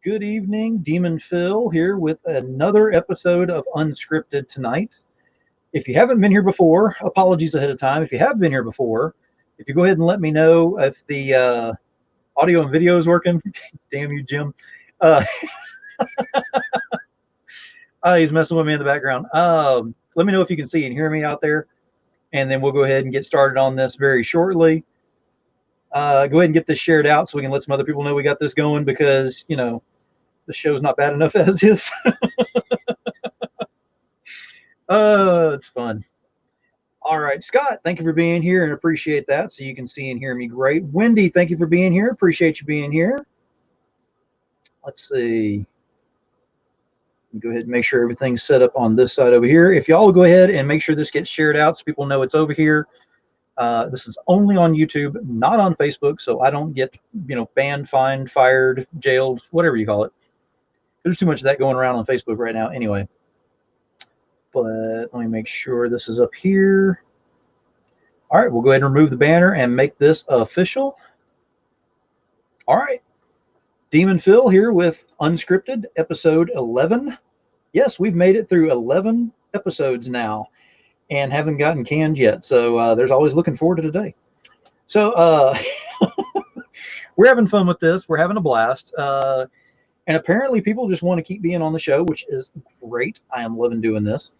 Good evening, Demon Phil here with another episode of Unscripted tonight. If you haven't been here before, apologies ahead of time. If you have been here before, if you go ahead and let me know if the audio and video is working. Damn you, Jim. Uh, he's messing with me in the background. Let me know if you can see and hear me out there, and then we'll go ahead and get started on this very shortly. Go ahead and get this shared out so we can let some other people know we got this going because, the show's not bad enough as is. It's fun. All right, Scott, thank you for being here and appreciate that. So you can see and hear me great. Wendy, thank you for being here. Appreciate you being here. Let's see. Go ahead and make sure everything's set up on this side over here. If y'all go ahead and make sure this gets shared out so people know it's over here. This is only on YouTube, not on Facebook, so I don't get, banned, fined, fired, jailed, whatever you call it. There's too much of that going around on Facebook right now anyway. But let me make sure this is up here. All right, we'll go ahead and remove the banner and make this official. All right. Demon Phil here with Unscripted, episode 11. Yes, we've made it through 11 episodes now and haven't gotten canned yet. So there's always looking forward to today. So we're having fun with this. We're having a blast. And apparently people just want to keep being on the show, which is great. I am loving doing this.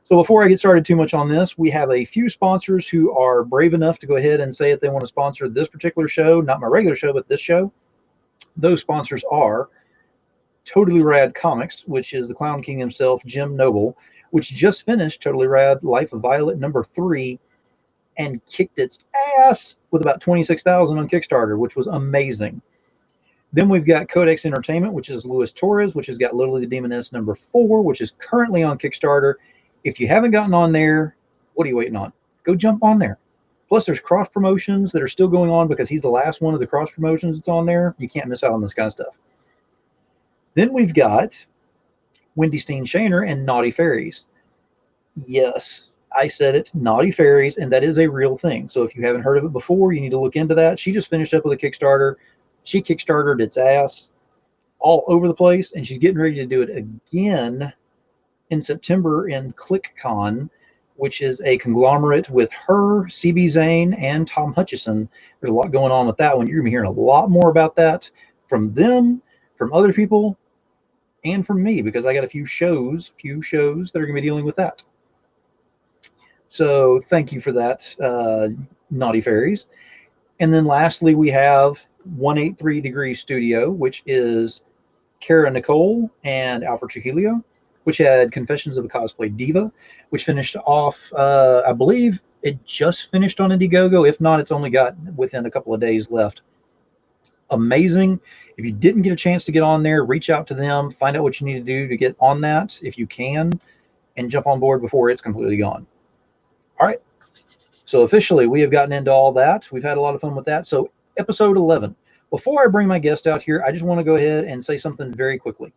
So before I get started too much on this, we have a few sponsors who are brave enough to go ahead and say if they want to sponsor this particular show, not my regular show, but this show. Those sponsors are Totally Rad Comics, which is the Clown King himself, Jim Noble, which just finished Totally Rad Life of Violet #3 and kicked its ass with about 26,000 on Kickstarter, which was amazing. Then we've got Codex Entertainment, which is Luis Torres, which has got Literally the Demoness #4, which is currently on Kickstarter. If you haven't gotten on there, what are you waiting on? Go jump on there. Plus, there's cross promotions that are still going on because he's the last one of the cross promotions that's on there. You can't miss out on this kind of stuff. Then we've got Wendy Steen Shaner and Naughty Fairies. Yes, I said it, Naughty Fairies, and that is a real thing. So if you haven't heard of it before, you need to look into that. She just finished up with a Kickstarter. She kickstarted its ass all over the place, and she's getting ready to do it again in September in ClickCon, which is a conglomerate with her, CB Zane, and Tom Hutchison. There's a lot going on with that one. You're going to be hearing a lot more about that from them, from other people, and from me, because I got a few shows that are going to be dealing with that. So thank you for that, Naughty Fairies. And then lastly, we have 183 Degree Studio, which is Kara Nicole and Alfred Trujillo, which had Confessions of a Cosplay Diva, which finished off, I believe it just finished on Indiegogo. If not, it's only got within a couple of days left. Amazing. If you didn't get a chance to get on there, reach out to them, find out what you need to do to get on that if you can, and jump on board before it's completely gone. All right. So officially, we have gotten into all that. We've had a lot of fun with that. So episode 11. Before I bring my guest out here, I just want to go ahead and say something very quickly.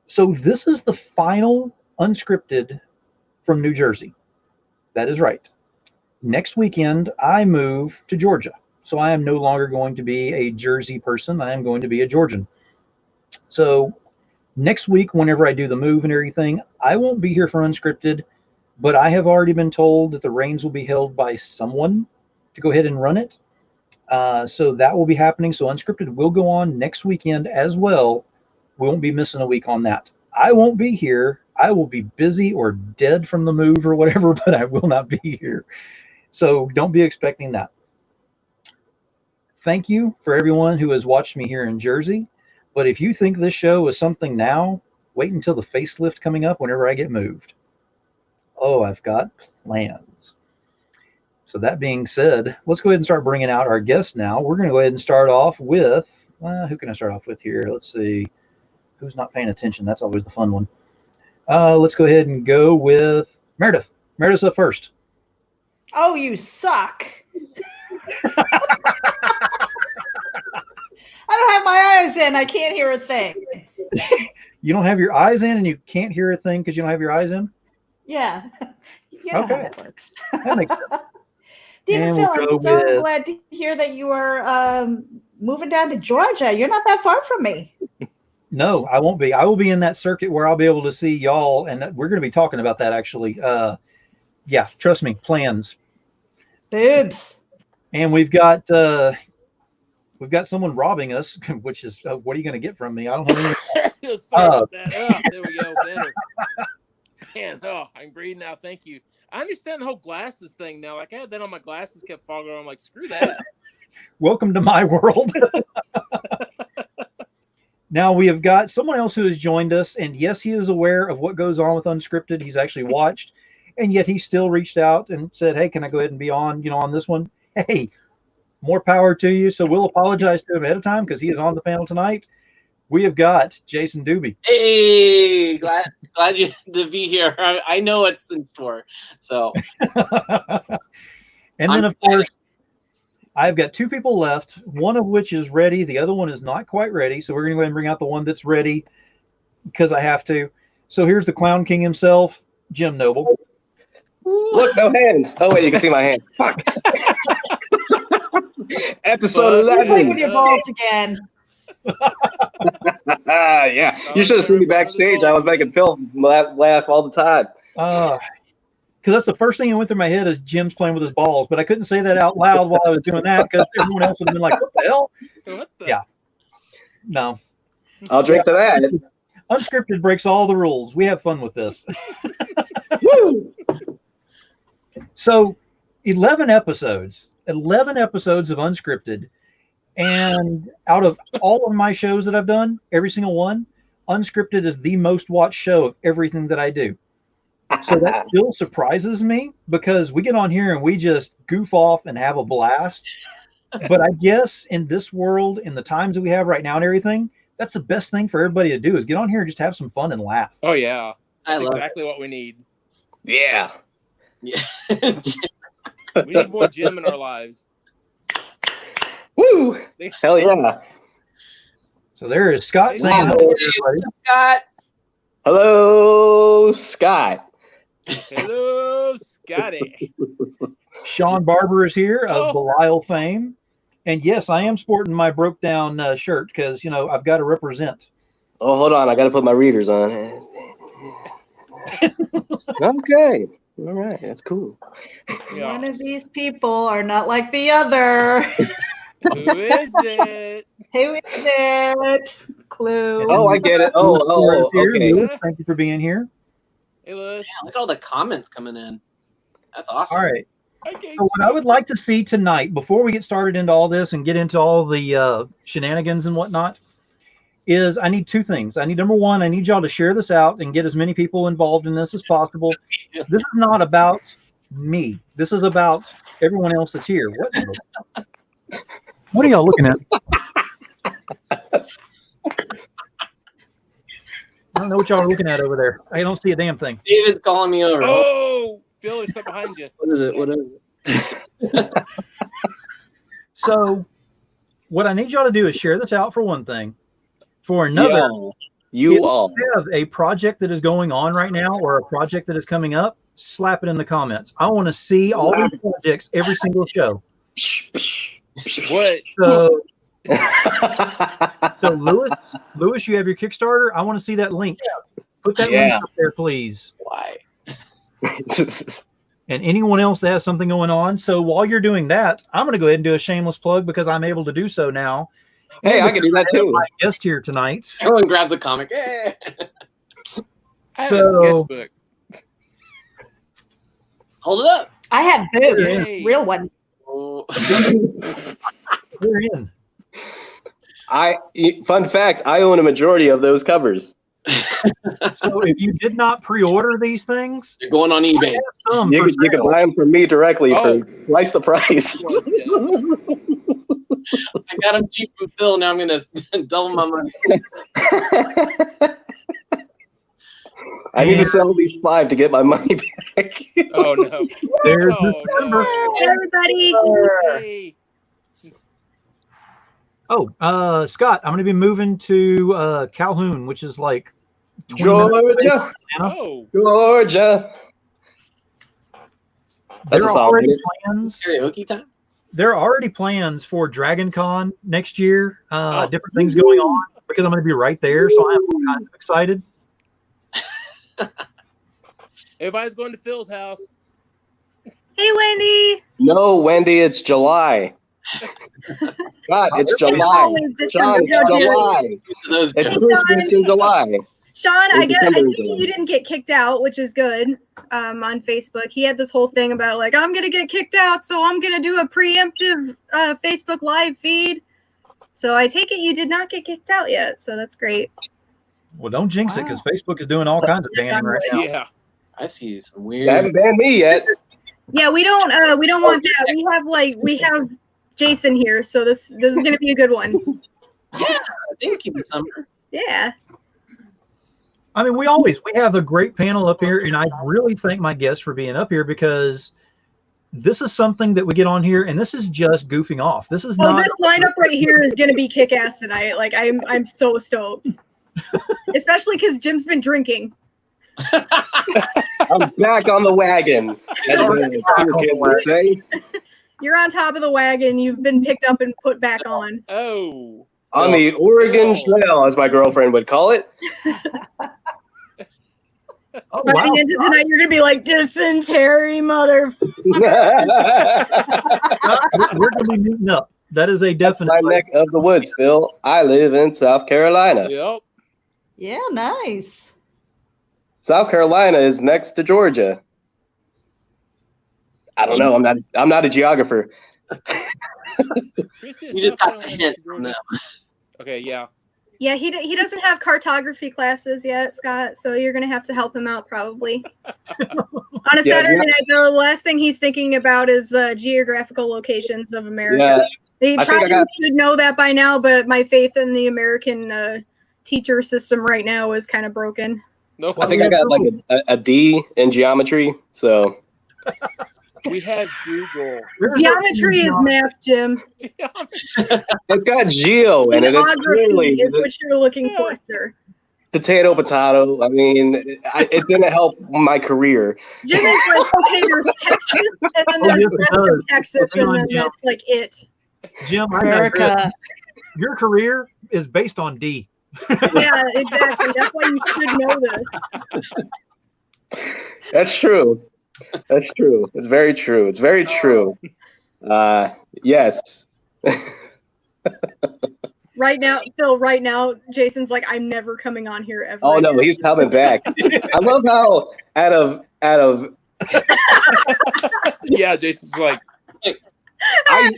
So this is the final Unscripted from New Jersey. That is right. Next weekend, I move to Georgia. So I am no longer going to be a Jersey person. I am going to be a Georgian. So next week, whenever I do the move and everything, I won't be here for Unscripted, but I have already been told that the reins will be held by someone to go ahead and run it. So that will be happening. So Unscripted will go on next weekend as well. We won't be missing a week on that. I won't be here. I will be busy or dead from the move or whatever, but I will not be here. So don't be expecting that. Thank you for everyone who has watched me here in Jersey. But if you think this show is something now, wait until the facelift coming up whenever I get moved. Oh, I've got plans. So that being said, let's go ahead and start bringing out our guests now. We're going to go ahead and start off with, who can I start off with here? Let's see. Who's not paying attention? That's always the fun one. Let's go ahead and go with Meredith. Meredith's up first. Oh, you suck. I don't have my eyes in. I can't hear a thing. You don't have your eyes in and you can't hear a thing because you don't have your eyes in? Yeah. You know Okay. how that works. That makes sense. Dear And Phil, we'll I'm go so with- glad to hear that you are moving down to Georgia. You're not that far from me. No, I won't be. I will be in that circuit where I'll be able to see y'all, and we're going to be talking about that actually. Yeah, trust me, plans. Boobs. And we've got someone robbing us, which is what are you going to get from me? I don't have any. Sorry about that. Oh, there we go. Better. Man, I'm green now. Thank you. I understand the whole glasses thing now. Like I had that on my glasses, kept fogging. I'm like, screw that. Welcome to my world. Now we have got someone else who has joined us, and yes, he is aware of what goes on with Unscripted. He's actually watched, and yet he still reached out and said, "Hey, can I go ahead and be on? On this one?" Hey, more power to you. So we'll apologize to him ahead of time because he is on the panel tonight. We have got Jason Doobie. Hey, glad you to be here. I know what's in store. So, And then, of course, I've got two people left, one of which is ready. The other one is not quite ready. So we're going to go ahead and bring out the one that's ready because I have to. So here's the Clown King himself, Jim Noble. Look, no hands. Oh, wait, you can see my hand. Fuck. Episode You're playing 11. with your balls again. Yeah, you should have seen me backstage. I was making Phil laugh all the time. Because that's the first thing that went through my head is Jim's playing with his balls, but I couldn't say that out loud while I was doing that because everyone else would have been like, "What the hell?" What the? Yeah. No. I'll drink to that. Unscripted breaks all the rules. We have fun with this. Woo! So, 11 episodes of Unscripted. And out of all of my shows that I've done, every single one, Unscripted is the most watched show of everything that I do. So that still surprises me because we get on here and we just goof off and have a blast. But I guess in this world, in the times that we have right now and everything, that's the best thing for everybody to do is get on here and just have some fun and laugh. Oh, yeah. I That's love exactly what we need. Yeah. Yeah. We need more Jim in our lives. Woo! Hell yeah. So there is Scott Hey, saying wow. hello, everybody. Scott. Hello, Scott. Hello, Scotty. Sean Barber is here of Oh. Belial fame. And yes, I am sporting my broke down shirt because, I've got to represent. Oh, hold on. I got to put my readers on. Okay. All right. That's cool. Yeah. One of these people are not like the other. Who is it? Who is it? Clue. Oh, I get it. Oh, Here, okay. Lewis, thank you for being here. Hey, Lewis. Yeah, look at all the comments coming in. That's awesome. All right. Okay, So what I would like to see tonight, before we get started into all this and get into all the shenanigans and whatnot, is I need two things. Number one, I need y'all to share this out and get as many people involved in this as possible. This is not about me. This is about everyone else that's here. What are y'all looking at? I don't know what y'all are looking at over there. I don't see a damn thing. David's calling me over. Oh, Phil, there's something behind you. What is it? What is it? So what I need y'all to do is share this out for one thing. For another, You if all. you have a project that is going on right now or a project that is coming up, slap it in the comments. I want to see all these projects every single show. What? So Lewis, you have your Kickstarter. I want to see that link. Put that link up there, please. Why? And anyone else that has something going on. So while you're doing that, I'm going to go ahead and do a shameless plug because I'm able to do so now. Hey, I can do that too. My guest here tonight. Everyone grabs a comic. Yeah. I have a So- sketchbook. Hold it up. I have boobs. Hey. Real ones. Oh. We're in. Fun fact, I own a majority of those covers. So if you did not pre-order these things, You're going on eBay. some You for can sale. buy them from me directly Oh. for twice the price. I got them cheap from Phil. Now I'm going to double my money. I need to sell these 5 to get my money back. Oh, no. There's Oh, the number. no. Everybody. Hey. Oh, Scott, I'm going to be moving to Calhoun, which is like 20 minutes away Georgia, from Atlanta. Oh. Georgia. That's there a are solid already minute. plans. Karaoke time. There are already plans for Dragon Con next year. Oh. Different things going on because I'm going to be right there, so I'm kind of excited. Everybody's going to Phil's house. Hey, Wendy. No, Wendy, it's July. God, it's It's July. always December. Sean, How it's dare you. July. Those It's guys. Christmas in July. Sean, I It's guess I December, think July. you didn't get kicked out, which is good. On Facebook, he had this whole thing about like, I'm gonna get kicked out, so I'm gonna do a preemptive Facebook live feed. So I take it you did not get kicked out yet, so that's great. Well, don't jinx it because Facebook is doing all kinds of banning right now. Yeah. I see some They weird. haven't banned me yet. Yeah, we don't want that. We have Jason here, so this is gonna be a good one. Yeah, thank you, Summer. Yeah. I mean, we have a great panel up here, and I really thank my guests for being up here because this is something that we get on here, and this is just goofing off. This is Oh, not. this lineup right here is gonna be kick ass tonight. Like I'm so stoked. Especially because Jim's been drinking. I'm back on the wagon, as the cool kid would say. You're on top of the wagon. You've been picked up and put back on. Oh. On the Oregon Trail, as my girlfriend would call it. Oh, Running wow. into tonight, you're gonna be like dysentery, mother. We're going to be meeting up. That is a That's definite. my neck of the woods, Phil. I live in South Carolina. Yep. Yeah, nice. South Carolina is next to Georgia. I don't know. I'm not a geographer. Chris is You just South got the Carolina, hint from Georgia. them. Okay, yeah. Yeah, he doesn't have cartography classes yet, Scott. So you're gonna have to help him out probably. On a Saturday night, the last thing he's thinking about is geographical locations of America. Yeah, He I think probably I got- should know that by now, but my faith in the American teacher system right now is kind of broken. No, I think I got like a D in geometry. So we have Google. Geometry is math, Jim. it's got geo in it. It's Geography clearly is what you're looking for, sir. potato. I mean, it didn't help my career. Jim is like, okay, there's Texas, and then there's yes, the it rest of does. Texas, Hang and on, then Jim. that's like it. Jim, I digress. Your career is based on D. Yeah, exactly. That's why you should know this. That's true. That's true. It's very true. It's very true. Yes. Right now, Phil, Jason's like, I'm never coming on here ever. Oh no, again." he's coming back. I love how out of Yeah, Jason's like, I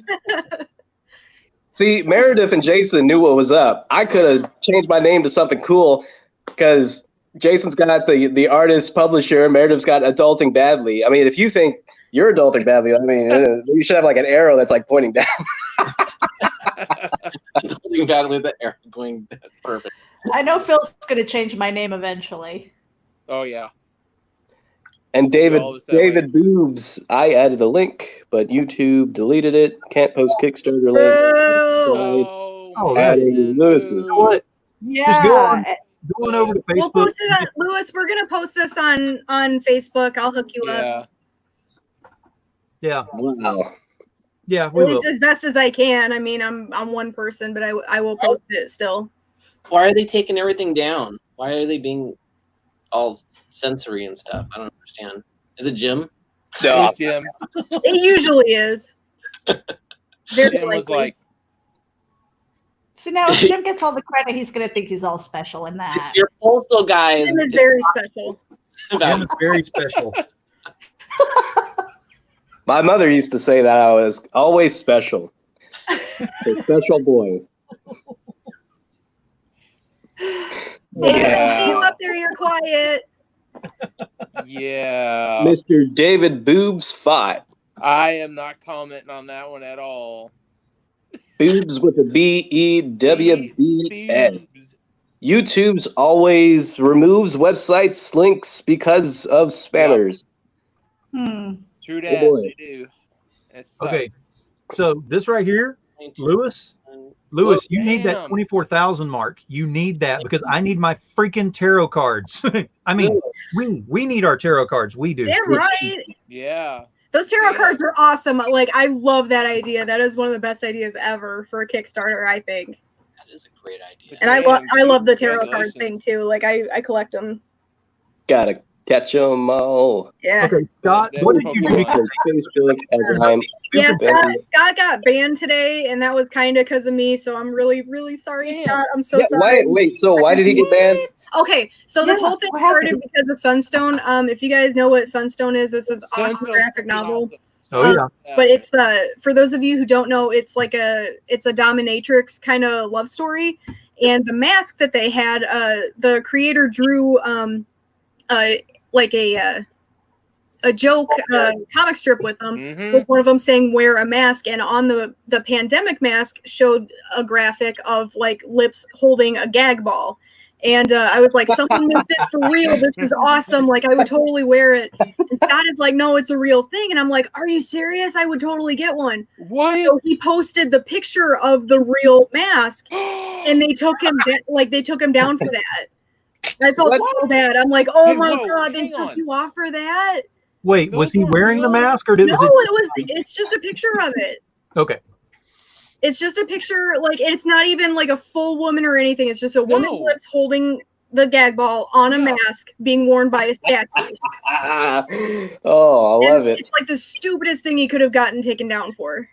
see Meredith and Jason knew what was up. I could have changed my name to something cool because Jason's got the artist publisher, Meredith's got adulting badly. I mean, if you think you're adulting badly, I mean, you should have like an arrow that's like pointing down. Holding badly the air going perfect. I know Phil's going to change my name eventually. oh yeah. And So David all this that way. David Boobs, I added the link, but YouTube deleted it. Can't post Kickstarter links. Oh, Oh, man. adding Lewis's. You know what? Yeah. Just go on. Going over to We'll Facebook. post it on Lewis. We're gonna post this on Facebook. I'll hook you up. Yeah. Yeah, Wow. yeah, we will. It's as best as I can. I mean, I'm one person, but I will post it still. Why are they taking everything down? Why are they being all sensory and stuff? I don't understand. Is it Jim? No. Who's Jim? It usually is. Very Jim was likely. like, See, now if Jim gets all the credit, he's going to think he's all special in that. Your postal guy is Jim is very special. Jim is very special. My mother used to say that I was always special. A special boy. Hey, you up there? You're quiet. yeah. Mr. David Boobs fought. I am not commenting on that one at all. Boobs with a BEWBS. Boobs. YouTube's always removes websites links because of spammers. True Oh, that. boy. They do. It sucks. Okay, so this right here, Lewis, you need that Damn. 24,000 mark. You need that because I need my freaking tarot cards. I mean, we need our tarot cards. We do. Damn right. Yeah. Those tarot Yeah. cards are awesome. Like, I love that idea. That is one of the best ideas ever for a Kickstarter, I think. That is a great idea. And I Damn, love the tarot card congratulations. thing too. Like, I collect them. Gotta catch 'em all. Yeah. Okay, Scott, That's what did you do? Pokemon. Facebook as I'm Yeah, Ben. Scott got banned today, and that was kind of because of me. So I'm really, really sorry, Damn. Scott. I'm so Yeah, sorry. so why did he get banned? Okay, so this Yeah, whole thing what happened? started because of Sunstone. If you guys know what Sunstone is, this is awesome Sunstone's graphic fucking novel. awesome. Oh, yeah. But it's for those of you who don't know, it's like a dominatrix kind of love story. And the mask that they had, the creator drew like a joke comic strip with them, Mhm. with one of them saying wear a mask, and on the pandemic mask showed a graphic of like lips holding a gag ball. And I was like, someone made this for real. This is awesome. Like, I would totally wear it. And Scott is like, no, it's a real thing. And I'm like, are you serious? I would totally get one. What? So he posted the picture of the real mask, and they took him down for that. I felt so bad. I'm like, oh Hey, my whoa, god, they hang took on. you off for that? Wait, was Those he were wearing the real? mask or No, was it's just a picture of it. Okay. It's just a picture, like, it's not even like a full woman or anything. It's just a woman's No. lips holding the gag ball on a Yeah. mask being worn by a statue. Oh, I love And it. it's like the stupidest thing he could have gotten taken down for.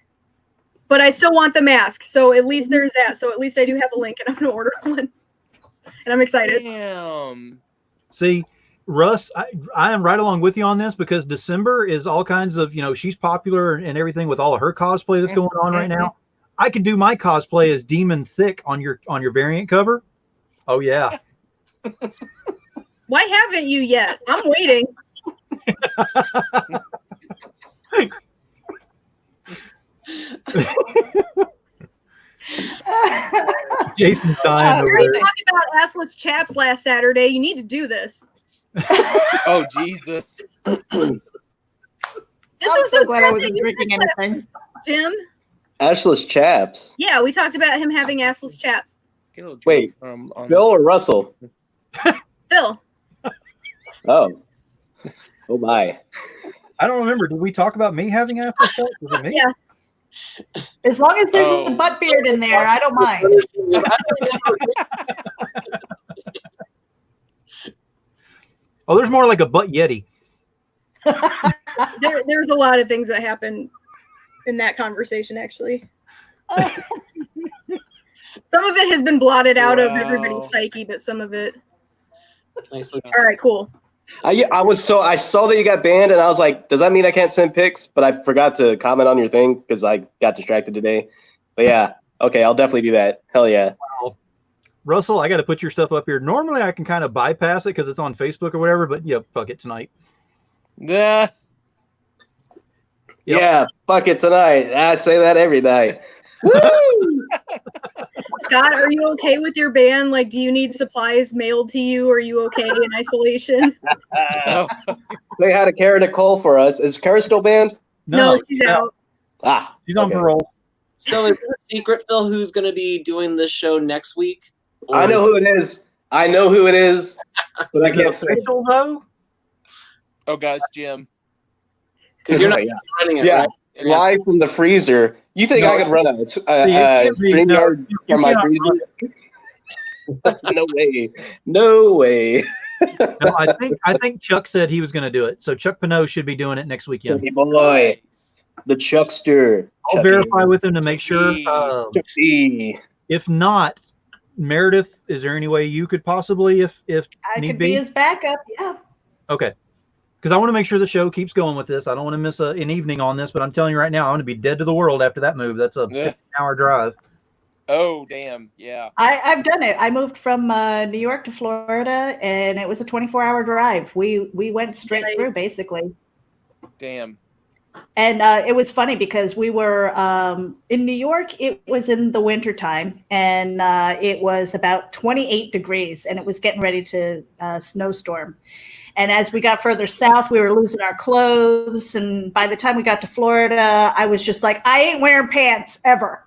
But I still want the mask, so at least there's that. So at least I do have a link, and I'm gonna order one. And I'm excited. Damn. See, Russ, I am right along with you on this because December is all kinds of, she's popular and everything with all of her cosplay that's going on right now. I could do my cosplay as Demon Thick on your variant cover. Oh yeah. Why haven't you yet? I'm waiting. Jason's dying We over were there. talking about assless chaps last Saturday. You need to do this. Oh, Jesus. This I'm is so the glad I crap wasn't that you drinking just said, anything. Jim. Ashless chaps. Yeah, we talked about him having assless chaps. Get a little Wait, drink on- Bill or Russell? Phil. Oh. Oh my. I don't remember. Did we talk about me having after sex? Was it me? Yeah. As long as there's Oh. a butt beard in there, I don't mind. Oh, there's more like a butt yeti. There's a lot of things that happen in that conversation, actually. Some of it has been blotted out of Wow. everybody's psyche, but some of it. Nicely All right, cool. I saw that you got banned and I was like, does that mean I can't send pics? But I forgot to comment on your thing because I got distracted today. But yeah, okay, I'll definitely do that. Hell yeah. Russell, I got to put your stuff up here. Normally, I can kind of bypass it because it's on Facebook or whatever, but yeah, fuck it tonight. Nah. Yep. Yeah, fuck it tonight. I say that every night. Woo! Scott, are you okay with your ban? Like, do you need supplies mailed to you? Are you okay in isolation? Oh, Say hi to Kara Nicole for us. Is Kara still banned? No, she's out. Ah, She's on okay. parole. So is it a secret, Phil, who's going to be doing this show next week? I know who it is. But I can't say. Official, though? oh, guys, Jim. Because you're not Yeah. running it, Yeah. right? Live from the freezer. You think No. I could run a can't be- StreamYard you from my cannot freezer? No way. No way. No, I think Chuck said he was going to do it. So Chuck Pinot should be doing it next weekend. Chucky boy. Nice. The Chuckster. I'll verify with him to make sure. Chucky. Chucky. If not, Meredith, is there any way you could possibly, if I need could be? be his backup. Yeah. Okay. Because I want to make sure the show keeps going with this. I don't want to miss an evening on this, but I'm telling you right now, I'm going to be dead to the world after that move. That's a Yeah. 15-hour drive. Oh, damn. Yeah. I've done it. I moved from New York to Florida, and it was a 24-hour drive. We went straight through, basically. Damn. And it was funny because we were in New York. It was in the wintertime, and it was about 28 degrees, and it was getting ready to snowstorm. And as we got further south, we were losing our clothes. And by the time we got to Florida, I was just like, I ain't wearing pants ever.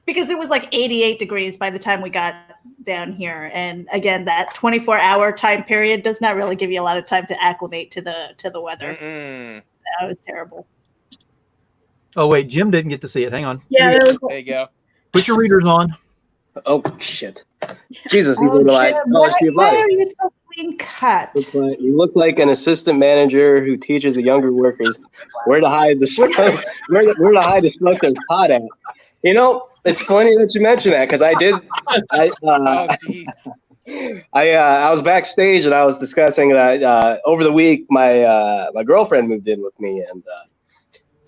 because it was like 88 degrees by the time we got down here. And again, that 24-hour time period does not really give you a lot of time to acclimate to the weather. That was terrible. Oh wait, Jim didn't get to see it. Hang on. Yeah, Here there you go. was There you go. Put your readers on. Oh shit! Jesus, you Oh, look like Jim, LSU why buddy. are you so clean cut? You look like an assistant manager who teaches the younger workers where to hide the smoke, where to hide the smoke their pot at. You know, it's funny that you mention that because I did. Oh, jeez. I was backstage and I was discussing that over the week my girlfriend moved in with me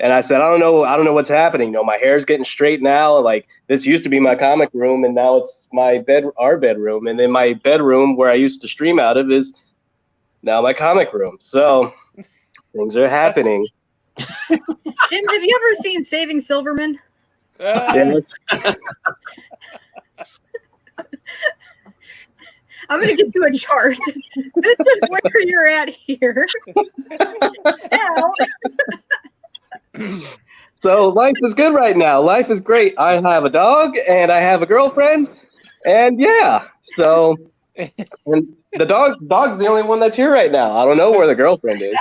and I said I don't know what's happening. You know, my hair's getting straight now. Like this used to be my comic room and now it's our bedroom, and then my bedroom where I used to stream out of is now my comic room. So things are happening. Jim, have you ever seen Saving Silverman? Yes. I'm going to get you a chart. This is where you're at here. Now. So life is good right now. Life is great. I have a dog and I have a girlfriend, and yeah. So, and the dog's the only one that's here right now. I don't know where the girlfriend is.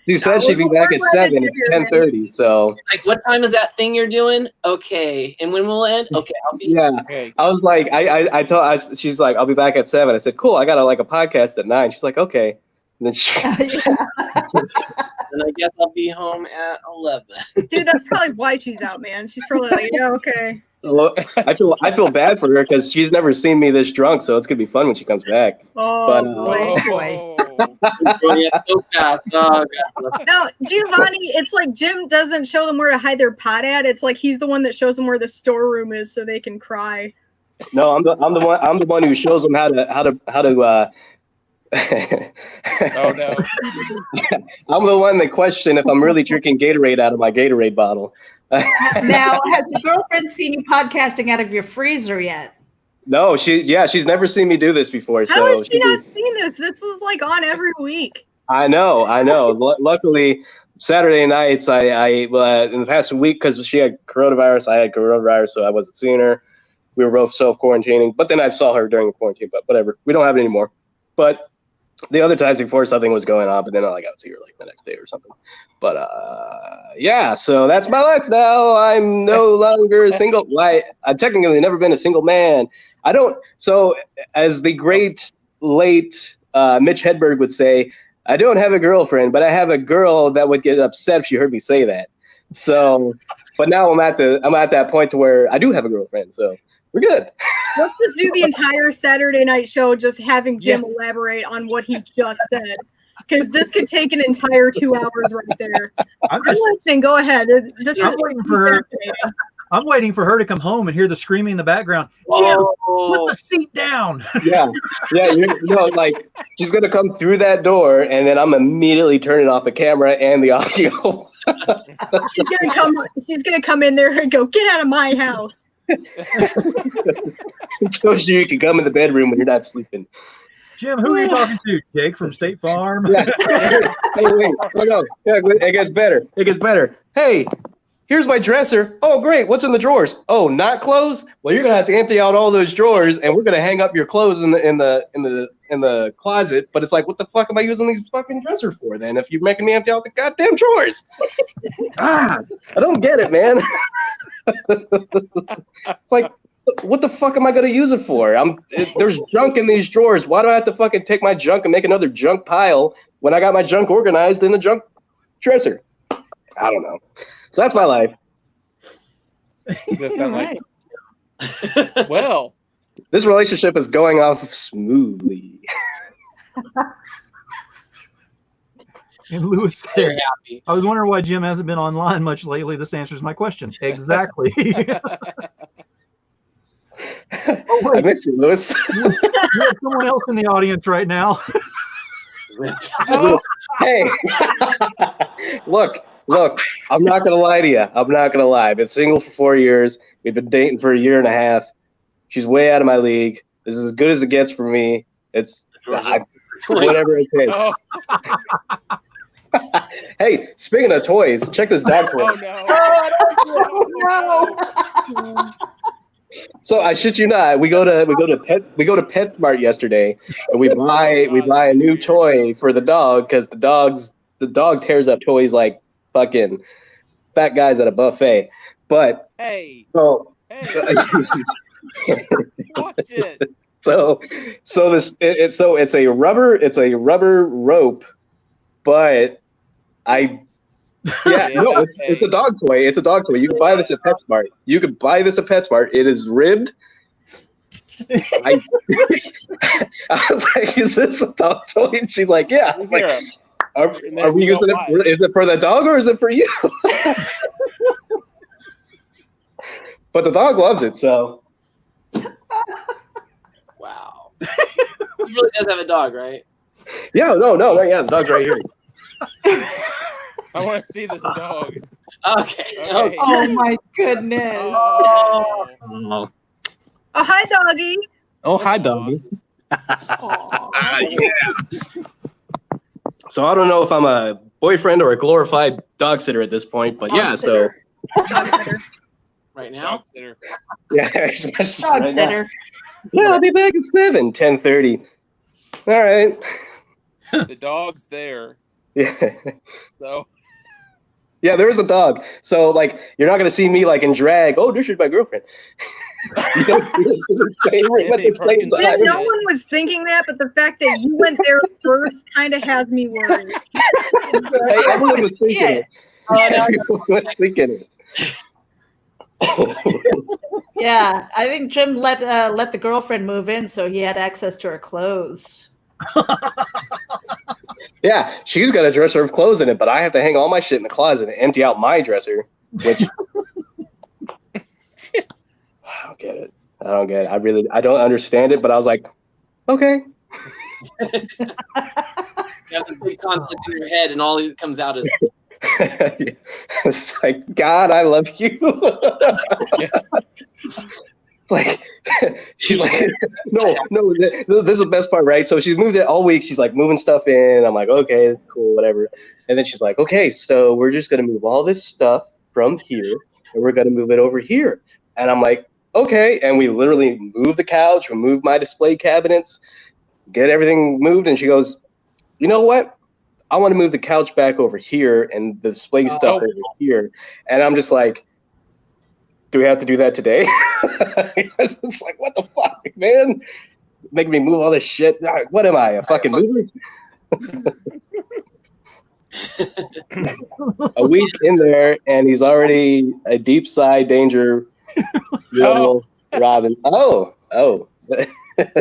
She said she'd be back at 7. It's 10:30. So, Like, what time is that thing you're doing? Okay, and when will it end? Okay, I'll be. yeah. Okay. I was like, she's like, I'll be back at 7. I said, cool. I got a podcast at 9. She's like, okay. And then she. And I guess I'll be home at 11. Dude, that's probably why she's out, man. She's probably like, yeah, okay. Well, I feel bad for her because she's never seen me this drunk, so it's gonna be fun when she comes back. Oh, But, boy. So fast. Oh, God. No, Giovanni, it's like Jim doesn't show them where to hide their pot at. It's like he's the one that shows them where the storeroom is so they can cry. No, I'm the one who shows them how to. Oh no! I'm the one that question if I'm really drinking Gatorade out of my Gatorade bottle. Now, has your girlfriend seen you podcasting out of your freezer yet? No, she's never seen me do this before. How So has she not seen this? This is like on every week. I know. Luckily, Saturday nights, I in the past week, because she had coronavirus, I had coronavirus, so I wasn't seeing her. We were both self-quarantining, but then I saw her during the quarantine, but whatever. We don't have it anymore. But the other times before, something was going on, but then I got to see her like the next day or something. But yeah, so that's my life now. I'm no longer single. I've technically never been a single man. I don't. So as the great late Mitch Hedberg would say, I don't have a girlfriend, but I have a girl that would get upset if she heard me say that. So, but now I'm at that point to where I do have a girlfriend. So we're good. Let's just do the entire Saturday night show just having Jim elaborate on what he just said. Because this could take an entire 2 hours right there. I'm listening. Go ahead. This is waiting for her. fascinating. I'm waiting for her to come home and hear the screaming in the background. Jim, put the seat down. Yeah. Like she's gonna come through that door, and then I'm immediately turning off the camera and the audio. She's gonna come in there and go, "Get out of my house." Shows you can come in the bedroom when you're not sleeping. Jim, who are you talking to? Jake from State Farm? Yeah. Hey, wait. Oh, no. Yeah, it gets better. Hey, here's my dresser. Oh, great. What's in the drawers? Oh, not clothes? Well, you're going to have to empty out all those drawers, and we're going to hang up your clothes in the closet. But it's like, what the fuck am I using these fucking dressers for then if you're making me empty out the goddamn drawers? I don't get it, man. It's like, what the fuck am I gonna use it for? There's junk in these drawers. Why do I have to fucking take my junk and make another junk pile when I got my junk organized in the junk dresser? I don't know. So that's my life. Does that sound like? Well, this relationship is going off smoothly. And Lewis Very said, happy. I was wondering why Jim hasn't been online much lately. This answers my question. Exactly. Oh, I miss you, Lewis. You have someone else in the audience right now. Hey, look, I'm not going to lie to you. I've been single for 4 years. We've been dating for 1.5 years. She's way out of my league. This is as good as it gets for me. It's whatever it takes. oh, Hey, speaking of toys, check this dog toy. oh no! no. So I shit you not, we go to PetSmart yesterday, and we buy a new toy for the dog because the dog tears up toys like fucking fat guys at a buffet. But Hey, so watch it. so it's a rubber rope, but it's a dog toy. It's a dog toy. You can buy this at PetSmart. It is ribbed. I was like, "Is this a dog toy?" And she's like, "Yeah." I was like, are we using it? Is it for the dog or is it for you? But the dog loves it, so. Wow. He really does have a dog, right? Yeah, no, yeah, the dog's right here. I want to see this dog. Okay. Oh my goodness. Oh. Oh, hi, doggy. Oh, hi, doggy. Yeah. So I don't know if I'm a boyfriend or a glorified dog sitter at this point, but yeah, so. Right now? Dog sitter. Yeah, Dog right now. sitter. Yeah, I'll be back at 10:30. All right. The dog's there. Yeah. So. Yeah, there is a dog. So, like, you're not going to see me, like, in drag. Oh, this is my girlfriend. You don't see it the same way, at the same Yeah, time. no one was thinking that, but the fact that you went there first kind of has me worried. Hey, everyone was thinking it. Everyone was thinking it. Yeah, I think Jim let the girlfriend move in, so he had access to her clothes. Yeah, she's got a dresser of clothes in it, but I have to hang all my shit in the closet and empty out my dresser, which I don't get it. I don't understand it, but I was like, okay. You have the big conflict in your head, and all that comes out is. It's like, God, I love you. Like, she's like, no, this is the best part, right? So she's moved it all week. She's like moving stuff in. I'm like, okay, it's cool, whatever. And then she's like, okay, so we're just going to move all this stuff from here and we're going to move it over here. And I'm like, okay. And we literally move the couch, we move my display cabinets, get everything moved. And she goes, you know what? I want to move the couch back over here and the display stuff over here. And I'm just like, do we have to do that today? It's like, what the fuck, man? Making me move all this shit. What am I, a fucking mover? A week in there, and he's already a deep side danger level Robin. Oh,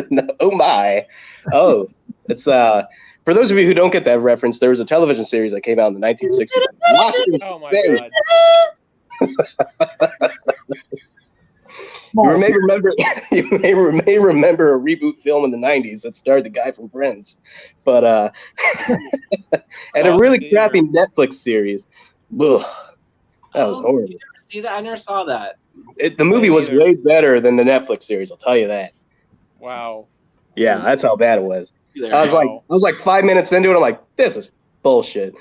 no, oh my. Oh, it's for those of you who don't get that reference, there was a television series that came out in the 1960s. Lost in Space. God. You may remember a reboot film in the 90s that starred the guy from Friends, but and a really crappy Netflix series. Ugh, that was horrible. You never see that? I never saw that. The movie was way better than the Netflix series. I'll tell you that. Wow. Yeah, that's how bad it was. I was like 5 minutes into it. I'm like, this is bullshit.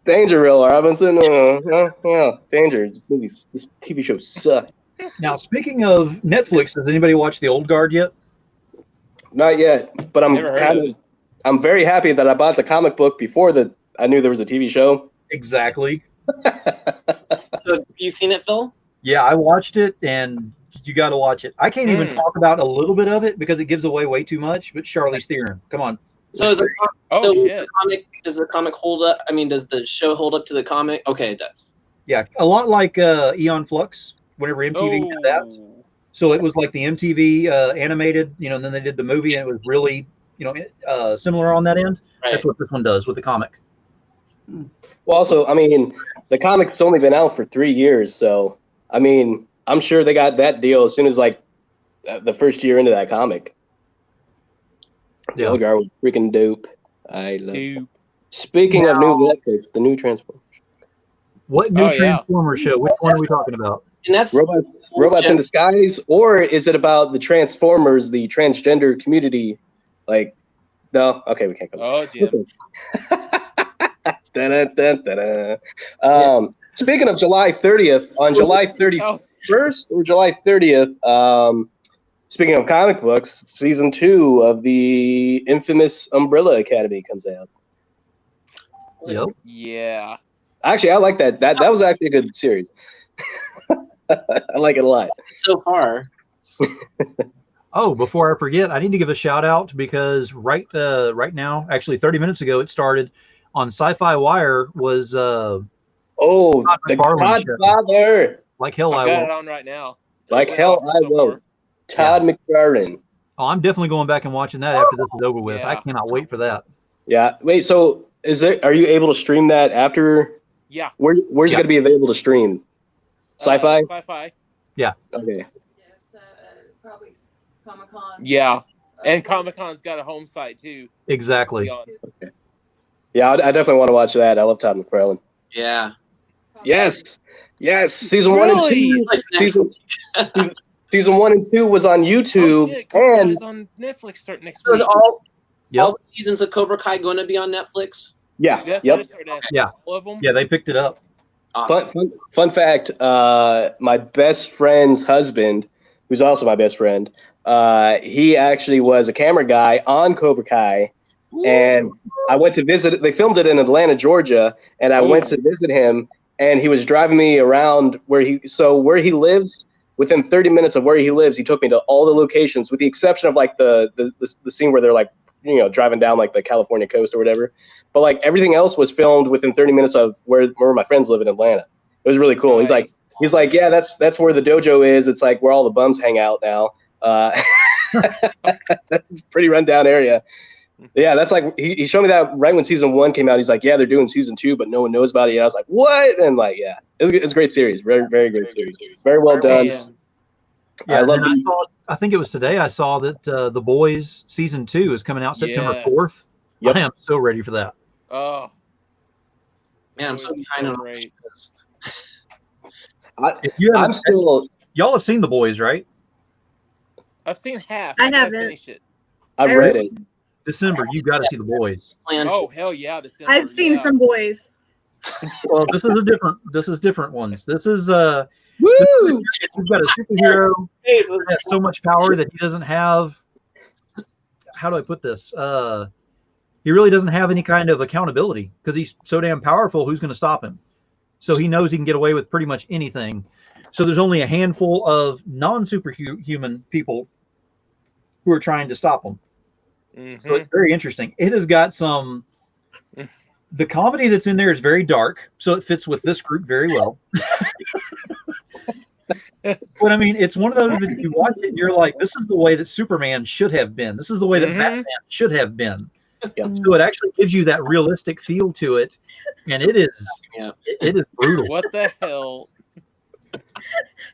Danger, Real Robinson. Yeah, Danger. This TV show sucks. Now, speaking of Netflix, has anybody watched The Old Guard yet? Not yet, but I'm very happy that I bought the comic book before I knew there was a TV show. Exactly. So, you seen it, Phil? Yeah, I watched it, and you got to watch it. I can't even talk about a little bit of it because it gives away way too much. But Charlize Theron, come on. So shit. Does the comic hold up? I mean, does the show hold up to the comic? Okay, it does. Yeah, a lot like Eon Flux. Whenever MTV did that, so it was like the MTV animated, and then they did the movie, and it was really, similar on that end. Right. That's what this one does with the comic. Well, also, I mean, the comic's only been out for 3 years, so I mean, I'm sure they got that deal as soon as like the first year into that comic. The Old Guard was freaking dope. I love it. Speaking of new Netflix, the new Transformers. What new Transformers show? Which one are we talking about? And that's Robots in Disguise, or is it about the Transformers, the transgender community? Like, no, okay, we can't go. Oh, Jim. Speaking of July 30th, on July 31st or July 30th, speaking of comic books, season 2 of the infamous Umbrella Academy comes out. Yep. Yeah. Actually, I like that. That was actually a good series. I like it a lot. So far. Oh, before I forget, I need to give a shout out because right now, actually 30 minutes ago, it started on Sci-Fi Wire was the McFarlane show. Godfather. Like hell I I got will. it on right now. Like It's been hell awesome I so will. far. Todd McFarlane. Oh, I'm definitely going back and watching that after this is over with. Yeah. I cannot wait for that. Yeah. Wait, so are you able to stream that after? Yeah. Where's it going to be available to stream? Sci-fi? Sci-fi. Yeah. Okay. Yes, probably Comic-Con. Yeah. And Comic-Con's got a home site too. Exactly. Okay. Yeah, I definitely want to watch that. I love Todd McFarlane. Yeah. Yes. Season 1 and 2. Season 1 and 2 was on YouTube, Oh, shit. Cobra and is on Netflix starting next So is week. all Yep. the seasons of Cobra Kai going to be on Netflix? yeah, That's yep. what I started asking. Yeah. All of them? Yeah, they picked it up. Awesome. Fun fact: my best friend's husband, who's also my best friend, he actually was a camera guy on Cobra Kai, and I went to visit. They filmed it in Atlanta, Georgia, and I went to visit him, and he was driving me around where he lives. Within 30 minutes of where he lives, he took me to all the locations, with the exception of like the scene where they're like, driving down like the California coast or whatever. But like everything else was filmed within 30 minutes of where my friends live in Atlanta. It was really cool. Nice. He's like, yeah, that's where the dojo is. It's like where all the bums hang out now. That's a pretty rundown area. Yeah, that's like he showed me that right when season 1 came out. He's like, yeah, they're doing season 2, but no one knows about it yet. I was like, what? And like, yeah, it's a great series. Very, very great series. Very well done. Man. Yeah, I love I think it was today I saw that The Boys season 2 is coming out September 4th. Yep. I am so ready for that. Oh. Man, I'm so behind on great. this. If you I'm still. y'all have seen The Boys, right? I've seen half. I gotta haven't. finish it. I've read it. December, you got to see The Boys. Oh hell yeah! December, I've seen some boys. Well, this is different ones. This is Woo! you've got a superhero that has so much power that he doesn't have. How do I put this? He really doesn't have any kind of accountability because he's so damn powerful. Who's going to stop him? So he knows he can get away with pretty much anything. So there's only a handful of non-superhuman people who are trying to stop him. Mm-hmm. So it's very interesting. It has got some. The comedy that's in there is very dark, so it fits with this group very well. But I mean, it's one of those that you watch it and you're like, this is the way that Superman should have been. This is the way that Batman should have been. Yep. So it actually gives you that realistic feel to it, and it is it is brutal. What the hell?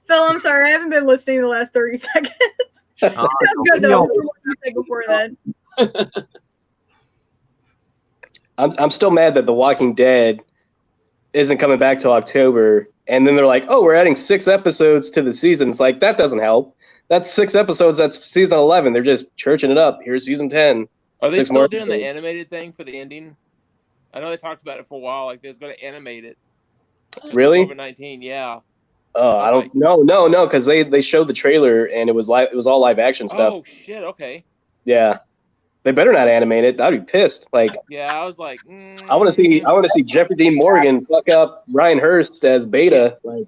Phil, I'm sorry, I haven't been listening the last 30 seconds. I'm good though. What you say before then? I'm still mad that The Walking Dead isn't coming back till October, and then they're like, "Oh, we're adding 6 episodes to the season." It's like that doesn't help. That's 6 episodes. That's season 11. They're just churching it up. Here's season 10. Are they 6 still more doing the episodes. animated thing for the ending? I know they talked about it for a while. Like they was going to animate it. Really? COVID-19, yeah. Oh, I don't. No, because they showed the trailer and it was all live action stuff. Oh shit! Okay. Yeah, they better not animate it. I'd be pissed. Like, Yeah, I was like, I want to see Jeffrey Dean Morgan fuck up Ryan Hurst as Beta. Like,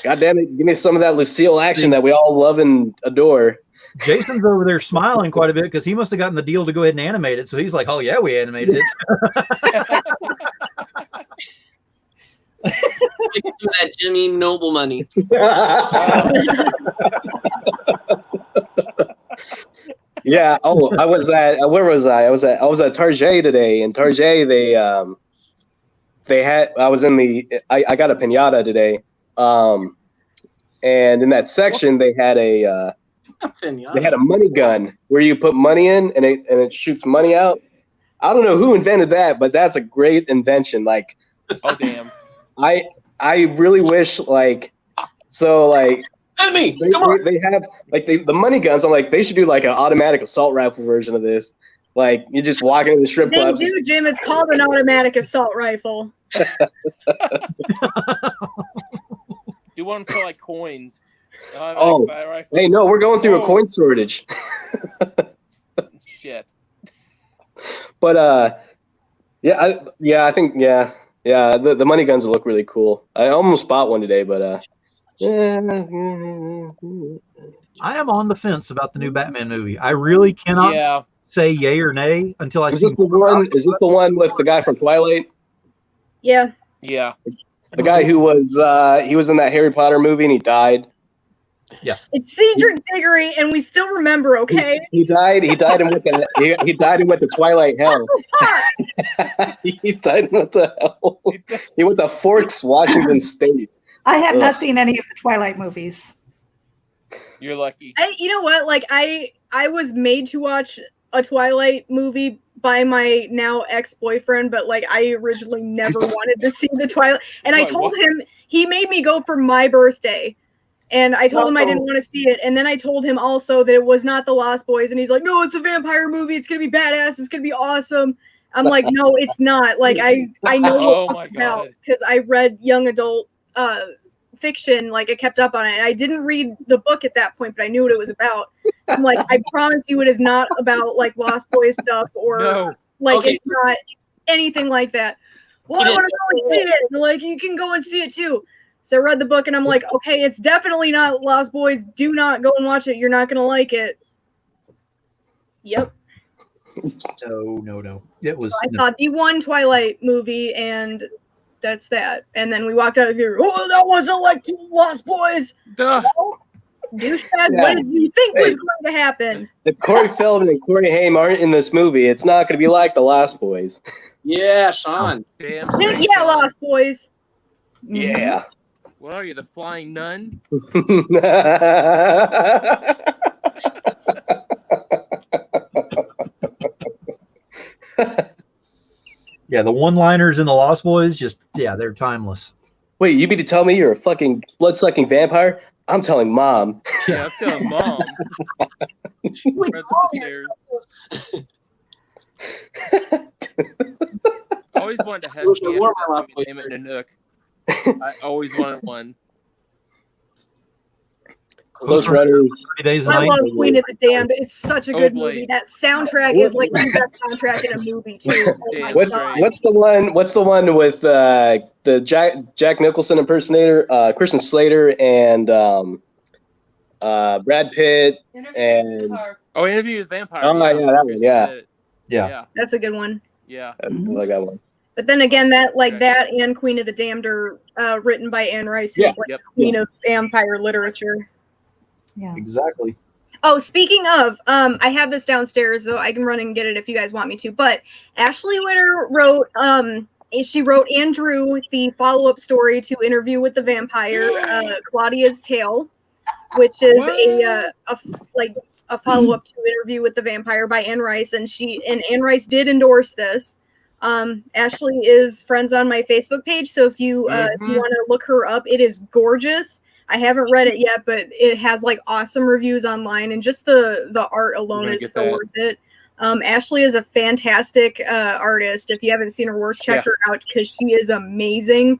God damn it, give me some of that Lucille action that we all love and adore. Jason's over there smiling quite a bit because he must have gotten the deal to go ahead and animate it. So he's like, "Oh yeah, we animated it." That Jimmy Noble money. Yeah. Oh, I was at where was I? I was at Target today, and Target they had. I got a piñata today, and in that section they had a money gun where you put money in and it shoots money out. I don't know who invented that, but that's a great invention. Like, oh damn. I really wish like Hit me! Come on! they have like the money guns. I'm like, they should do like an automatic assault rifle version of this. Like you're just walking in the strip They club. do, Jim. It's called an automatic assault rifle. Do one for like coins. Oh, hey, no, we're going through a coin shortage. Shit. But I think the money guns look really cool. I almost bought one today, but I am on the fence about the new Batman movie. I really cannot say yay or nay until I see. Is this the one with the guy from Twilight? Yeah. Yeah. The guy who was he was in that Harry Potter movie and he died. Yeah. It's Cedric Diggory, and we still remember. Okay. He died. He died in with the Twilight hell. He died in what the hell? He went to Forks, Washington State. I have not seen any of the Twilight movies. You're lucky. You know what? Like I was made to watch a Twilight movie by my now ex-boyfriend, but like I originally never wanted to see the Twilight, and I told him, he made me go for my birthday, and I told him I didn't want to see it, and then I told him also that it was not the Lost Boys, and he's like, no, it's a vampire movie, it's gonna be badass, it's gonna be awesome. I'm like, no, it's not. Like I know what it's about because I read young adult fiction, like I kept up on it. I didn't read the book at that point, but I knew what it was about. I'm like, I promise you it is not about like Lost Boys stuff or it's not anything like that. Well, I want to go and see it. And like, you can go and see it too. So I read the book and I'm like, okay, it's definitely not Lost Boys. Do not go and watch it. You're not going to like it. Yep. No. It was. So I saw the one Twilight movie and that's that. And then we walked out of here. Oh, that wasn't like Lost Boys. Duh. No. Douchebag, what did you think was going to happen? If Corey Feldman and Corey Haim aren't in this movie, it's not going to be like The Lost Boys. Yeah, Sean. Damn. Yeah, Lost Boys. Yeah. What are you, the flying nun? Yeah, the one-liners in The Lost Boys, they're timeless. Wait, you mean to tell me you're a fucking blood-sucking vampire? I'm telling Mom. Yeah, I'm telling Mom. Runs up the stairs. I always wanted to have him in a nook. I always wanted one. Close Runners. I love Queen of the Damned. It's such a good movie. That soundtrack is like the best soundtrack in a movie too. What's the one with the Jack Nicholson impersonator, Christian Slater, and Brad Pitt and Interview with the Vampire. Oh yeah, that one. Yeah. That's a good one. Yeah, I like that one. But then again, that and Queen of the Damned are written by Anne Rice, who's the queen of vampire literature. Yeah, exactly. Oh, speaking of, I have this downstairs, so I can run and get it if you guys want me to. But Ashley Witter wrote, she wrote Andrew the follow-up story to Interview with the Vampire, Claudia's Tale, which is a follow-up to Interview with the Vampire by Anne Rice, and Anne Rice did endorse this. Ashley is friends on my Facebook page, so if you want to look her up, it is gorgeous. I haven't read it yet, but it has like awesome reviews online, and just the art alone is so worth it. Ashley is a fantastic artist. If you haven't seen her work, check her out because she is amazing.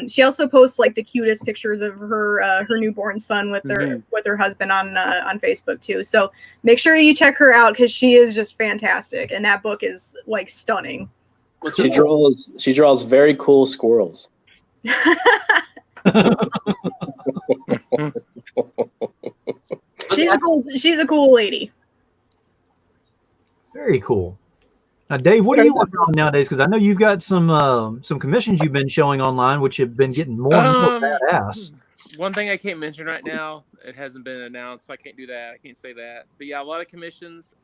She also posts like the cutest pictures of her newborn son with her husband on Facebook too. So make sure you check her out because she is just fantastic, and that book is like stunning. She draws very cool squirrels. She's a cool lady. Very cool. Now, Dave, what are you working on nowadays? Because I know you've got some commissions you've been showing online, which have been getting more and more badass. One thing I can't mention right now, it hasn't been announced, so I can't do that. I can't say that. But yeah, a lot of commissions.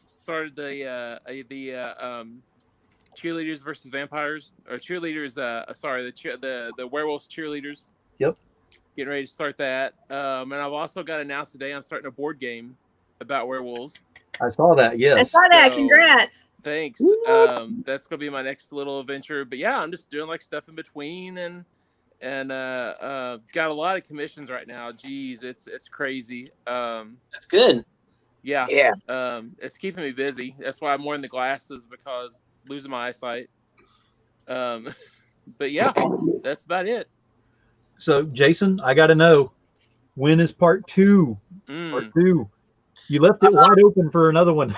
Started the cheerleaders versus vampires, or cheerleaders. The werewolves cheerleaders. Yep. Getting ready to start that. And I've also got announced today I'm starting a board game about werewolves. I saw that. Yes. I saw that. Congrats. Thanks. That's gonna be my next little adventure. But yeah, I'm just doing like stuff in between and got a lot of commissions right now. Jeez, it's crazy. That's good. Yeah. Yeah. It's keeping me busy. That's why I'm wearing the glasses, because losing my eyesight. But yeah, that's about it. So, Jason, I got to know, when is part 2? Part 2. You left it wide open for another one.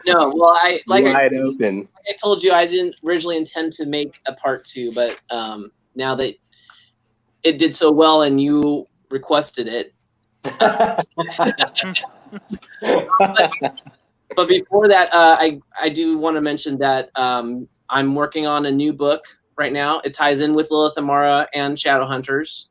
No, well, I open. like I told you, I didn't originally intend to make a part 2, but now that it did so well and you requested it. But before that, I do want to mention that I'm working on a new book right now. It ties in with Lilith and Mara and Shadowhunters,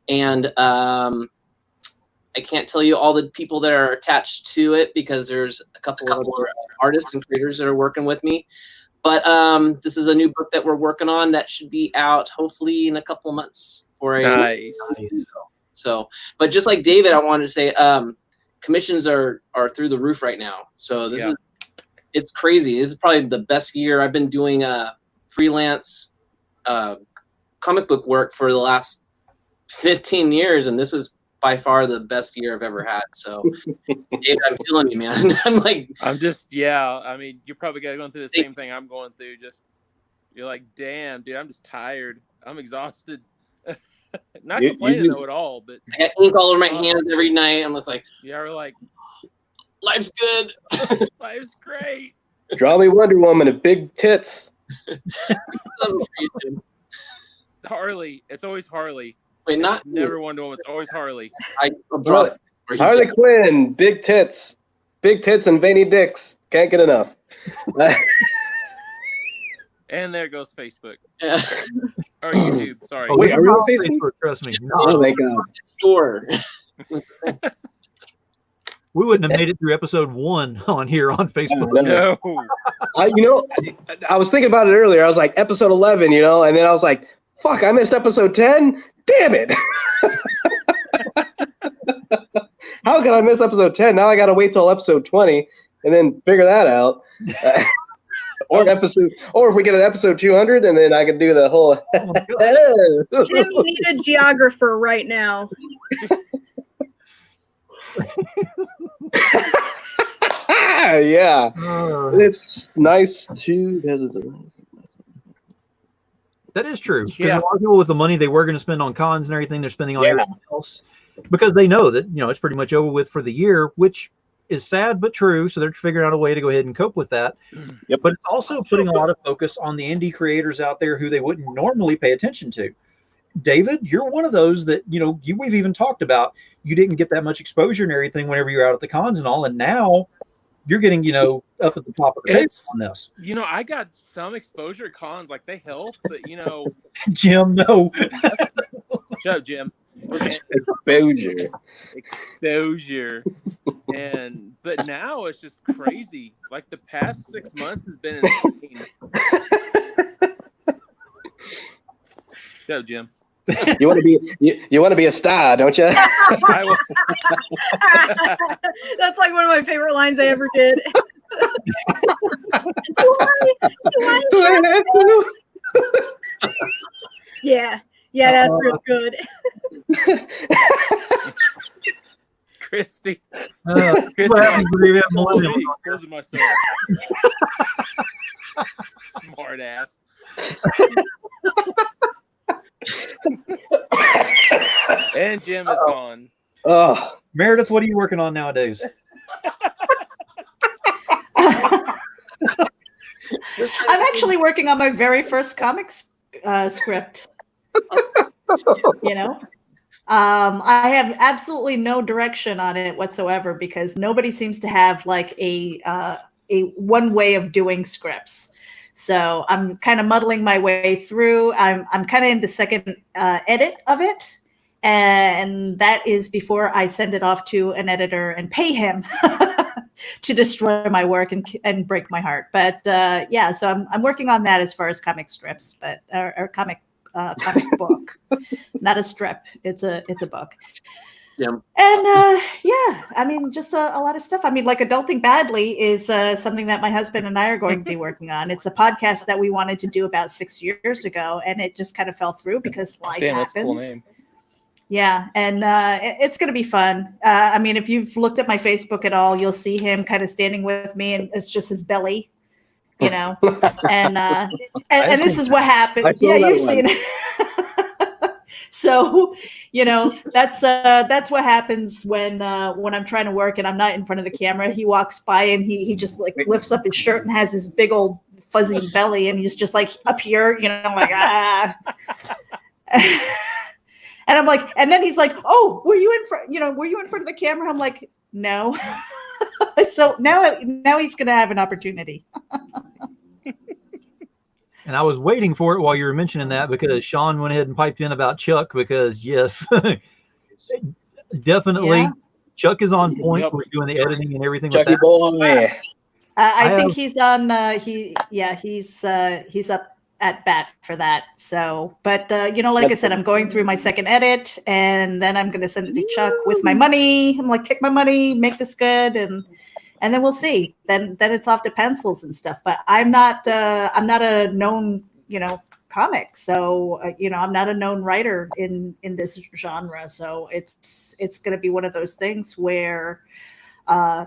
and I can't tell you all the people that are attached to it because there's a couple of other artists and creators that are working with me. But this is a new book that we're working on that should be out hopefully in a couple of months for a Nice. So, but just like David, I wanted to say commissions are through the roof right now. So this is it's crazy. This is probably the best year I've been doing freelance comic book work for the last 15 years, and this is by far the best year I've ever had. So, David, I'm feeling you, man. I'm just, I mean, you're probably going through the same thing I'm going through. Just, you're like, damn, dude, I'm just tired. I'm exhausted. Not complaining though at all, but I got ink all over my hands every night. I'm just like, we're like, life's good. Life's great. Draw me Wonder Woman and big tits. Harley. It's always Harley. Wait, not never Wonder Woman. It's always Harley. I'll draw Harley Quinn, big tits and veiny dicks. Can't get enough. And there goes Facebook. Yeah. Or YouTube. Sorry. Oh, wait, are we on Facebook? Trust me. Oh, thank God. Store. We wouldn't have made it through episode 1 on here on Facebook. No. I was thinking about it earlier. I was like, episode 11, and then I was like, fuck, I missed episode 10? Damn it. How can I miss episode 10? Now I got to wait till episode 20 and then figure that out. Or if we get an episode 200, and then I can do the whole. Jim, you need a geographer right now. Yeah, it's nice to. That is true. Because Yeah. a lot of people with the money they were going to spend on cons and everything, they're spending on everything else because they know that it's pretty much over with for the year, which is sad but true. So they're figuring out a way to go ahead and cope with that. Yep. But it's also putting a lot of focus on the indie creators out there who they wouldn't normally pay attention to. David, you're one of those that we've even talked about. You didn't get that much exposure and everything whenever you're out at the cons and all, and now you're getting up at the top of the table on this. I got some exposure at cons, like they help, but Jim, no. Shut up, Jim. Exposure. But now it's just crazy. Like the past 6 months has been insane. Shut up, Jim. You want to be a star, don't you? I will. That's like one of my favorite lines I ever did. Yeah, that's real good. Christy. Christy, exposing myself. Smart ass. And Jim is gone. Oh, Meredith, what are you working on nowadays? I'm actually working on my very first comics script. I have absolutely no direction on it whatsoever because nobody seems to have like a one way of doing scripts. So I'm kind of muddling my way through. I'm kind of in the second edit of it, and that is before I send it off to an editor and pay him to destroy my work and break my heart. But so I'm working on that as far as comic strips, but or comic book, not a strip. It's a book. Yeah. And just a lot of stuff. I mean, like Adulting Badly is something that my husband and I are going to be working on. It's a podcast that we wanted to do about 6 years ago, and it just kind of fell through because life happens. That's a cool name. Yeah, and it's going to be fun. I mean, if you've looked at my Facebook at all, you'll see him kind of standing with me, and it's just his belly, you know. And this is what happened. Yeah, you've seen it. So, you know, that's what happens when I'm trying to work and I'm not in front of the camera. He walks by and he just like lifts up his shirt and has his big old fuzzy belly, and he's just like up here, you know, like ah. And I'm like, and then he's like, "Oh, were you in front? You know, were you in front of the camera?" I'm like, "No." So now he's gonna have an opportunity. And I was waiting for it while you were mentioning that, because Sean went ahead and piped in about Chuck, because yes, definitely Chuck is on point. Yep. We're doing the editing and everything. Chucky with that. boy. I think he's on. He's up at bat for that. So, but you know, like I said, I'm going through my second edit, and then I'm going to send it to Chuck with my money. I'm like, take my money, make this good, and then we'll see. Then it's off to pencils and stuff. But I'm not a known, you know, comic, so you know, I'm not a known writer in this genre. So it's going to be one of those things where.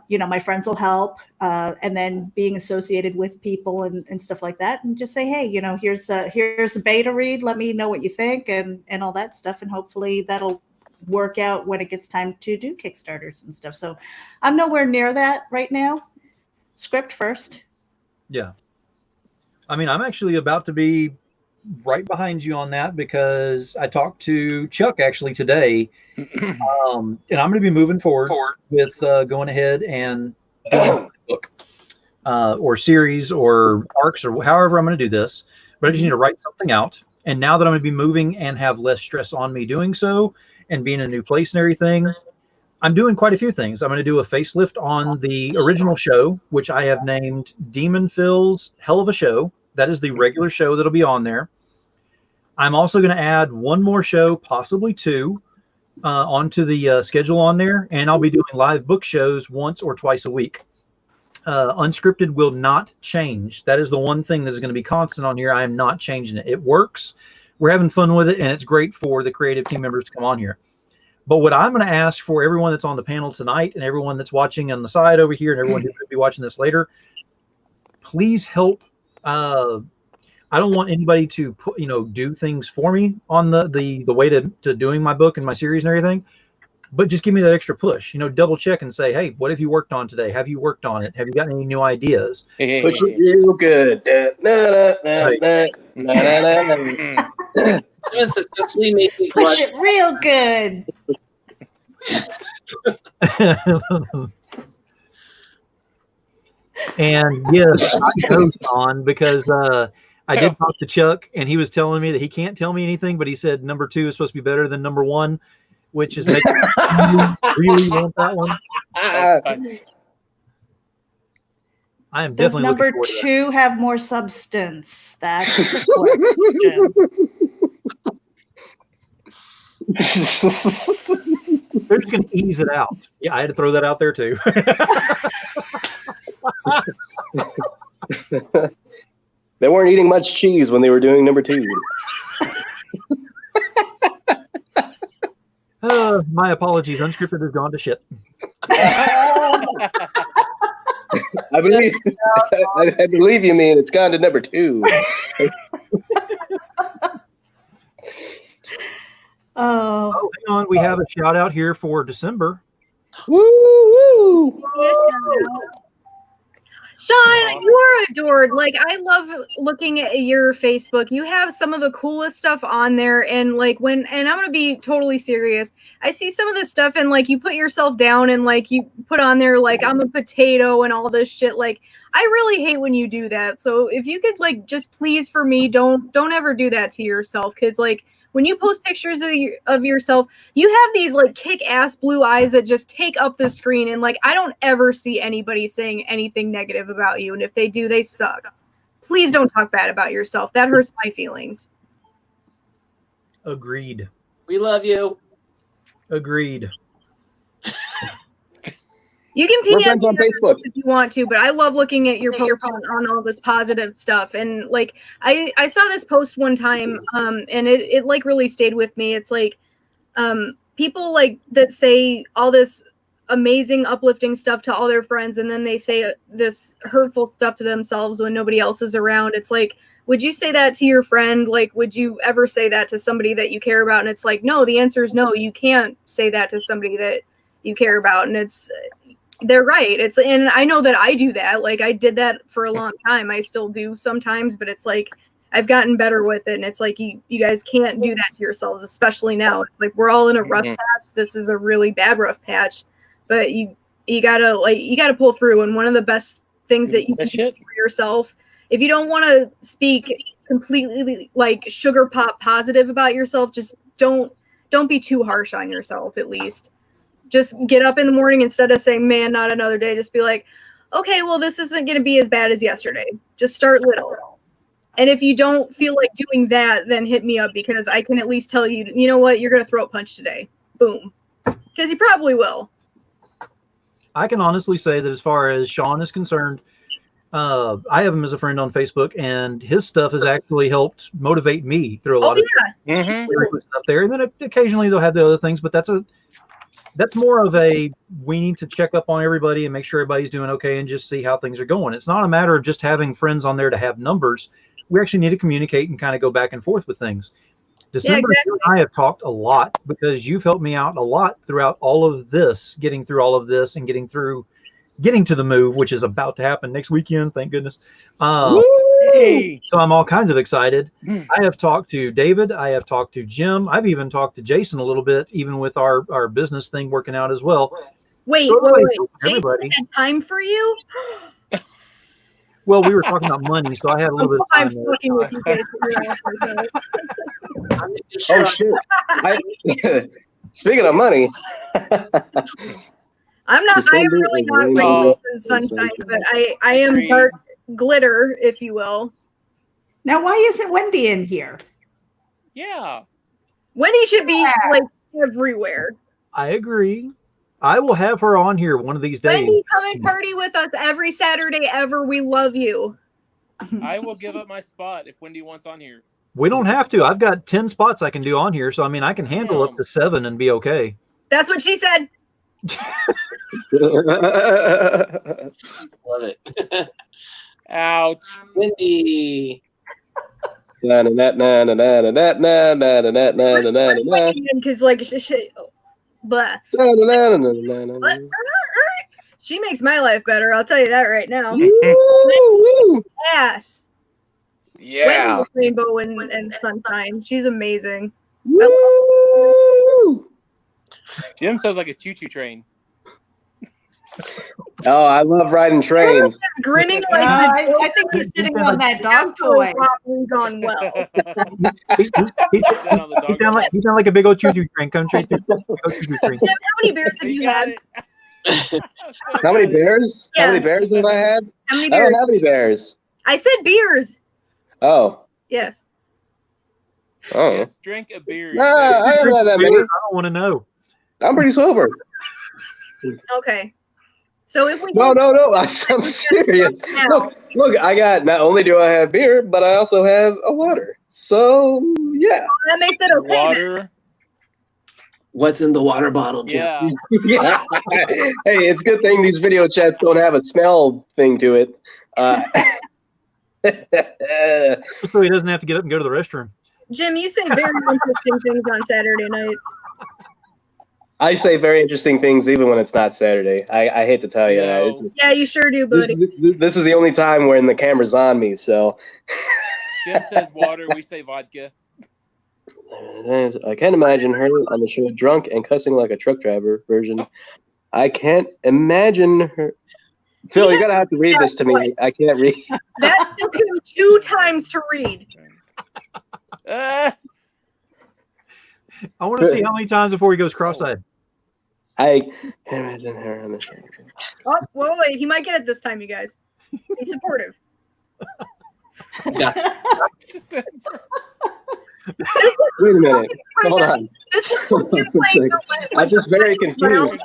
You know, my friends will help, and then being associated with people and stuff like that, and just say, hey, you know, here's a beta read. Let me know what you think, and all that stuff, and hopefully that'll work out when it gets time to do Kickstarters and stuff. So I'm nowhere near that right now. Script first. Yeah, I mean, I'm actually about to be right behind you on that, because I talked to Chuck actually today. And I'm going to be moving forward with going ahead and doing a book or series or arcs or however I'm going to do this. But I just need to write something out. And now that I'm going to be moving and have less stress on me doing so and being in a new place and everything, I'm doing quite a few things. I'm going to do a facelift on the original show, which I have named Demon Phil's Hell of a Show. That is the regular show that'll be on there. I'm also going to add one more show, possibly two, onto the schedule on there, and I'll be doing live book shows once or twice a week. Unscripted will not change. That is the one thing that is going to be constant on here. I am not changing it. It works. We're having fun with it, and it's great for the creative team members to come on here. But what I'm going to ask for everyone that's on the panel tonight, and everyone that's watching on the side over here, and everyone who could be watching this later, please help. I don't want anybody to put, you know, do things for me on the way to doing my book and my series and everything, but just give me that extra push, you know, double check and say, hey, what have you worked on today? Have you worked on it? Have you got any new ideas? Push it real good. Successfully making Push it real good. And yes, I know, Sean, because I did talk to Chuck, and he was telling me that he can't tell me anything, but he said number 2 is supposed to be better than number 1, which is making me really want that one. I am Does definitely number looking forward to 2 have more substance? That's the question. They're just going to ease it out. Yeah, I had to throw that out there too. They weren't eating much cheese when they were doing number 2. My apologies. Unscripted has gone to shit. I believe you mean it's gone to number 2. Oh, hang on. We have a shout out here for December. Woo woo! Sean, you are adored. Like, I love looking at your Facebook. You have some of the coolest stuff on there. And like and I'm going to be totally serious. I see some of this stuff and like you put yourself down and like you put on there, like, I'm a potato and all this shit. Like, I really hate when you do that. So if you could like, just please for me, don't ever do that to yourself. Cause like, when you post pictures of yourself, you have these like kick-ass blue eyes that just take up the screen. And like, I don't ever see anybody saying anything negative about you. And if they do, they suck. Please don't talk bad about yourself. That hurts my feelings. Agreed. We love you. Agreed. You can We're ping friends on Facebook if you want to, but I love looking at your post on all this positive stuff. And like, I saw this post one time, and it like really stayed with me. It's like, People like that say all this amazing, uplifting stuff to all their friends, and then they say this hurtful stuff to themselves when nobody else is around. It's like, would you say that to your friend? Like, would you ever say that to somebody that you care about? And it's like, no, the answer is no. You can't say that to somebody that you care about. And they're right. And I know that I do that. Like, I did that for a long time. I still do sometimes, but it's like, I've gotten better with it. And it's like, you guys can't do that to yourselves, especially now. It's like, we're all in a rough patch. This is a really bad rough patch, but you gotta pull through. And one of the best things that you can do for yourself, if you don't want to speak completely like sugar pop positive about yourself, just don't be too harsh on yourself. At least just get up in the morning, instead of saying, man, not another day, just be like, okay, well, this isn't going to be as bad as yesterday. Just start little. And if you don't feel like doing that, then hit me up, because I can at least tell you, you know what, you're going to throat punch today. Boom. Because you probably will. I can honestly say that as far as Sean is concerned, I have him as a friend on Facebook, and his stuff has actually helped motivate me through a lot of stuff there. And then occasionally they'll have the other things, but that's more of a, we need to check up on everybody and make sure everybody's doing okay and just see how things are going. It's not a matter of just having friends on there to have numbers. We actually need to communicate and kind of go back and forth with things. December, you and I have talked a lot, because you've helped me out a lot throughout all of this, getting through all of this and getting to the move, which is about to happen next weekend. Thank goodness. So I'm all kinds of excited. I have talked to David. I have talked to Jim. I've even talked to Jason a little bit, even with our business thing working out as well. Wait. Jason had time for you? Well, we were talking about money, so I had a little bit of time. I'm fucking with you guys. Oh shit! Speaking of money, I'm really not rainbows and sunshine, but I am dark glitter, if you will. Now, why isn't Wendy in here? Yeah. Wendy should be like everywhere. I agree. I will have her on here one of these days. Wendy, come and party with us every Saturday ever. We love you. I will give up my spot if Wendy wants on here. We don't have to. I've got 10 spots I can do on here, so I mean, I can handle up to 7 and be okay. That's what she said. Love it. Ouch. Wendy. Because like blah. She makes my life better, I'll tell you that right now. Yes. Yeah. Rainbow and sunshine. She's amazing. Jim sounds like a choo-choo train. Oh, I love riding trains. He's grinning like I think he's sitting on that dog toy. Gone well. He sound like a big old choo-choo train. Come straight through. Choo-choo train. How many bears have you had? How many bears? Yeah. How many bears have I had? How many I beers? don't have any bears. I said beers. Oh. Yes. Oh. Yes, drink a beer. No, I haven't had that many. I don't want to know. I'm pretty sober. Okay. So if we No. I'm serious. Look, I got, not only do I have beer, but I also have a water. So yeah. That makes it okay. Water. What's in the water bottle, Jim? Yeah. Yeah. Hey, it's a good thing these video chats don't have a smell thing to it. So he doesn't have to get up and go to the restroom. Jim, you say very interesting things on Saturday nights. I say very interesting things even when it's not Saturday. I hate to tell you that. Yeah, you sure do, buddy. This is the only time when the camera's on me, so. Jim says water, we say vodka. I can't imagine her on the show drunk and cussing like a truck driver version. I can't imagine her. Phil, you're going to have to read this to me. I can't read. That took him 2 times to read. I want to see how many times before he goes cross-eyed. I can't imagine her on the show. Oh, well, wait. He might get it this time, you guys. He's supportive. Wait a minute. Hold on. I'm just very confused.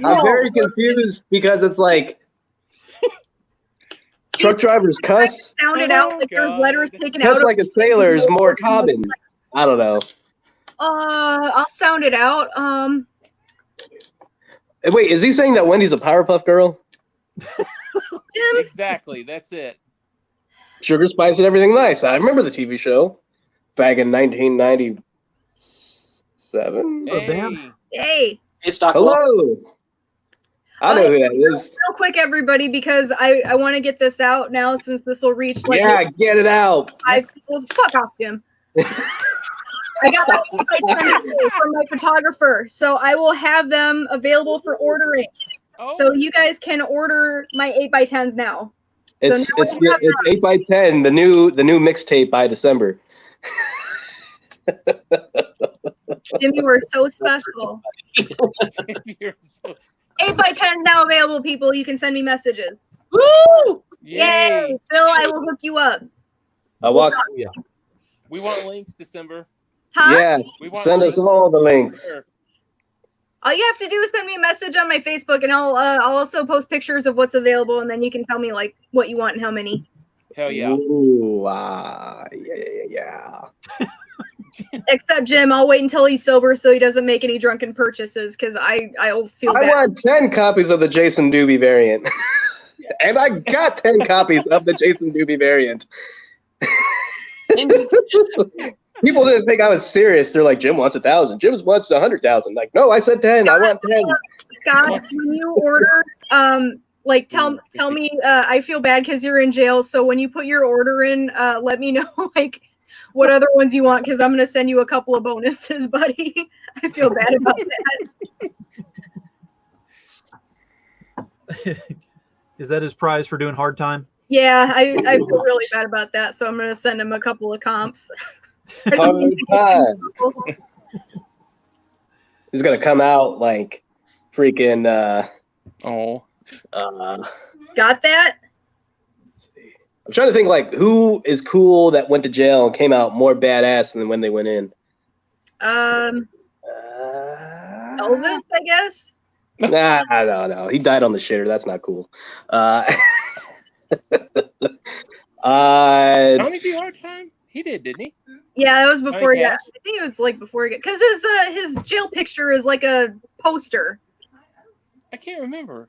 I'm very confused because it's like truck drivers cuss. Sounded out like there's letters taken out. Cuss like a sailor is more common. I don't know. I'll sound it out. Wait, is he saying that Wendy's a Powerpuff Girl? Jim, Exactly. That's it. Sugar, spice, and everything nice. I remember the TV show back in 1997. Hey. hey, Hey, Stockwell. Hello. I know who that is. real quick, everybody, because I want to get this out now since this will reach like Yeah, get it out. fuck off, Jim. I got that from my photographer, so I will have them available for ordering. Oh. So you guys can order my 8x10s now. It's So now it's 8x10, the new mixtape by December. Jim, you are so special. You're so 8x10s now available, people. You can send me messages. Woo! Yay! Phil, I will hook you up. I walk. We want links, December. Huh? Yes. We want Send us all the links. Sure. All you have to do is send me a message on my Facebook, and I'll also post pictures of what's available, and then you can tell me like what you want and how many. Hell yeah. Ooh, yeah. Except Jim, I'll wait until he's sober so he doesn't make any drunken purchases because I'll feel I bad. want 10 copies of the Jason Doobie variant. And I got 10 copies of the Jason Doobie variant. People didn't think I was serious. They're like, Jim wants 1,000. Jim wants 100,000. Like, no, I said 10. I want 10. Scott, when you order, like tell me, I feel bad because you're in jail. So when you put your order in, let me know like what other ones you want because I'm gonna send you a couple of bonuses, buddy. I feel bad about that. Is that his prize for doing hard time? Yeah, I feel really bad about that. So I'm gonna send him a couple of comps. Hard time. He's gonna come out like freaking Got that? I'm trying to think like who is cool that went to jail and came out more badass than when they went in. Elvis, I guess. No. He died on the shitter. That's not cool. Tony D. Hard Time? He did, didn't he? Yeah, that was before. Cash? Yeah, I think it was like before he got because his jail picture is like a poster. I can't remember.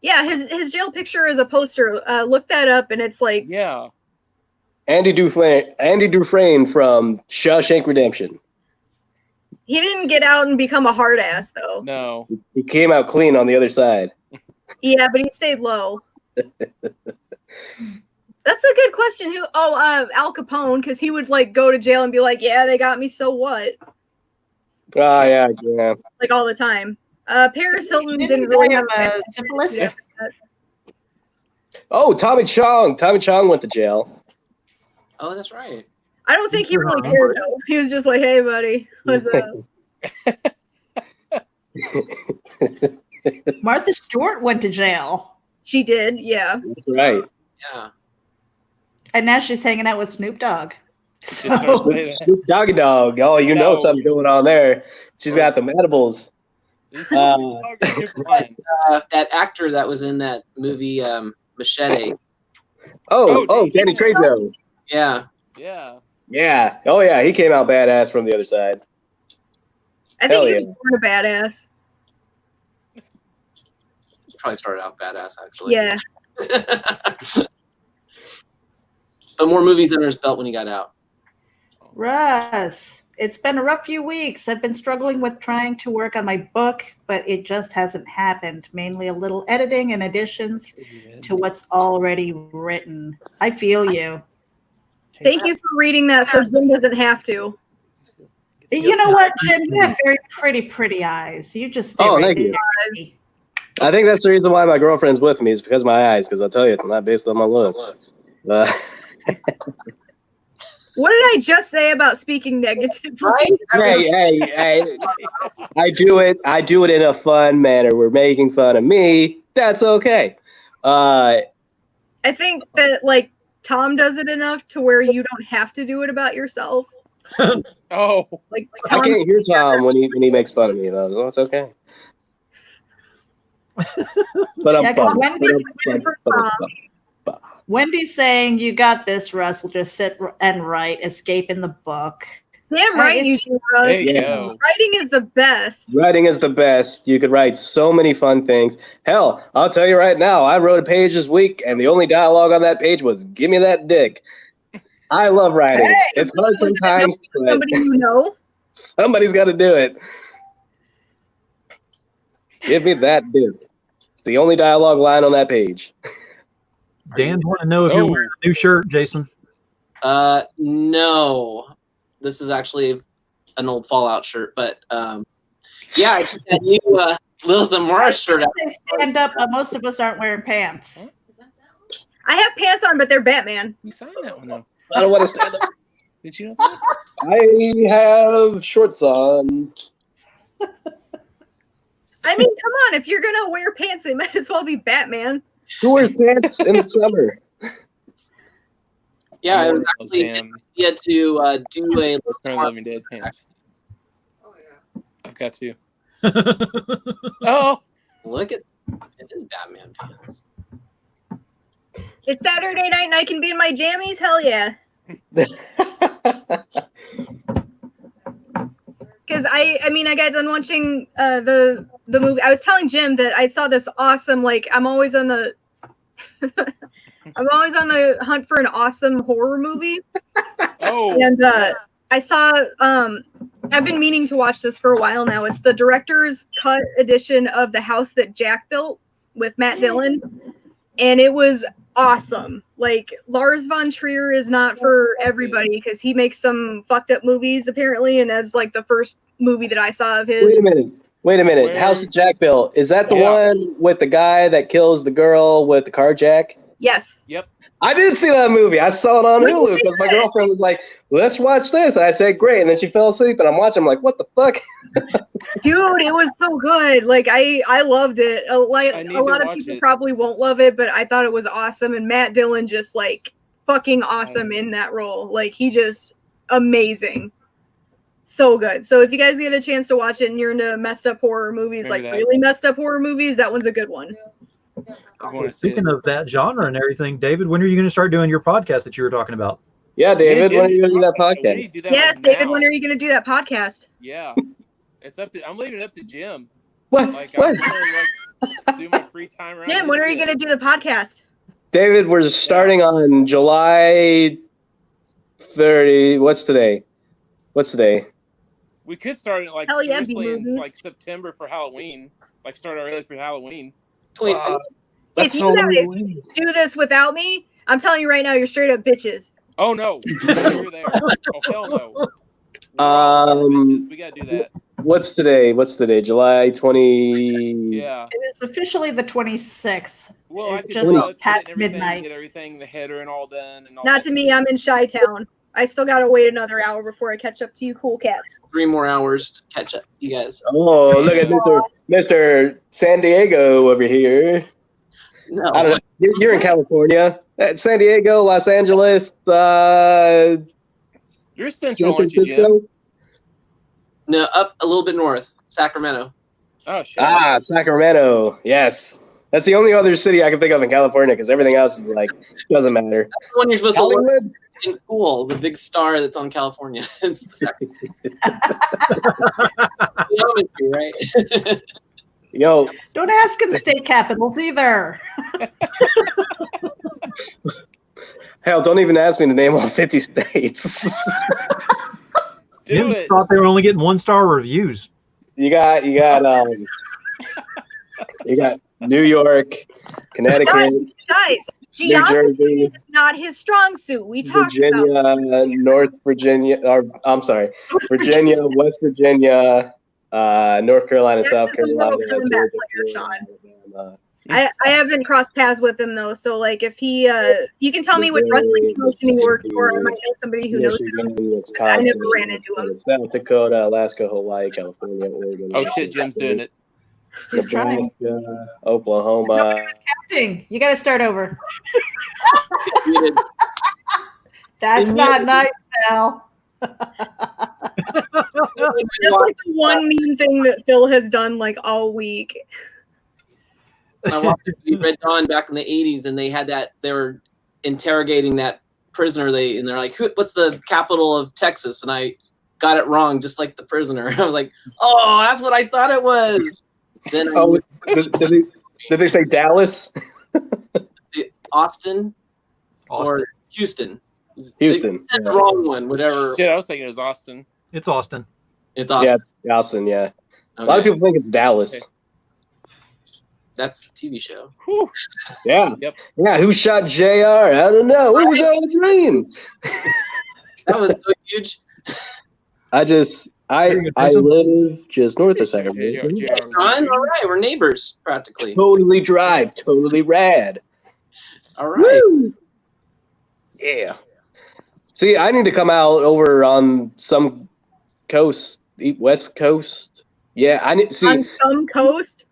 Yeah, his jail picture is a poster. Look that up, and it's like Yeah. Andy Dufresne from Shawshank Redemption. he didn't get out and become a hard ass though. No. He came out clean on the other side. Yeah, but he stayed low. That's a good question. Who? Oh, Al Capone, because he would like go to jail and be like, "Yeah, they got me. So what?" Oh yeah. Like all the time. Paris Hilton Didn't didn't really die have of a syphilis? Oh, Tommy Chong. Tommy Chong went to jail. Oh, that's right. I don't think he really cared though. He was just like, "Hey, buddy, what's up?" Martha Stewart went to jail, She did, yeah. That's right. Yeah. and now she's hanging out with Snoop Dogg. Just start So, saying that. Snoop Doggy Dog. Oh, you know No. something going on there. She's got the edibles. This is super fun. That actor that was in that movie Machete. Oh, Danny Trejo. Yeah. Yeah. Yeah. Oh, yeah. He came out badass from the other side. I think Hell he yeah. was born a badass. Probably started out badass, actually. Yeah. But more movies under his belt when he got out. Russ, it's been a rough few weeks. I've been struggling with trying to work on my book, but it just hasn't happened. Mainly a little editing and additions to what's already written. I feel you. Thank you for reading that so Jim doesn't have to. You know what, Jim? You have very pretty eyes. You just stay right thank you. there. I think that's the reason why my girlfriend's with me is because of my eyes. Because I'll tell you, it's not based on my looks. What did I just say about speaking negatively? Right? hey. I do it in a fun manner. We're making fun of me. That's okay. I think that like Tom does it enough to where you don't have to do it about yourself. Oh. Like I Tom, can't hear Tom when he makes fun of me though. So it's okay. But I'm Yeah, 'cause fun. Wendy's saying, you got this, Russ. Will just sit and write, escape in the book. Damn right you do, Russ. There you Yeah. go. Writing is the best. Writing is the best. You could write so many fun things. Hell, I'll tell you right now, I wrote a page this week, and the only dialogue on that page was, "Give me that dick." I love writing. Hey, It's hard sometimes, but Somebody you know. somebody's got to do it. Give me that dick. It's the only dialogue line on that page. Dan, want to know if you're wearing a new shirt, Jason? No. This is actually an old Fallout shirt, but yeah, I took that new Lilith and Mara shirt out. They stand up, but most of us aren't wearing pants. I have pants on, but they're Batman. You signed that one though. I don't want to stand up. Did you know that? I have shorts on. I mean, come on. If you're gonna wear pants, they might as well be Batman. Who wears pants in the summer? Yeah, it was Those actually damn he had to do a Return of the Living Dead pants. Oh yeah. I've got two. Oh, look at it is Batman pants. It's Saturday night and I can be in my jammies. Hell yeah. Because I mean, I got done watching the movie. I was telling Jim that I saw this awesome. Like, I'm always on the hunt for an awesome horror movie. oh, And I saw. I've been meaning to watch this for a while now. It's the director's cut edition of The House That Jack Built with Matt Dillon, and it was awesome. Like, Lars von Trier is not for everybody because he makes some fucked up movies apparently, and as like the first movie that I saw of his. Wait a minute. Where- House of Jack Bill. Is that the Yeah. one with the guy that kills the girl with the car jack? Yes. yep. I did see that movie. I saw it on What Hulu did because my you think? girlfriend was like, "Let's watch this." And I said, "Great." And then she fell asleep, and I'm watching. I'm like, "What the fuck?" Dude, it was so good. Like, I loved it. Like, I need a to lot of watch people it. probably won't love it, but I thought it was awesome. And Matt Dillon just like fucking awesome in that role. Like, he just amazing. So good. So if you guys get a chance to watch it and you're into messed up horror movies, Remember like that. really messed up horror movies, that one's a good one. I want to see it. Speaking of that genre and everything, David, when are you going to start doing your podcast that you were talking about? Yeah, David. Me When are and you Jimmy going to do that talked- we need podcast? to do that, Yes, like, David, now. when are you going to do that podcast? Yeah, it's up to. I'm leaving it up to Jim. What? Like, What? I'm gonna, like, do my free time around. Jim, when are you going to do the podcast? David, we're starting on July 30. What's today? We could start it like Hell yeah, seriously in B-movies. like September for Halloween. Like start early for Halloween. 25th. That's If so you guys lame. do this without me, I'm telling you right now, you're straight up bitches. Oh no, you're there. Oh hell no. We're all bitches. We gotta do that. What's today? July 20. Yeah. It is officially the 26th. Well, I It's could just just past sit and everything, midnight. get everything, the header and all done. And all Not that to me, stuff. I'm in Chi-Town. I still gotta wait another hour before I catch up to you cool cats. 3 more hours to catch up, you guys. Oh, look at Yeah. Mr. San Diego over here. No. I don't know. You're in California. San Diego, Los Angeles, You're San central, aren't you, Jim? Francisco. No, up a little bit north, Sacramento. Oh shit. Sacramento. Yes. That's the only other city I can think of in California because everything else is like, doesn't matter. That's the one you're supposed to look Hollywood? in school, the big star that's on California. It's the Sacramento. Geometry, right? Yo, Don't ask him state capitals either. hell, don't even ask me to name all 50 states. Do Jim it. thought they were only getting 1-star reviews. you got New York, Connecticut, Guys, New geography Jersey, is not his strong suit. We talked about Virginia, North Virginia, or I'm sorry, Virginia, West Virginia, North Carolina, That's South just a little Carolina, coming back Georgia, player, Sean. Alabama. I haven't crossed paths with him though, so like if he you can tell me what wrestling promotion he works for, I might know somebody who knows him. Michigan, I Wisconsin, never ran into him. South Dakota, Alaska, Hawaii, California, Oregon. Oh shit, Jim's doing it. He's trying. Nebraska, Oklahoma. Counting. You got to start over. Muted. That's not nice, pal. That's like the one mean thing that Phil has done like all week. I watched Red Dawn back in the 80s, and they were interrogating that prisoner. And they're like, what's the capital of Texas? And I got it wrong, just like The Prisoner. I was like, oh, that's what I thought it was. Then Did they say Dallas? Austin or Houston? Houston. They said the wrong one, whatever. Shit, I was thinking it was Austin. It's Austin. It's Austin. Yeah, Austin. Yeah. Okay. A lot of people think it's Dallas. Okay. That's a TV show. Whew. Yeah. Yep. Yeah. Who shot JR? I don't know. It was all a dream. That was so huge. I live just north of Sacramento. JR. Sean, all right, we're neighbors practically. Totally drive. Totally rad. All right. Woo! Yeah. See, I need to come out over on some coast, West Coast. Yeah, I need see. On some coast.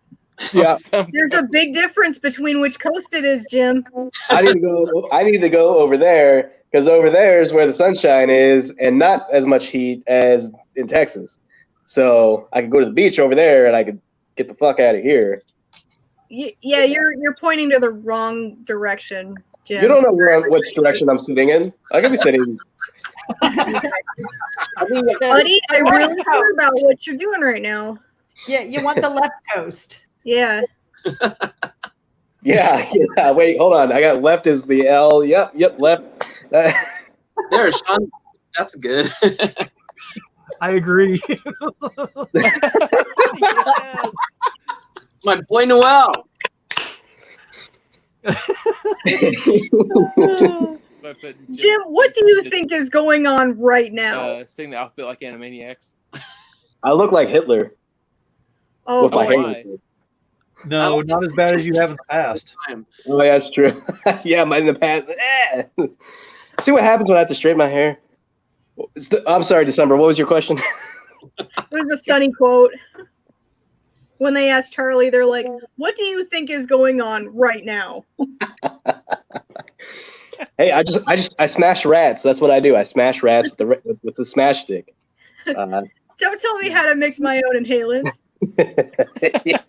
Yeah, There's a big difference between which coast it is, Jim. I need to go over there because over there is where the sunshine is, and not as much heat as in Texas. So I could go to the beach over there, and I could get the fuck out of here. Yeah, you're pointing to the wrong direction, Jim. You don't know which direction I'm sitting in. I could be sitting. Buddy, I really care about what you're doing right now. Yeah, you want the left coast. Yeah. Yeah. Wait, hold on. I got left is the L. Yep, left. There, Sean. That's good. I agree. Yes. My boy Noel. So I put Jim, what do you think is going on right now? Sing the alphabet like Animaniacs. I look like Hitler Oh, with my boy. hair. No, not as bad as you have in the past. Oh, yeah, that's true. Yeah, in the past. See what happens when I have to straighten my hair? I'm sorry, December. What was your question? it was a Sunny quote. When they asked Charlie, they're like, "What do you think is going on right now?" Hey, I smash rats. That's what I do. I smash rats with the smash stick. Don't tell me how to mix my own inhalants. Yeah.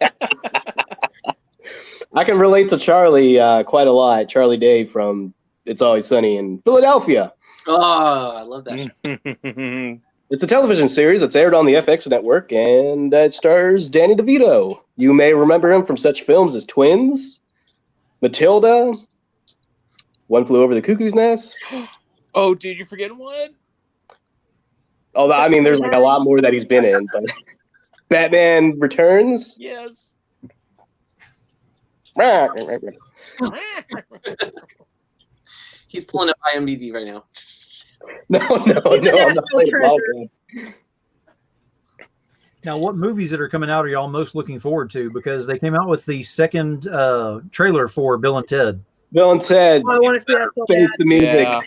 I can relate to Charlie quite a lot. Charlie Day from It's Always Sunny in Philadelphia. Oh, I love that show. It's a television series that's aired on the FX network, and it stars Danny DeVito. You may remember him from such films as Twins, Matilda, One Flew Over the Cuckoo's Nest. Oh, dude, you're forgetting one? Although, I mean, there's like a lot more that he's been in, but Batman Returns. Yes. He's pulling up IMDb right now. No, I'm not playing Wildcats. Now, what movies that are coming out are y'all most looking forward to? Because they came out with the second trailer for Bill and Ted. Bill and Ted, Oh, I want to see that so Face bad. the Music. Yeah.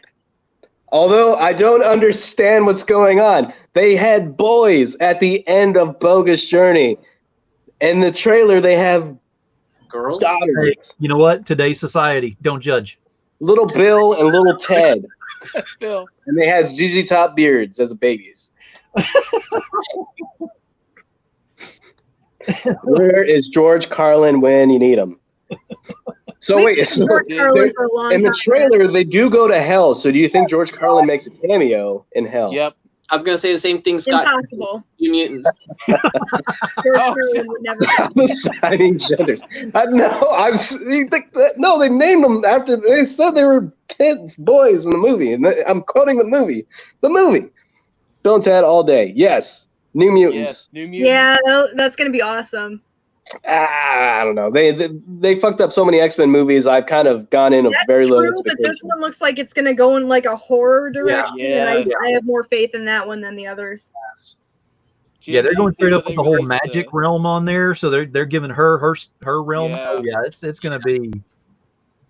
Although I don't understand what's going on. They had boys at the end of Bogus Journey. In the trailer, they have Girls? daughters. Hey, you know what? Today's society. Don't judge. Little Bill and little Ted. Phil. And they had ZZ Top beards as babies. Where is George Carlin when you need him? So wait, so George Carlin for a long in the time. trailer, they do go to hell. So do you think George Carlin makes a cameo in hell? Yep. I was gonna say the same thing, Scott. Impossible. You mutants. George Oh, Carlin would never. I was finding genders. No, they named them after they said they were kids, boys in the movie. And I'm quoting the movie. The movie. Bill and Ted all day. Yes. New Mutants. Yes. New Mutants. Yeah, that's gonna be awesome. I don't know. They fucked up so many X-Men movies. I've kind of gone in a That's very low true, but expectation. this one looks like it's gonna go in like a horror direction, and Yes. I have more faith in that one than the others. Jim, Yeah, they're did you going see straight where up they with the whole released magic realm on there, so they're giving her realm. Yeah. Oh yeah, it's gonna be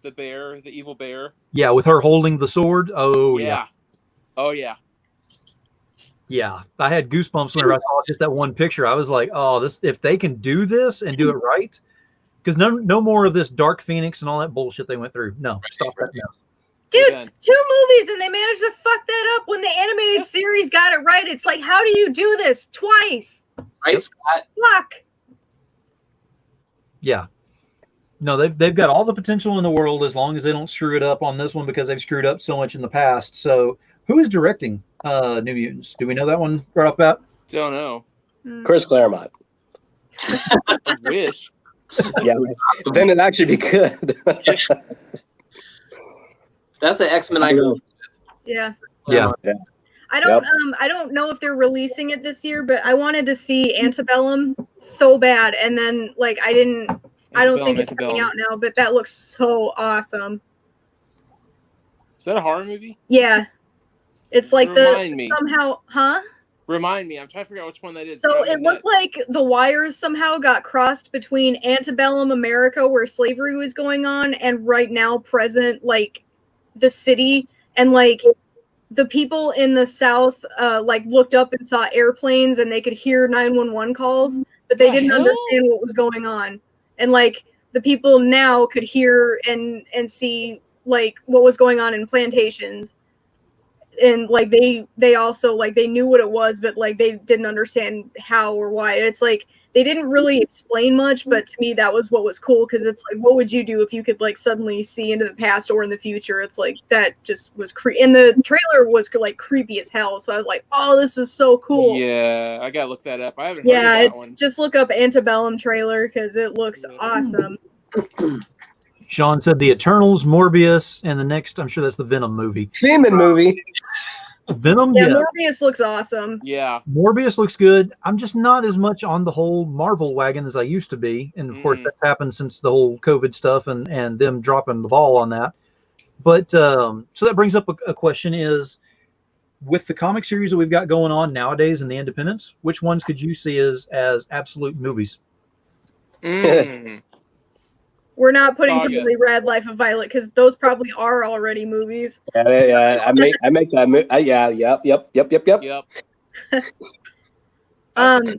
the bear, the evil bear? yeah with her holding the sword. Oh yeah. Oh yeah. Yeah, I had goosebumps whenever I saw just that one picture. I was like, "Oh, this! If they can do this and do it right, because no more of this Dark Phoenix and all that bullshit they went through. No, stop that now." Dude, Done. 2 movies and they managed to fuck that up when the animated series got it right. It's like, how do you do this twice? Right, Scott? Fuck. Yeah, no, they've got all the potential in the world as long as they don't screw it up on this one because they've screwed up so much in the past. So, who is directing New Mutants. Do we know that one right off the bat? Don't know. Chris Claremont. I wish. Yeah, but then it'd actually be good. That's an X-Men I know. Yeah. Yeah. I don't know if they're releasing it this year, but I wanted to see Antebellum so bad, and then like I don't think it's coming out now, but that looks so awesome. Is that a horror movie? Yeah. It's like Remind me. somehow, huh? Remind me. I'm trying to figure out which one that is. So it looked like the wires somehow got crossed between antebellum America, where slavery was going on, and right now present, like the city, and like the people in the South, like looked up and saw airplanes, and they could hear 911 calls, but they didn't understand what was going on, and like the people now could hear and see like what was going on in plantations. And like they also like they knew what it was, but like they didn't understand how or why. It's like they didn't really explain much, but to me that was what was cool, because it's like, what would you do if you could like suddenly see into the past or in the future? It's like that just was and the trailer was like creepy as hell, so I was like, oh, this is so cool. Yeah, I gotta look that up. I haven't heard of that one. Just look up Antebellum trailer because it looks awesome. Sean said the Eternals, Morbius, and the next, I'm sure that's the Venom movie. Venom movie. Venom, yeah. Morbius looks awesome. Yeah. Morbius looks good. I'm just not as much on the whole Marvel wagon as I used to be. And of course, that's happened since the whole COVID stuff and them dropping the ball on that. But so that brings up a question is, with the comic series that we've got going on nowadays in the independents, which ones could you see as absolute movies? We're not putting Totally Red, Life of Violet, because those probably are already movies. Yeah, I make that movie. Yeah, yep.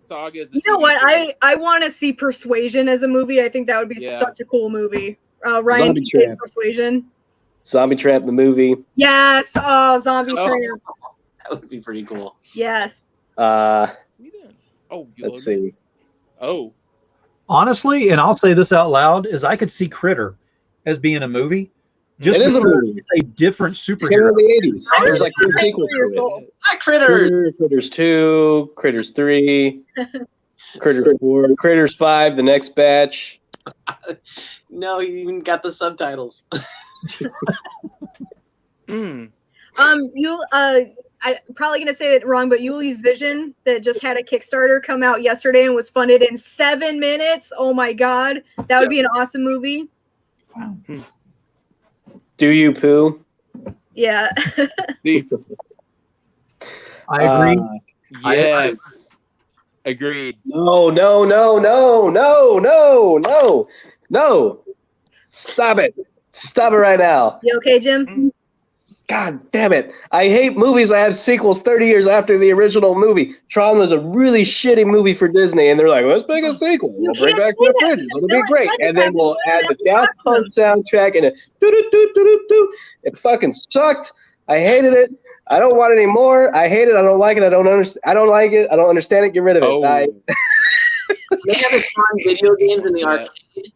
Saga is you know what? I want to see Persuasion as a movie. I think that would be such a cool movie. Ryan Tramp. Persuasion. Zombie Tramp, the movie. Yes. Oh, Zombie Tramp. That would be pretty cool. Yes. Let's see. Honestly, and I'll say this out loud, is I could see Critter as being a movie. Just it is a movie. It's a different superhero. In the 80s. There's like 2 sequels to it. Critters. Critters 2, Critters 3, Critters 4, Critters 5, the next batch. No, he even got the subtitles. I'm probably going to say it wrong, but Yuli's Vision that just had a Kickstarter come out yesterday and was funded in 7 minutes. Oh my God. That would be an awesome movie. Wow. Do you poo? Yeah. I agree. Yes. Agreed. No. Stop it. Stop it right now. You okay, Jim? God damn it. I hate movies that have sequels 30 years after the original movie. Tron was a really shitty movie for Disney, and they're like, let's make a sequel. We'll bring back the Bridges. It'll be great. And then we'll add the Daft Punk soundtrack and a do-do-do-do-do-do. It fucking sucked. I hated it. I don't want it anymore. I hate it. I don't like it. I don't understand. I don't like it. I don't understand it. Get rid of it. They had the Tron video games in the arcade.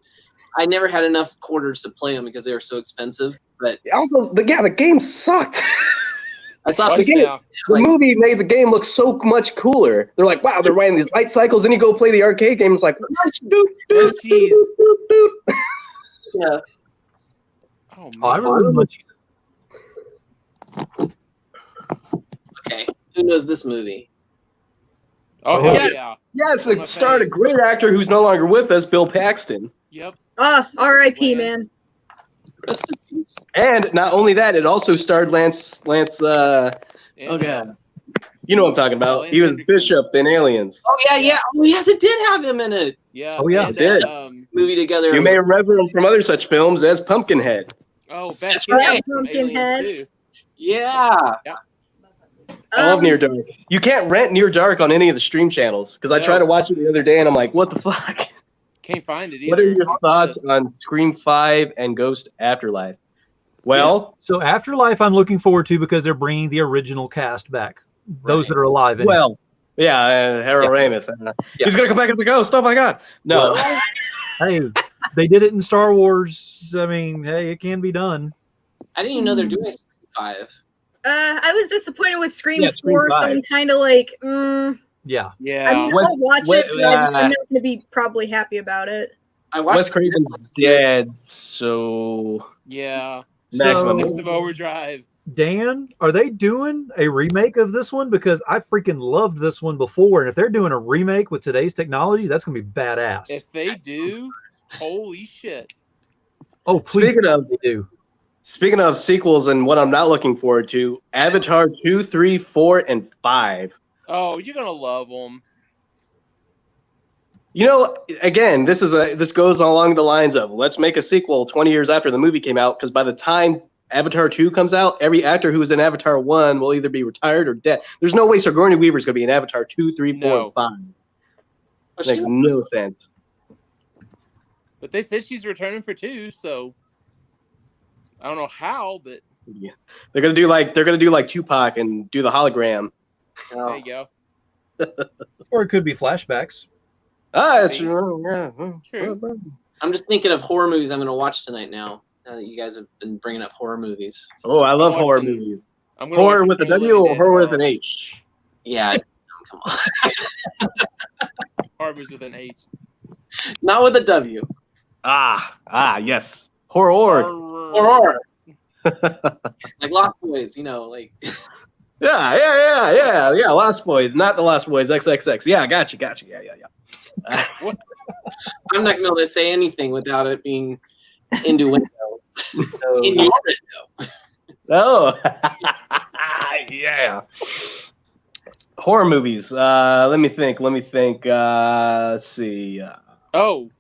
I never had enough quarters to play them because they were so expensive. But also, the game sucked. I saw the movie made the game look so much cooler. They're like, wow, they're riding these light cycles. Then you go play the arcade game. It's like, yeah. Oh, I remember much. Okay, who knows this movie? Oh, yeah. Yes, it starred a great actor who's no longer with us, Bill Paxton. Yep. R.I.P. man. Rest in peace. And not only that, it also starred Lance. Oh God, you know what I'm talking about. He was Bishop in Aliens. Oh yeah. Oh yes, it did have him in it. Yeah. Oh yeah, it did. Movie together. You may remember him from other such films as Pumpkinhead. Oh, that's right. Pumpkinhead. Yeah. I love Near Dark. You can't rent Near Dark on any of the stream channels because I tried to watch it the other day and I'm like, what the fuck? Can't find it either. What are your thoughts on Scream 5 and Ghost Afterlife? Well, so Afterlife I'm looking forward to because they're bringing the original cast back. Those that are alive. Well, yeah, Harold Ramis. He's going to come back as a ghost. Oh my God. No. Well, hey, they did it in Star Wars. I mean, hey, it can be done. I didn't even know they're doing Scream 5. I was disappointed with Scream Yeah, Scream 4, so 5. I'm kind of like, Yeah. Yeah. I mean, Wes- I'll watch Wes- it, but I'm not going to be probably happy about it. I Wes watched Craven's dead, so Yeah. maximum. Next of Overdrive. Dan, are they doing a remake of this one? Because I freaking loved this one before, and if they're doing a remake with today's technology, that's gonna be badass. If they do, holy shit. Oh, please, Speaking of- they do. Speaking of sequels and what I'm not looking forward to, Avatar 2, 3, 4, and 5. Oh, you're gonna love them. You know, again, this goes along the lines of let's make a sequel 20 years after the movie came out, because by the time Avatar 2 comes out, every actor who was in Avatar 1 will either be retired or dead. There's no way Sigourney Weaver's going to be in Avatar 2, 3, 4, and 5. But Makes no sense. But they said she's returning for 2, so I don't know how, but Yeah. They're gonna do like Tupac and do the hologram. there you go. Or it could be flashbacks. That's True. I'm just thinking of horror movies I'm going to watch tonight now that you guys have been bringing up horror movies. Oh, I love I'm horror watching- movies. I'm gonna Horror watch with a Friendly W or Dead horror with an tomorrow. H? Yeah, come on. Harbors with an H. Not with a W. Yes. Horror. Horror. Like Lost Boys, like. Yeah. Lost Boys, not the Lost Boys. XXX. Yeah, gotcha. Yeah. I'm not going to say anything without it being innuendo. Innuendo. Oh, yeah. Horror movies. Let me think. Let's see. Oh,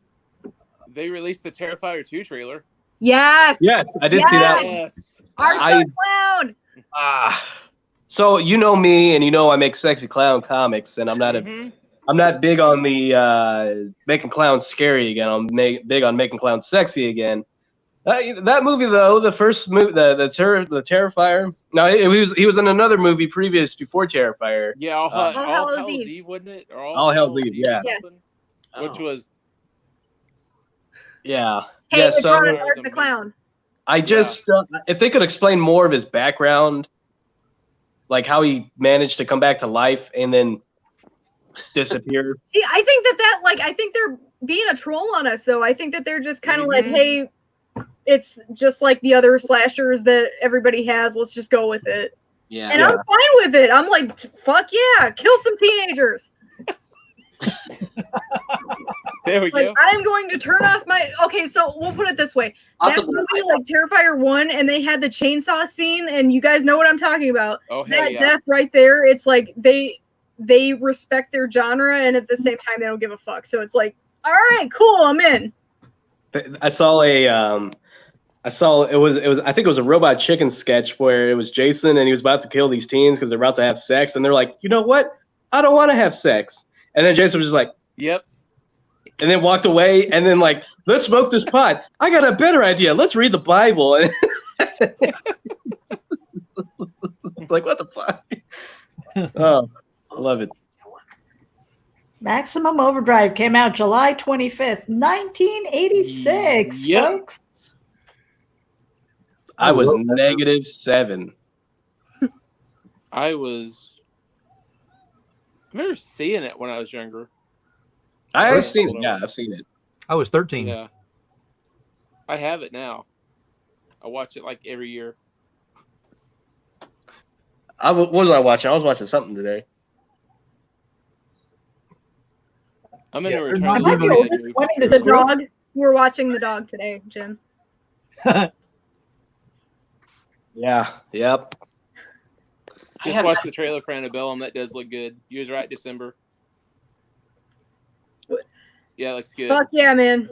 they released the Terrifier 2 trailer. Yes. Yes, I did see that one. Yes. Arthur Clown. So you know me, and you know I make sexy clown comics, and I'm not Mhm. I'm not big on the making clowns scary again. I'm big on making clowns sexy again. That movie though, the first movie, the Terrifier. No, he was in another movie before Terrifier. Yeah, All All Hallows Hell's Eve. Eve, wasn't it? Or All Hell's Eve, yeah. or something, which Oh. was Yeah. Hey, Yeah. they So brought us That was Art the Clown. I just if they could explain more of his background, like how he managed to come back to life and then disappear. See, I think I think they're being a troll on us, though. I think that they're just kind of like, Mhm. hey, it's just like the other slashers that everybody has. Let's just go with it. Yeah. And I'm fine with it. I'm like, fuck yeah, kill some teenagers. there we Like, go. I'm going to turn off my. Okay, so we'll put it this way. That Possibly. movie, like Terrifier 1, and they had the chainsaw scene, and you guys know what I'm talking about. Oh hell That yeah. death right there, it's like they respect their genre, and at the same time, they don't give a fuck. So it's like, all right, cool, I'm in. I saw it was I think it was a Robot Chicken sketch where it was Jason and he was about to kill these teens because they're about to have sex, and they're like, you know what? I don't want to have sex. And then Jason was just like, Yep. and then walked away, and then like, let's smoke this pot. I got a better idea. Let's read the Bible. And it's like, what the fuck? Oh, I love it. Maximum Overdrive came out July 25th, 1986, Yep. folks. I was -7. I remember seeing it when I was younger. I've seen it. Yeah, I've seen it. I was 13. Yeah. I have it now. I watch it like every year. What was I watching? I was watching something today. I'm in Yeah, a there's return. not to even the a- movie for What sure. is The dog. We're watching the dog today, Jim. Yeah. Yep. Just watch the trailer for Annabelle. That does look good. You was right, December. Yeah, it looks good. Fuck yeah, man.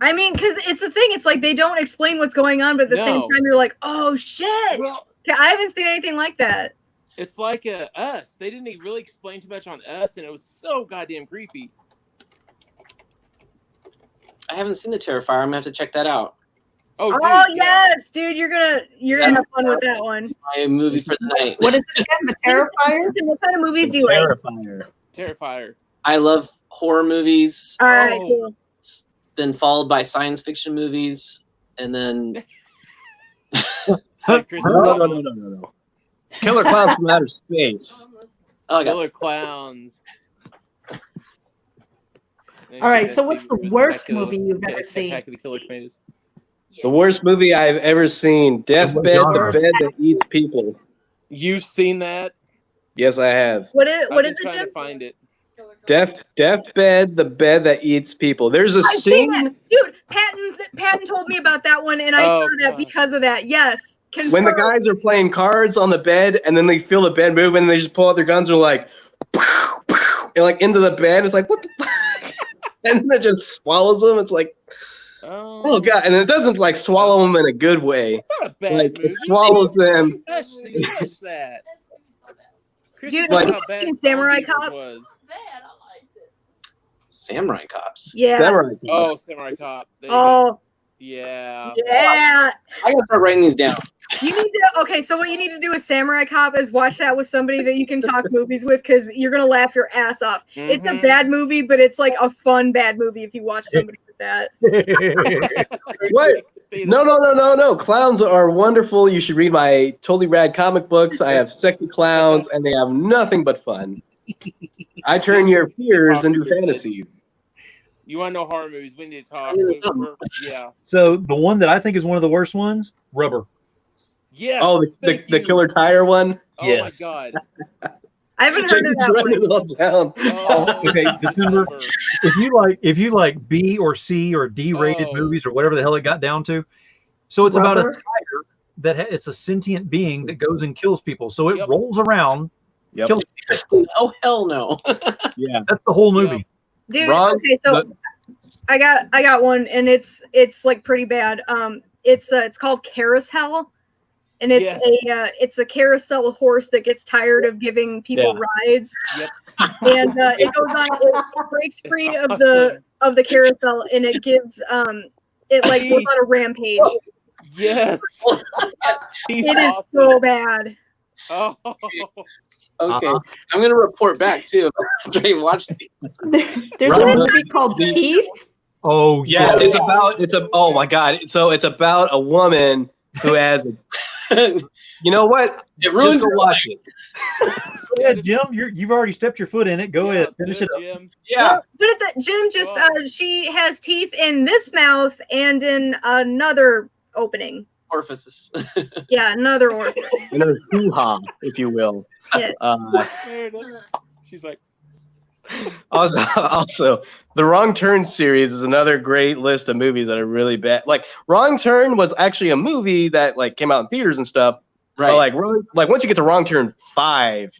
I mean, because it's the thing. It's like they don't explain what's going on, but at the same No. time, you're like, oh shit. Well, I haven't seen anything like that. it's like Us. They didn't really explain too much on Us, and it was so goddamn creepy. I haven't seen the Terrifier. I'm gonna have to check that out. Oh, dude, Oh yeah. yes, dude, you're gonna have fun with that one. My movie for the night. What is it again? The Terrifier? Listen, what kind of movies do you like? Terrifier. Terrifier. I love horror movies. All right, Oh. cool. It's then followed by science fiction movies, and then Like Chris No. Killer Clowns from Outer Space. Oh, I got Killer Clowns. All right, so what's the worst movie you've ever Attack seen? of the Killer Tomatoes. The worst movie I've ever seen. Deathbed, the bed that eats people. You've seen that? Yes, I have. What I've is been it, trying Jim? to find it. Deathbed, the bed that eats people. There's a I've seen scene that. Dude, Patton told me about that one, and I saw that God. because of that. Yes. when the guys are playing cards on the bed, and then they feel the bed move, and they just pull out their guns and are like, pow, pow, and like into the bed. It's like, what the fuck? And then it just swallows them. It's like, oh god! And it doesn't like swallow them in a good way. It's not a bad Like movie. it swallows them. Hush that. Chris Dude, is like have how you bad seen Samurai Zombie Cop? was. Samurai Cops. Yeah. Samurai. Oh, Samurai Cop. There you go. Oh, Yeah. yeah. I gotta start writing these down. You need to. Okay, so what you need to do with Samurai Cop is watch that with somebody that you can talk movies with, because you're gonna laugh your ass off. It's a Mhm. bad movie, but it's like a fun bad movie if you watch somebody with that. What? No. Clowns are wonderful. You should read my totally rad comic books. I have sexy clowns, and they have nothing but fun. I turn your fears into fantasies. You want to know horror movies? We need to talk. Yeah. So the one that I think is one of the worst ones, Rubber. Yes. Oh, the killer tire one. Oh Yes. my god. I haven't heard of Jason's that running one. it all down. Oh, Okay, December. If you like B or C or D rated Oh. movies or whatever the hell it got down to, so it's about a Rubber? tiger that it's a sentient being that goes and kills people. So it Yep. rolls around, Yep. kills people. Oh hell no! Yeah. That's the whole movie. Dude, Wrong. okay, so I got one, and it's like pretty bad. It's called Carousel, and it's it's a carousel horse that gets tired of giving people rides. Yep. And it goes on, it breaks free It's of the carousel, and it gives it like goes on a rampage. Yes. He's It is awesome. so bad. Oh. Okay, I'm gonna report back too after I watch these. There's a movie called Teeth. Oh Yeah, oh my god. So it's about a woman who has you know what? It ruined Just go her watch it. Yeah, Jim, you've already stepped your foot in it. Go ahead, finish it up. Jim. Yeah. But at the Jim just she has teeth in this mouth and in another opening. Orifices. Yeah, another orifice. Another hoo-ha, if you will. Yeah. She's like, Also, the Wrong Turn series is another great list of movies that are really bad. Like Wrong Turn was actually a movie that like came out in theaters and stuff. Right. But like once you get to Wrong Turn 5,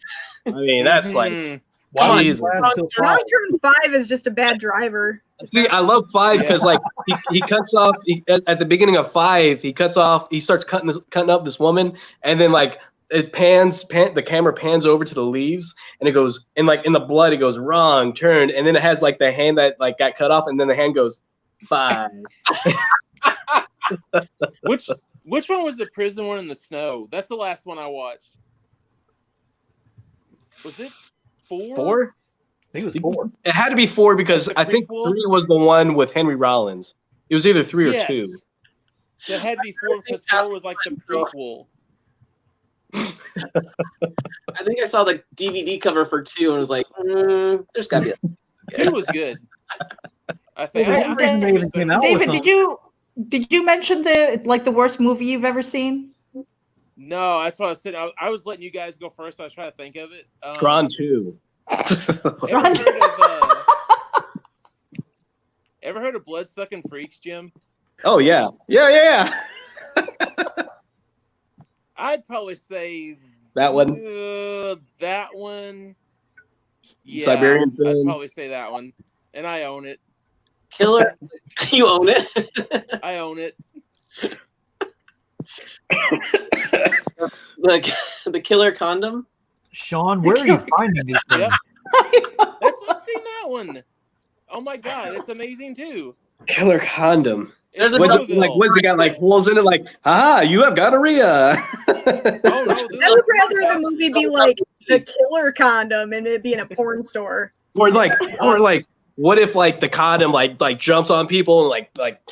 I mean that's like Jesus. Wrong Turn 5 is just a bad driver. See, I love 5 because like he cuts off at the beginning of 5. He starts cutting up this woman, and then like it the camera pans over to the leaves, and it goes, and like in the blood it goes wrong turn, and then it has like the hand that like got cut off, and then the hand goes 5. Which one was the prison one in the snow? That's the last one I watched. Was it 4? 4? I think it was 4. It had to be 4 because I think 3 was the one with Henry Rollins. It was either 3 or 2. So it had to be 4 because 4 was like the prequel. I think I saw the DVD cover for 2 and was like, there's gotta be a 2 was good. I think. Well, the reason they even came out with David, them- did you mention the worst movie you've ever seen? No, that's what I was saying. I was letting you guys go first. I was trying to think of it. Tron 2. Ever heard of Bloodsucking Freaks, Jim? Oh yeah. Yeah. I'd probably say That one. That one. Yeah, Siberian I'd Film. probably say that one, and I own it. Killer. You own it. I own it. The Killer Condom. Sean, where are you finding these things? Yep. I've seen that one. Oh my god, it's amazing too. Killer Condom. There's a What's it got like holes in it? Like, you have gonorrhea. Oh no, I would rather the movie be like the Killer Condom and it be in a porn store. or like, what if like the condom like jumps on people and like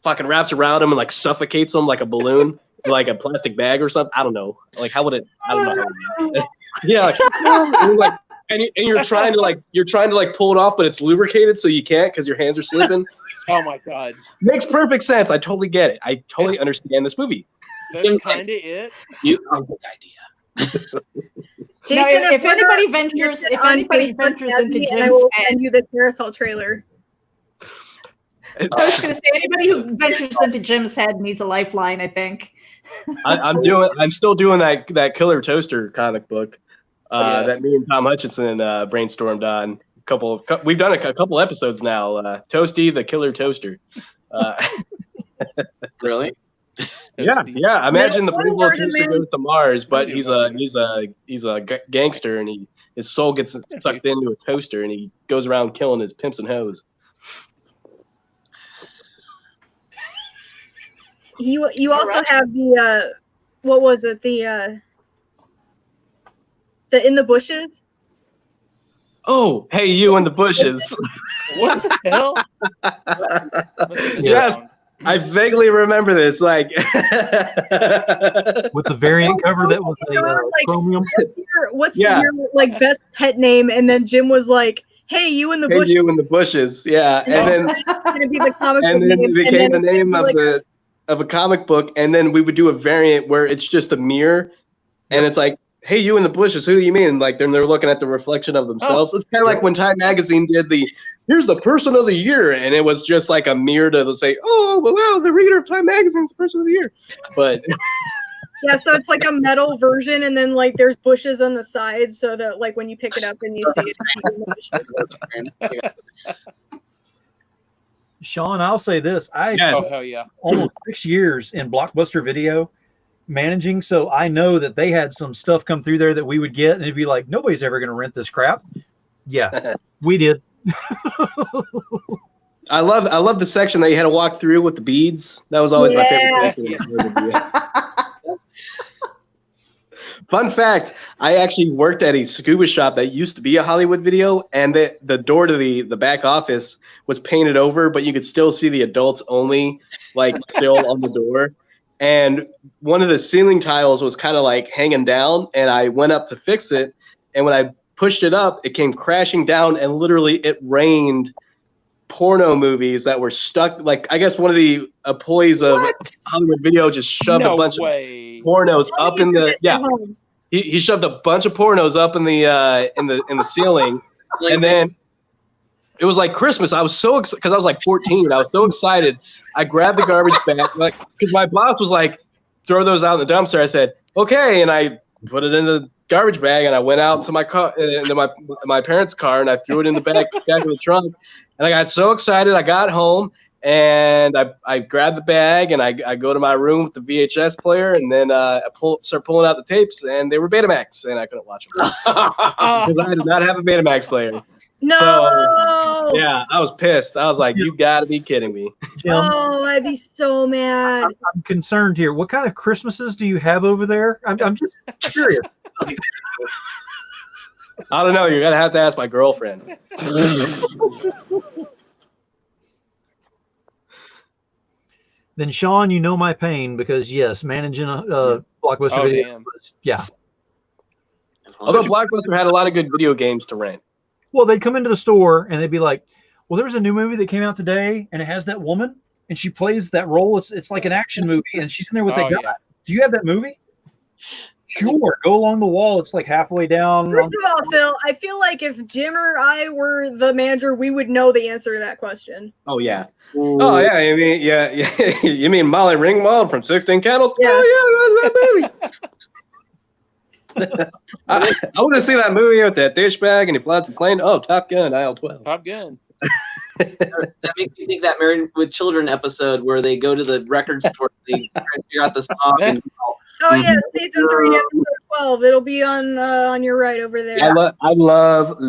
fucking wraps around them and like suffocates them like a balloon? like a plastic bag or something. I don't know. Like how would it? I don't know. Yeah. And you're trying to like pull it off, but it's lubricated, so you can't because your hands are slipping. Oh my god, makes perfect sense. I totally get it. I totally understand this movie. That's kind of it. You are a good idea. Jason, No, if anybody ventures into Jim's, I will send you the carousel trailer. I was going to say anybody who ventures into Jim's head needs a lifeline. I think. I'm still doing that Killer Toaster comic book that me and Tom Hutchinson brainstormed on. We've done a couple episodes now. Toasty the Killer Toaster. Really? Yeah. Imagine the Playboy Toaster goes to Mars, but he's a gangster, and his soul gets sucked into a toaster, and he goes around killing his pimps and hoes. You also have the what was it, the In the Bushes? Oh, hey, you in the bushes. What the hell? Yes, I vaguely remember this. Like with the variant cover that was chromium. What's your like best pet name? And then Jim was like, "Hey, you in the bushes." Hey, you in the bushes. Yeah, and then gonna be the comic and book then name. it became the name like, of a comic book, and then we would do a variant where it's just a mirror, and it's like, hey, you in the bushes, who do you mean? And like then they're looking at the reflection of themselves. It's kind of like when Time Magazine did here's the person of the year, and it was just like a mirror to say, oh, well, wow, the reader of Time Magazine is the person of the year. But yeah, so it's like a metal version, and then like there's bushes on the sides, so that like when you pick it up and you see it in the bushes. Sean, I'll say this. I hell yeah. almost 6 years in Blockbuster Video managing, so I know that they had some stuff come through there that we would get, and it'd be like, nobody's ever going to rent this crap. Yeah, we did. I love the section that you had to walk through with the beads. That was always my favorite section. Fun fact, I actually worked at a scuba shop that used to be a Hollywood Video, and the door to the back office was painted over, but you could still see the adults only, like, still on the door. And one of the ceiling tiles was kind of like hanging down, and I went up to fix it, and when I pushed it up, it came crashing down, and literally it rained porno movies that were stuck. Like, I guess one of the employees of Hollywood Video just shoved a bunch of pornos up in the he shoved a bunch of pornos up in the ceiling, and then it was like Christmas. I was so excited because I was like 14. I was so excited. I grabbed the garbage bag, like, because my boss was like, "Throw those out in the dumpster." I said, "Okay," and I put it in the garbage bag, and I went out to my car, into my parents' car, and I threw it in the back of the trunk. And I got so excited. I got home, and I grabbed the bag, and I go to my room with the VHS player, and then I start pulling out the tapes, and they were Betamax, and I couldn't watch them because I did not have a Betamax player. No. So, yeah, I was pissed. I was like, "You got to be kidding me!" Jim, I'd be so mad. I'm concerned here. What kind of Christmases do you have over there? I'm just curious. I don't know. You're gonna have to ask my girlfriend. Then Sean, you know my pain because yes, managing a Blockbuster Video. Yeah. Although Blockbuster had a lot of good video games to rent. Well, they'd come into the store and they'd be like, "Well, there's a new movie that came out today, and it has that woman, and she plays that role. It's like an action movie, and she's in there with that guy. Do you have that movie?" Sure, go along the wall. It's like halfway down. First of all, Phil, I feel like if Jim or I were the manager, we would know the answer to that question. Oh yeah. Ooh. Oh yeah. You mean you mean Molly Ringwald from 16 Candles? Yeah. Oh yeah, that movie. I want to see that movie with that douchebag and he flies the plane. Oh, Top Gun, aisle 12. Top Gun. That makes me think that Married with Children episode where they go to the record store, they try to figure out the song. And, oh yeah, season 3, episode 12. It'll be on your right over there. I love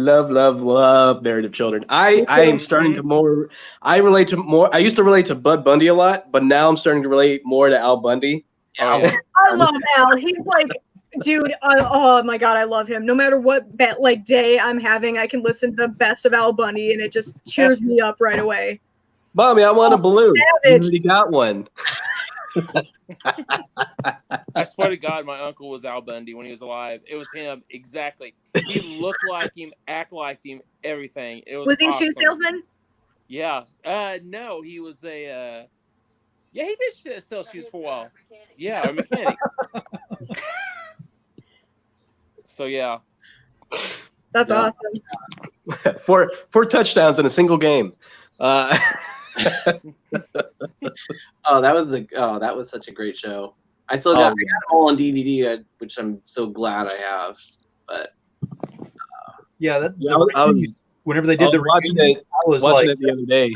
Married with Children. I am starting to I used to relate to Bud Bundy a lot, but now I'm starting to relate more to Al Bundy. I love Al. He's like, dude, oh my god, I love him. No matter what day I'm having, I can listen to the best of Al Bundy, and it just cheers me up right away. Mommy, I want a balloon. You already got one. I swear to God, my uncle was Al Bundy when he was alive. It was him exactly. He looked like him, act like him, everything. It was Was he a awesome. shoe salesman? Yeah. No, he was a. Yeah, he did sell shoes for a while. Yeah, a mechanic. So yeah. That's Yeah. awesome. Four touchdowns in a single game. Oh, that was such a great show. I still got I got them all on DVD, which I'm so glad I have. But Yeah, I was whenever they did the watching reunion, it. I was Watching like, it the other day.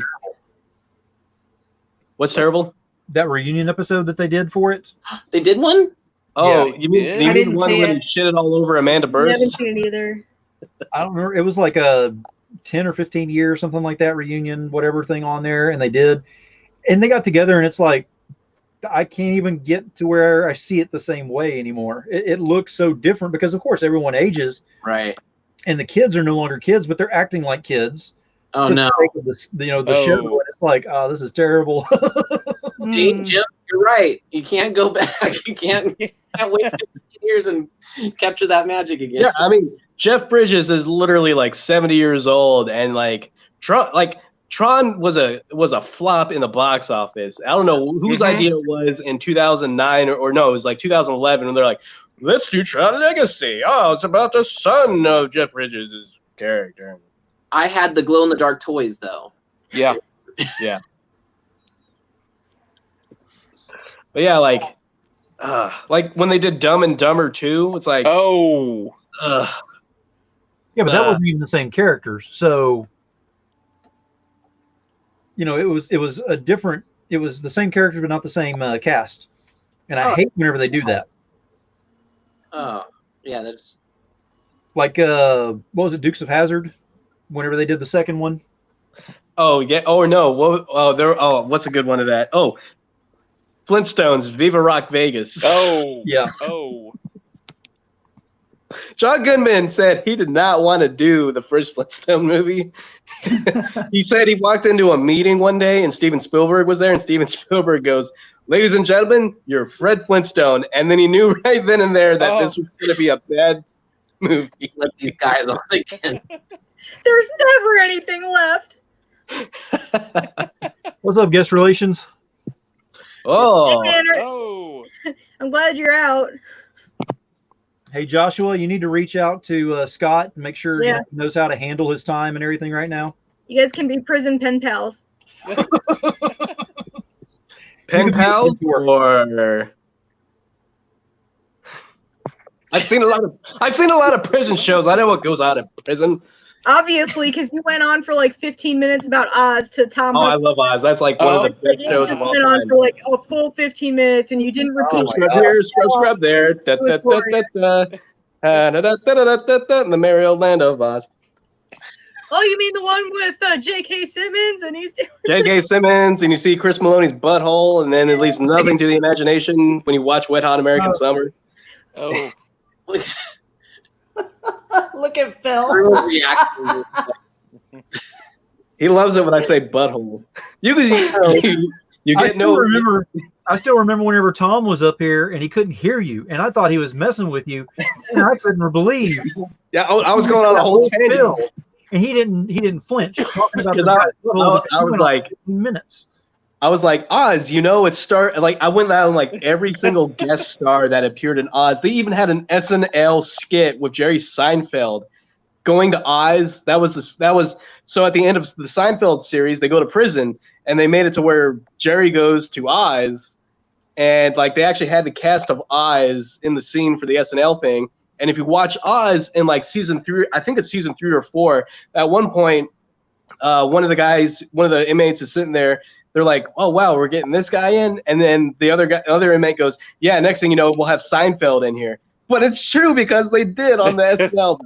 What's terrible? that reunion episode that they did for it. they did one? Oh, Yeah, you mean yeah. you I mean the didn't one see when it. he shit it all over Amanda I Burst? haven't seen it either. I don't remember. It was like a 10 or 15 year something like that reunion, whatever thing on there, and they did, and they got together, and it's like I can't even get to where I see it the same way anymore. It looks so different because, of course, everyone ages, Right. and the kids are no longer kids, but they're acting like kids. Oh for no. the sake of the show. And it's like, oh, this is terrible. See, Jim, you're right. You can't go back. You can't wait 15 years and capture that magic again. Yeah, I mean, Jeff Bridges is literally like 70 years old, and Tron was a flop in the box office. I don't know whose idea it was in 2009 or no, it was like 2011 when they're like, let's do Tron Legacy. Oh, it's about the son of Jeff Bridges' character. I had the glow in the dark toys though. Yeah. Yeah. But yeah, like when they did Dumb and Dumber 2, it's like, oh, yeah, but that wasn't even the same characters. So, it was the same characters, but not the same cast. And I hate whenever they do that. Oh, yeah, that's like what was it, Dukes of Hazzard? Whenever they did the second one. Oh yeah. Oh no. What's a good one of that? Oh, Flintstones, Viva Rock Vegas. Oh yeah. Oh. John Goodman said he did not want to do the first Flintstone movie. He said he walked into a meeting one day and Steven Spielberg was there, and Steven Spielberg goes, "Ladies and gentlemen, you're Fred Flintstone," and then he knew right then and there that this was going to be a bad movie. Let these guys on again. There's never anything left. What's up, guest relations? Oh. I'm glad you're out. Hey, Joshua, you need to reach out to Scott and make sure he knows how to handle his time and everything right now. You guys can be prison pen pals. Pen pals or I've seen a lot of prison shows. I know what goes on in prison. Obviously, because you went on for like 15 minutes about Oz to Tom. Oh, I love Oz. That's like one of the best shows of all time. You went on for like a full 15 minutes, and you didn't repeat. Scrub here, scrub there. Da, da, da, da, da. And the merry old land of Oz. Oh, you mean the one with J.K. Simmons, and he's doing J.K. Simmons, and you see Chris Maloney's butthole, and then it leaves nothing to the imagination when you watch Wet Hot American Summer. Oh. Look at Phil. He loves it when I say butthole. You get no. I still remember whenever Tom was up here and he couldn't hear you, and I thought he was messing with you, and I couldn't believe. Yeah, I was going on a whole tangent, and he didn't flinch talking about I was like minutes. I was like, Oz, I went down like every single guest star that appeared in Oz. They even had an SNL skit with Jerry Seinfeld going to Oz. That was so at the end of the Seinfeld series, they go to prison and they made it to where Jerry goes to Oz, and like they actually had the cast of Oz in the scene for the SNL thing. And if you watch Oz in like season 3, I think it's season 3 or 4, at one point, one of the inmates is sitting there. They're like, "Oh wow, we're getting this guy in," and then the other inmate goes, "Yeah, next thing you know, we'll have Seinfeld in here." But it's true because they did on the SNL.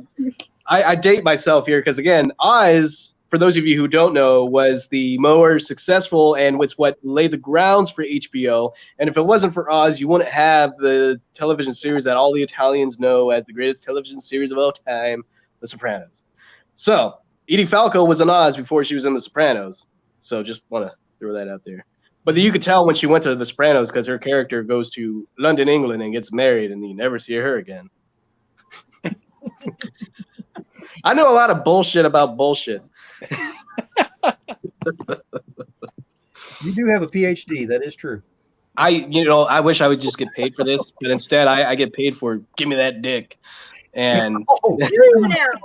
I date myself here because again, Oz, for those of you who don't know, was the more successful and was what laid the grounds for HBO. And if it wasn't for Oz, you wouldn't have the television series that all the Italians know as the greatest television series of all time, The Sopranos. So Edie Falco was in Oz before she was in The Sopranos. So just want to throw that out there. But you could tell when she went to The Sopranos because her character goes to London, England, and gets married, and you never see her again. I know a lot of bullshit about bullshit. You do have a PhD. That is true. I wish I would just get paid for this, but instead I get paid for give me that dick. And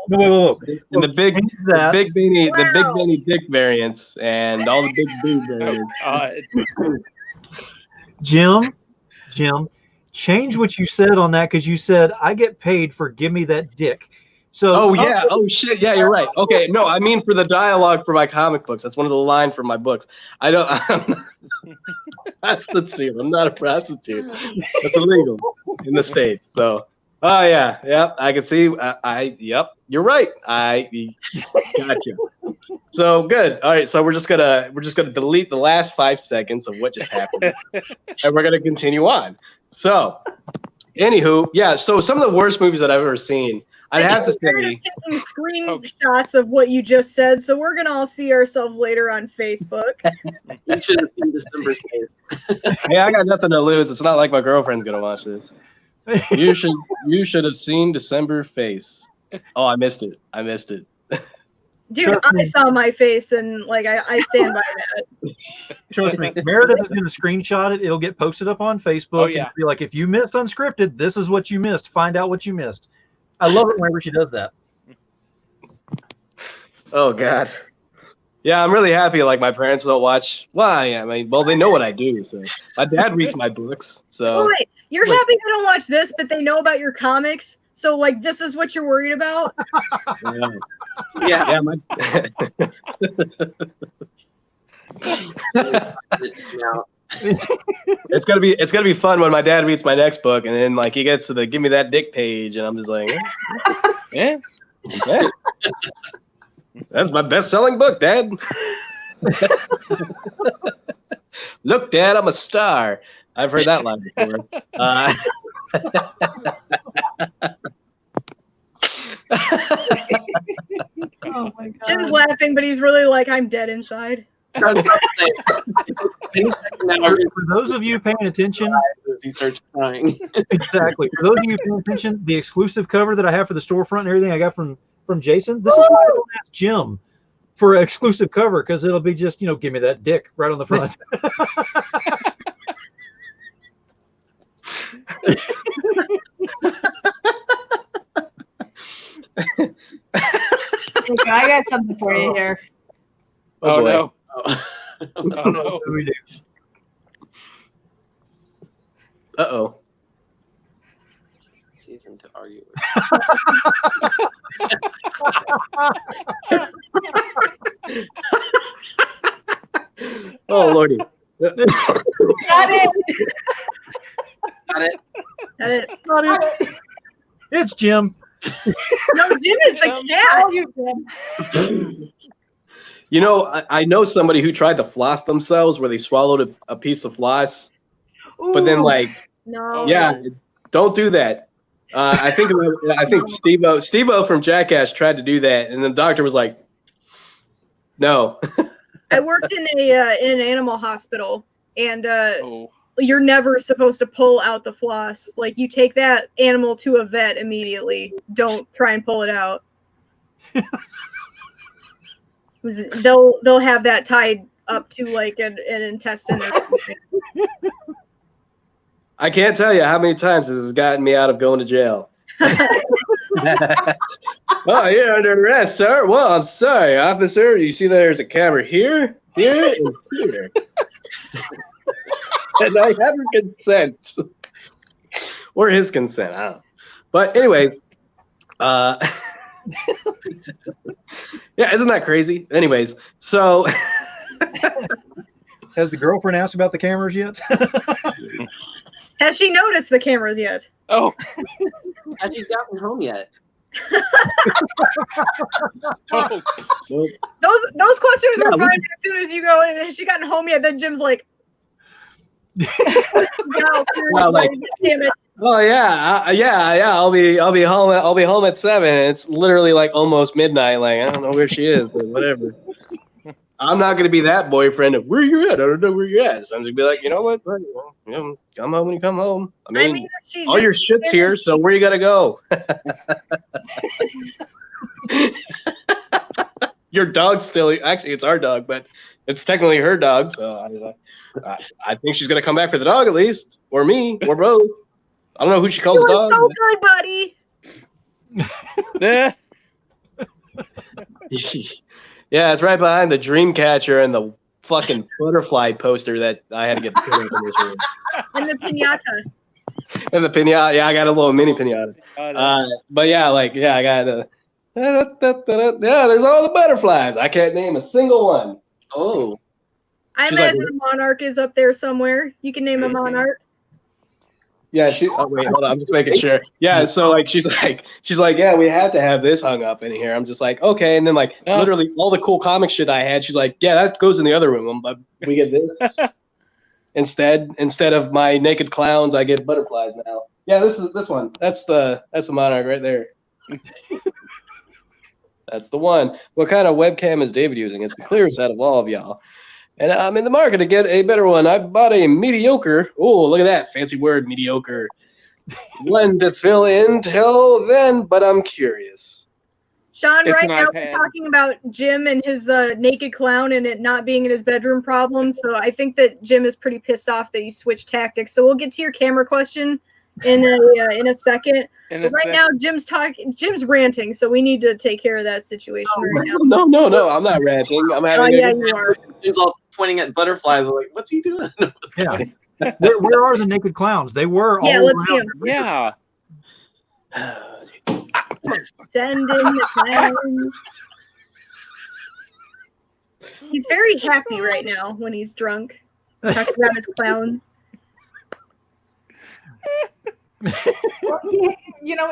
No. and the big beanie dick variants and all the big boob variants. Jim, change what you said on that because you said I get paid for give me that dick. So Oh shit, yeah, you're right. Okay, no, I mean for the dialogue for my comic books. That's one of the lines from my books. I'm not a prostitute. That's illegal in the States. So I can see. You're right. I gotcha. So good. All right, so we're just gonna delete the last 5 seconds of what just happened, and we're gonna continue on. So, anywho, yeah. So some of the worst movies that I've ever seen. I'd have to say taking screenshots of what you just said, so we're gonna all see ourselves later on Facebook. You should have seen December's face. Hey, I got nothing to lose. It's not like my girlfriend's gonna watch this. You should have seen December face. Oh, I missed it. Dude, I saw my face and I stand by that. Trust me, Meredith is going to screenshot it. It'll get posted up on Facebook. Oh, yeah. And be like, if you missed Unscripted, this is what you missed. Find out what you missed. I love it whenever she does that. Oh God. Yeah, I'm really happy. Like my parents don't watch. Well, yeah, they know what I do. So my dad reads my books. So. Oh, wait, you're happy they don't watch this, but they know about your comics. So this is what you're worried about. Yeah. It's gonna be fun when my dad reads my next book, and then he gets to the give me that dick page, and I'm just like, yeah. That's my best-selling book, Dad. Look, Dad, I'm a star. I've heard that line before. Oh my God. Jim's laughing, but he's really I'm dead inside. For those of you paying attention, he starts crying. exactly. For those of you paying attention, the exclusive cover that I have for the storefront and everything I got from Jason. This is why I don't ask Jim for an exclusive cover because it'll be just give me that dick right on the front. Okay, I got something for you here. Oh, boy. no. Oh no. Uh-oh. Season to argue. Oh Lordy. Got it. Got it. Not it. It's Jim. No, Jim is the cat. You know, I know somebody who tried to floss themselves where they swallowed a piece of floss, but then No. yeah, don't do that. I think Steve-O from Jackass tried to do that, and the doctor was like, "No." I worked in an animal hospital, and you're never supposed to pull out the floss. You take that animal to a vet immediately. Don't try and pull it out. They'll have that tied up to an intestine or something. I can't tell you how many times this has gotten me out of going to jail. Oh, you're under arrest, sir. Well, I'm sorry, officer. You see there's a camera here, here, and here. And I have your consent. Or his consent, I don't know. But anyways, yeah, isn't that crazy? Anyways, so Has the girlfriend asked about the cameras yet? Has she noticed the cameras yet? Oh. Has she gotten home yet? Oh. Those questions are fine as soon as you go in. Has she gotten home yet? Then Jim's like, no, damn it. Oh yeah. I'll be home. I'll be home at 7. It's literally almost midnight. I don't know where she is, but whatever. I'm not going to be that boyfriend of where you at. I don't know where you're at. So I'm just gonna be like, you know what? Come home when you come home. I mean she all your just shit's here. So where you got to go? Your dog's still actually it's our dog, but it's technically her dog. So I was like, I think she's gonna come back for the dog at least, or me, or both. I don't know who she calls You the are dog. so good, buddy. Yeah, it's right behind the dream catcher and the fucking butterfly poster that I had to get put up in this room. And the pinata. And the pinata, yeah, I got a little mini pinata. But yeah, like, yeah, I got a. Yeah, there's all the butterflies. I can't name a single one. Oh. I She's imagine like- a monarch is up there somewhere. You can name a monarch. Yeah, oh wait, hold on, I'm just making sure. Yeah, so like she's like, yeah, we had to have this hung up in here. I'm just like, okay, and then like literally all the cool comic shit I had, she's like, yeah, that goes in the other room, but we get this instead of my naked clowns, I get butterflies now. Yeah, this one. That's the monarch right there. That's the one. What kind of webcam is David using? It's the clearest out of all of y'all. And I'm in the market to get a better one. I bought a mediocre. Oh, look at that. Fancy word, mediocre. One to fill in till then, but I'm curious. Sean, It's right an now iPad. we're talking about Jim and his naked clown and it not being in his bedroom problem. So I think that Jim is pretty pissed off that you switched tactics. So we'll get to your camera question in a second. But right now, Jim's ranting, so we need to take care of that situation right now. No, I'm not ranting. I'm having you are. Jim's all pointing at butterflies. I'm like, what's he doing? Yeah. Where are the naked clowns? They were all let's see around. them. Yeah. Send in the clowns. He's very happy right now when he's drunk. Talking about his clowns. Well,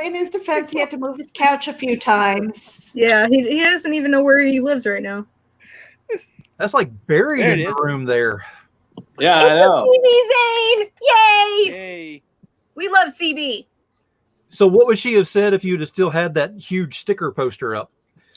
in his defense, he had to move his couch a few times. Yeah, he doesn't even know where he lives right now. That's like buried There in it the is. room there. Yeah, I know. CB Zane! Yay! Yay. We love CB. So what would she have said if you'd have still had that huge sticker poster up?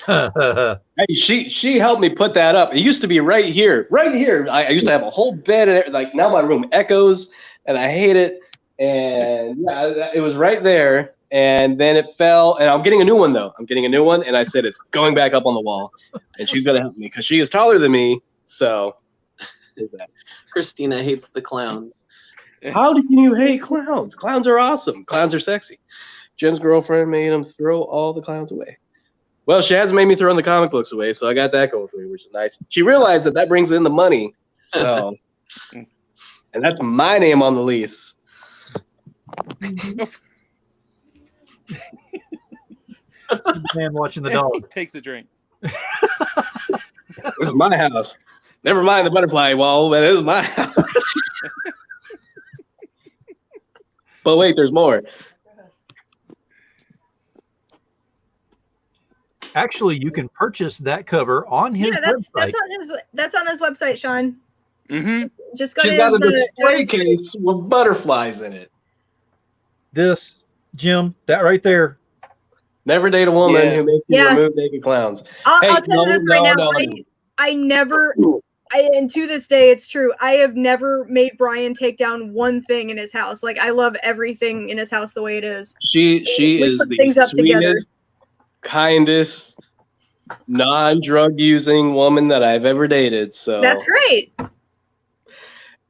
Hey, she helped me put that up. It used to be right here. I used to have a whole bed, and like now my room echoes, and I hate it. And yeah, it was right there, and then it fell. And I'm getting a new one though. And I said it's going back up on the wall, and she's gonna help me because she is taller than me. So, Christina hates the clowns. how can you hate clowns? Clowns are awesome. Clowns are sexy. Jim's girlfriend made him throw all the clowns away. Well, she hasn't made me throw the comic books away, so I got that going for me, which is nice. She realized that brings in the money, so, and that's my name on the lease. The man watching the dog. Takes a drink. This is my house. Never mind the butterfly wall, but it is my house. But wait, there's more. Actually, you can purchase that cover on his website. That's on his website, Sean. Mm-hmm. Just go She's to got a the display case with butterflies in it. This, Jim, that right there. Never date a woman Yes. who makes you Yeah. remove naked clowns. I'll Hey, tell you this right now. And to this day, it's true. I have never made Brian take down one thing in his house. Like I love everything in his house the way it is. She We is put the things up together. sweetest, kindest, non-drug using woman that I've ever dated. So That's great.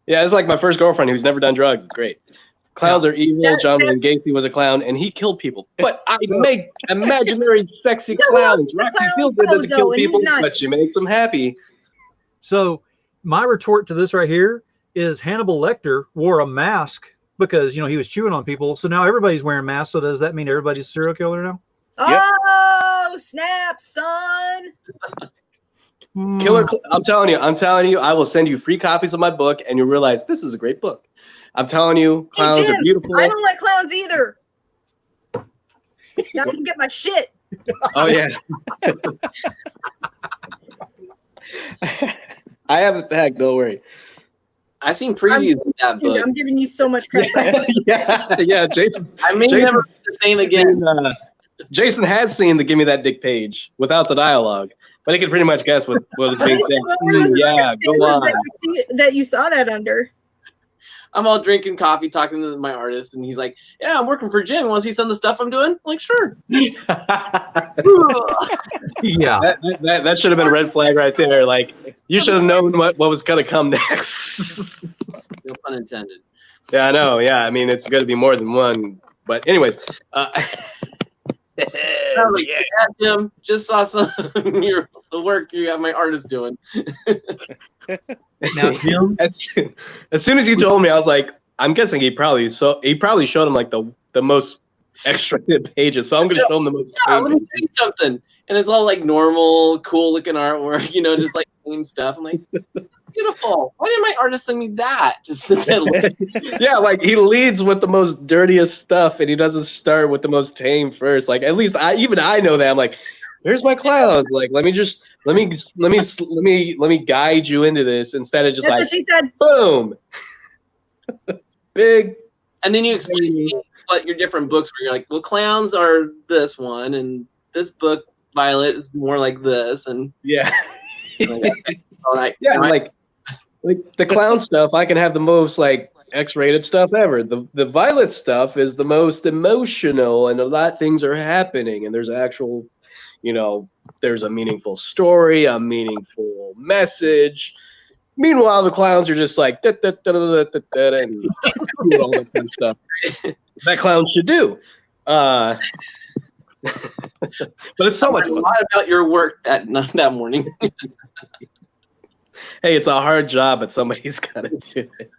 yeah, it's like my first girlfriend who's never done drugs. It's great. Clowns are evil. John Wayne Gacy was a clown, and he killed people. But I make imaginary sexy clowns. Roxy Feelgood doesn't kill and he's people, not. but she makes them happy. So my retort to this right here is Hannibal Lecter wore a mask because, he was chewing on people. So now everybody's wearing masks. So does that mean everybody's a serial killer now? Yep. Oh, snap, son. Killer. I'm telling you, I will send you free copies of my book, and you'll realize this is a great book. I'm telling you, clowns Hey, Jim, are beautiful. I don't like clowns either. Now I can get my shit. Oh yeah. I have it back. Don't worry. I've seen previews of that Dude, book. I'm giving you so much credit. Yeah, Jason. I may Jason- never be the same again. Jason has seen the "Give Me That Dick" page without the dialogue, but he can pretty much guess what is being said. Yeah, go on. That you saw that under. I'm all drinking coffee, talking to my artist, and he's like, "Yeah, I'm working for Jim. Want to see some of the stuff I'm doing?" I'm like, "Sure." Yeah. That should have been a red flag right there. Like, you should have known what was going to come next. No pun intended. Yeah, I know. Yeah, I mean, it's going to be more than one. But anyways. I was like, yeah, Jim, just saw some of the work you got my artist doing. Now, Jim, as soon as you told me, I was like, I'm guessing he probably showed him like the most X-rated pages. So I'm going to show him the most. Yeah, let me tell you something. And it's all like normal, cool looking artwork, just like same stuff. I'm like, beautiful. Why didn't my artist send me that? Just yeah, like he leads with the most dirtiest stuff, and he doesn't start with the most tame first. Like at least I know that. I'm like, here's my clowns. Like let me guide you into this instead of just That's like what she said. boom, big. And then you explain to me what your different books where you're like, well, clowns are this one, and this book Violet is more like this, and yeah. All right. Yeah, like the clown stuff, I can have the most like X-rated stuff ever. The Violet stuff is the most emotional, and a lot of things are happening, and there's actual, there's a meaningful story, a meaningful message. Meanwhile, the clowns are just like and all that kind of stuff that clowns should do. But it's so much fun. A lot about your work that morning. Hey, it's a hard job, but somebody's got to do it.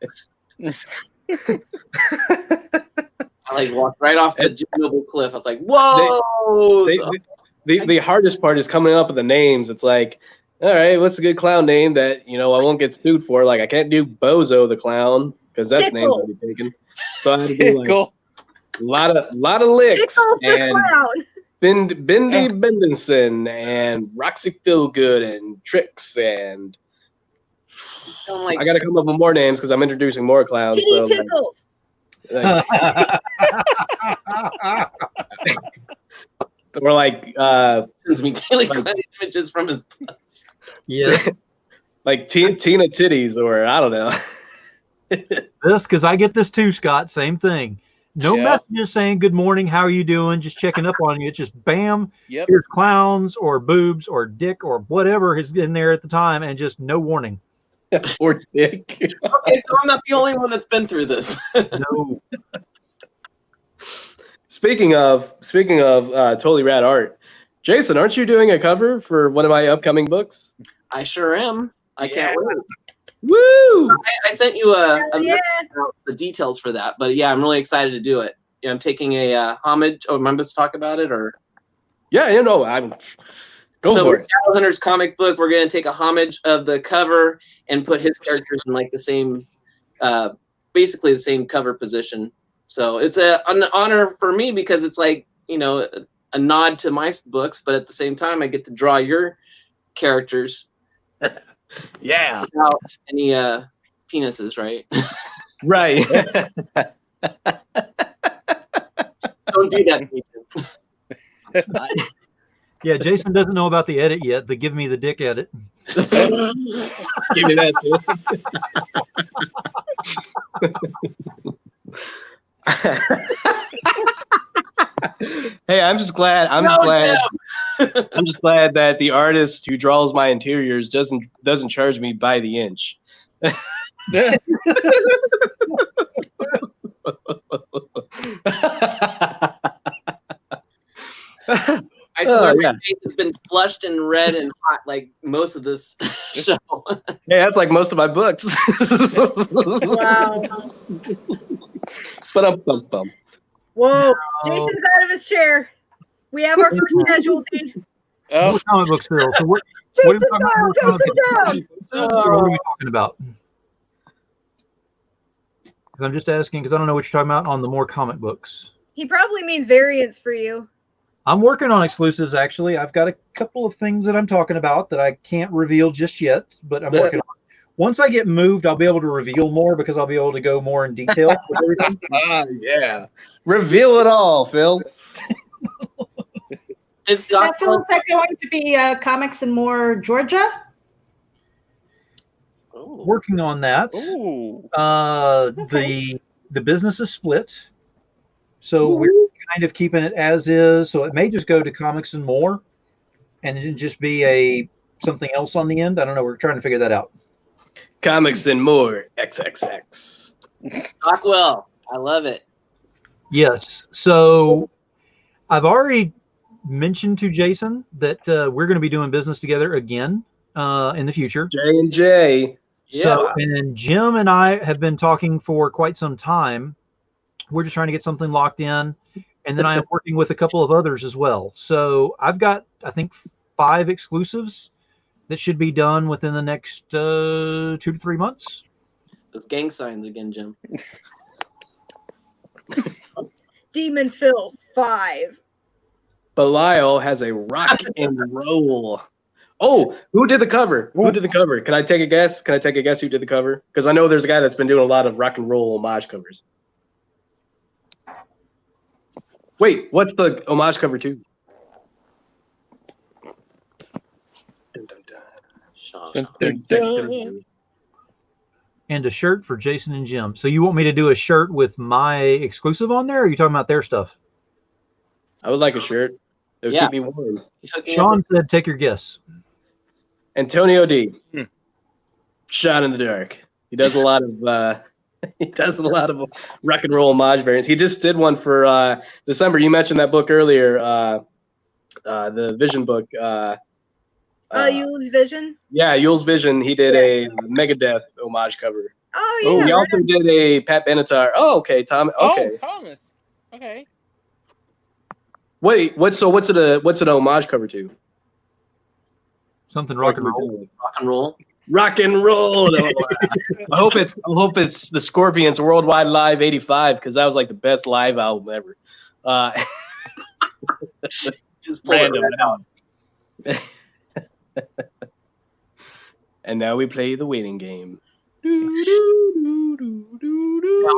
I like walked right off the Jim Noble cliff. I was like, whoa! The hardest part is coming up with the names. It's like, all right, what's a good clown name that I won't get sued for? Like, I can't do Bozo the clown because that name's already taken. So I had to do like a lot of licks and Bindi Bendenson and Roxy Feelgood and Tricks and like, I got to come up with more names because I'm introducing more clowns. So Tickles. We're like sends me daily images from his butts. Yeah. Like Tina Titties, or I don't know. This because I get this too, Scott. Same thing. No messages saying good morning, how are you doing? Just checking up on you. It's just bam. Yep. Here's clowns or boobs or dick or whatever is in there at the time, and just no warning. Or dick. Okay, so I'm not the only one that's been through this. No. Speaking of totally rad art, Jason, aren't you doing a cover for one of my upcoming books? I sure am. I can't wait. Woo! I sent you the details for that, but yeah, I'm really excited to do it. I'm taking a homage. Oh, am I supposed to talk about it or? Yeah, I'm go for it. Shadowhunter's comic book. We're gonna take a homage of the cover and put his characters in like the same, basically the same cover position. So it's an honor for me because it's like a nod to my books, but at the same time, I get to draw your characters. Yeah. Without any penises, right? Right. Don't do that to me, Jim. Yeah, Jason doesn't know about the edit yet. The give me the dick edit. Give me that too. Hey, I'm just glad that the artist who draws my interiors doesn't charge me by the inch. I swear my face has been flushed and red and hot like most of this show. Hey, that's like most of my books. Wow. Ba-dum-bum-bum. Whoa. Jason's out of his chair. We have our first casualty. Oh, comic book still. So what Jason down! Jason down! What are we talking about? Because I'm just asking because I don't know what you're talking about on the more comic books. He probably means variants for you. I'm working on exclusives, actually. I've got a couple of things that I'm talking about that I can't reveal just yet, but I'm working on. Once I get moved, I'll be able to reveal more because I'll be able to go more in detail with everything. Yeah. Reveal it all, Phil. Is That feels like going to be Comics and More Georgia. Working on that. Ooh. The business is split, so we're kind of keeping it as is. So it may just go to Comics and More, and it just be something else on the end. I don't know. We're trying to figure that out. Comics and More XXX. Rockwell. I love it. Yes. So I've already mentioned to Jason that we're going to be doing business together again in the future. J&J. So, and Jim and I have been talking for quite some time. We're just trying to get something locked in. And then I am working with a couple of others as well. So I've got, I think, 5 exclusives that should be done within the next 2 to 3 months. Those gang signs again, Jim. Demon Phil 5. Belial has a rock and roll. Oh, who did the cover? Who did the cover? Can I take a guess? Can I take a guess who did the cover? Because I know there's a guy that's been doing a lot of rock and roll homage covers. Wait, what's the homage cover to? Dun, dun, dun. And a shirt for Jason and Jim. So you want me to do a shirt with my exclusive on there, or are you talking about their stuff? I would like a shirt. It would Yeah. keep me warm. Sean said, take your guess. Antonio D. Shot in the dark. He does a lot of rock and roll homage variants. He just did one for December. You mentioned that book earlier, the Vision book. Yule's Vision? Yeah, Yule's Vision. He did a Megadeth homage cover. Oh, yeah. He also did a Pat Benatar. Oh, okay, Tom. Okay. Oh, Thomas. Okay. Wait, what's an homage cover to? Something rock and roll. Rock and roll. Rock and roll. I hope it's the Scorpions Worldwide Live '85, because that was like the best live album ever. Just pull Random. it out. And now we play the waiting game. Now,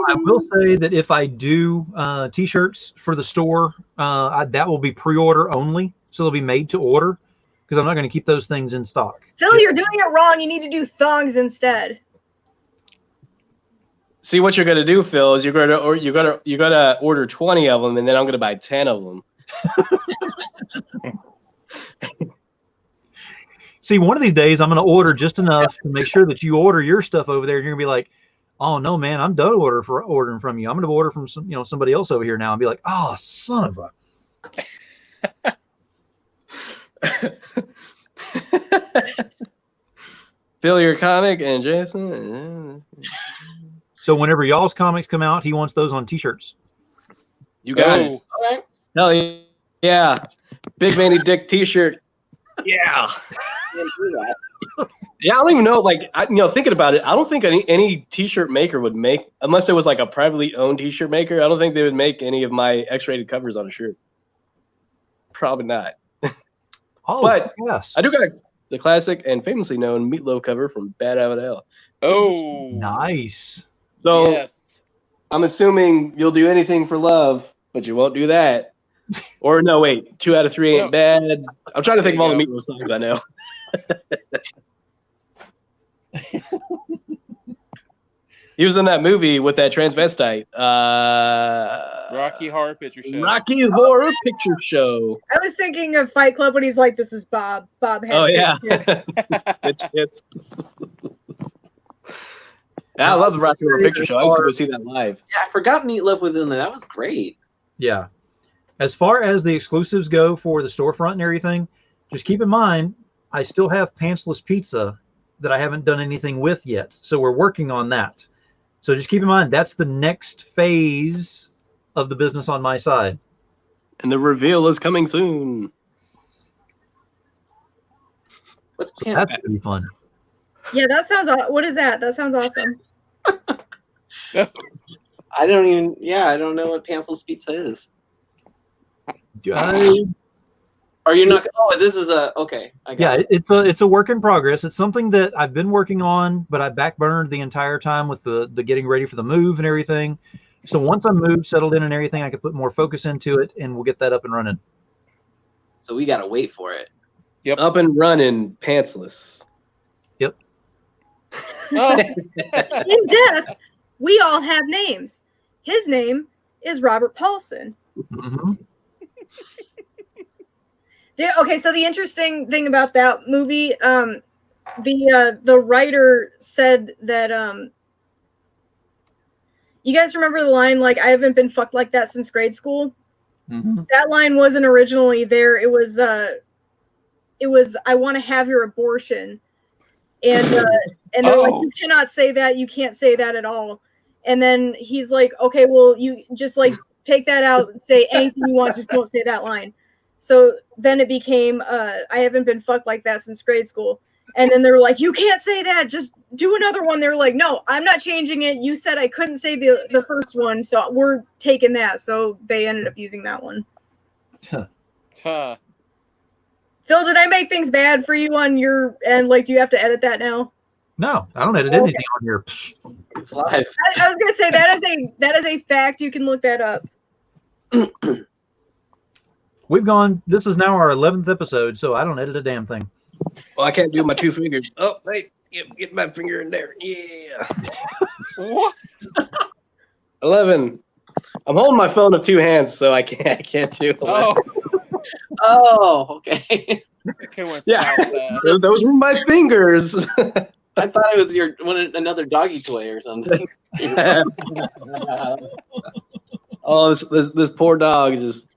I will say that if I do T-shirts for the store, that will be pre-order only, so they'll be made to order, because I'm not going to keep those things in stock. Phil, you're doing it wrong. You need to do thongs instead. See, what you're gonna do, Phil, is you're gonna order 20 of them, and then I'm gonna buy 10 of them. See, one of these days I'm going to order just enough to make sure that you order your stuff over there, and you're going to be like, "Oh no, man, I'm done ordering from you. I'm going to order from somebody else over here now," and be like, "Oh, son of a." Phil, your comic, and Jason. So whenever y'all's comics come out, he wants those on T-shirts. You got it. All right. Hell yeah. Big Manny Dick T-shirt. Yeah. Yeah, I don't even know. Like, thinking about it, I don't think any T-shirt maker would make, unless it was like a privately owned T-shirt maker. I don't think they would make any of my X-rated covers on a shirt. Probably not. Oh, but yes, I do got the classic and famously known Meatloaf cover from Bad Out of Hell. Oh, nice. So yes. I'm assuming you'll do anything for love, but you won't do that. Or no, wait, 2 out of 3 ain't bad. I'm trying to think of all the Meatloaf songs I know. He was in that movie with that transvestite. Rocky Horror Picture Show. Rocky Horror Picture Show. I was thinking of Fight Club when he's like, "This is Bob. Bob has Oh yeah. I love the Rocky Horror Picture Show. I used to go see that live. Yeah, I forgot Meatloaf was in there. That was great. Yeah. As far as the exclusives go for the storefront and everything, just keep in mind, I still have Pantsless Pizza that I haven't done anything with yet. So we're working on that. So just keep in mind, that's the next phase of the business on my side. And the reveal is coming soon. What's That's going to be fun. Yeah, that sounds. What is that? That sounds awesome. I don't know what Pantsless Pizza is. Are you not? Oh, this is okay. I got it. It's a work in progress. It's something that I've been working on, but I backburned the entire time with the getting ready for the move and everything. So once I'm moved, settled in and everything, I can put more focus into it, and we'll get that up and running. so we got to wait for it. Yep. Up and running, pantsless. Oh, In death, we all have names. His name is Robert Paulson. Mm-hmm. Okay, so the interesting thing about that movie, the writer said that you guys remember the line like I haven't been fucked like that since grade school? Mm-hmm. That line wasn't originally there. It was I want to have your abortion. And they're like, you cannot say that, you can't say that at all. And then he's like, okay, well, you just like take that out and say anything you want, just don't say that line. So then it became I haven't been fucked like that since grade school. And then they were like, you can't say that, just do another one. They were like, no, I'm not changing it. You said I couldn't say the first one, so we're taking that. So they ended up using that one. Tuh. Phil, did I make things bad for you on your end? Like, do you have to edit that now? No, I don't edit anything on here. It's live. I was gonna say that is a fact. You can look that up. We've gone. This is now our 11th episode, so I don't edit a damn thing. Well, I can't do my 2 fingers. Oh, wait, get my finger in there. Yeah. What? 11. I'm holding my phone with 2 hands, so I can't do 11. Oh, Oh, okay. okay, went Yeah. south fast. Those were my fingers. I thought it was another doggy toy or something. Oh, this poor dog is just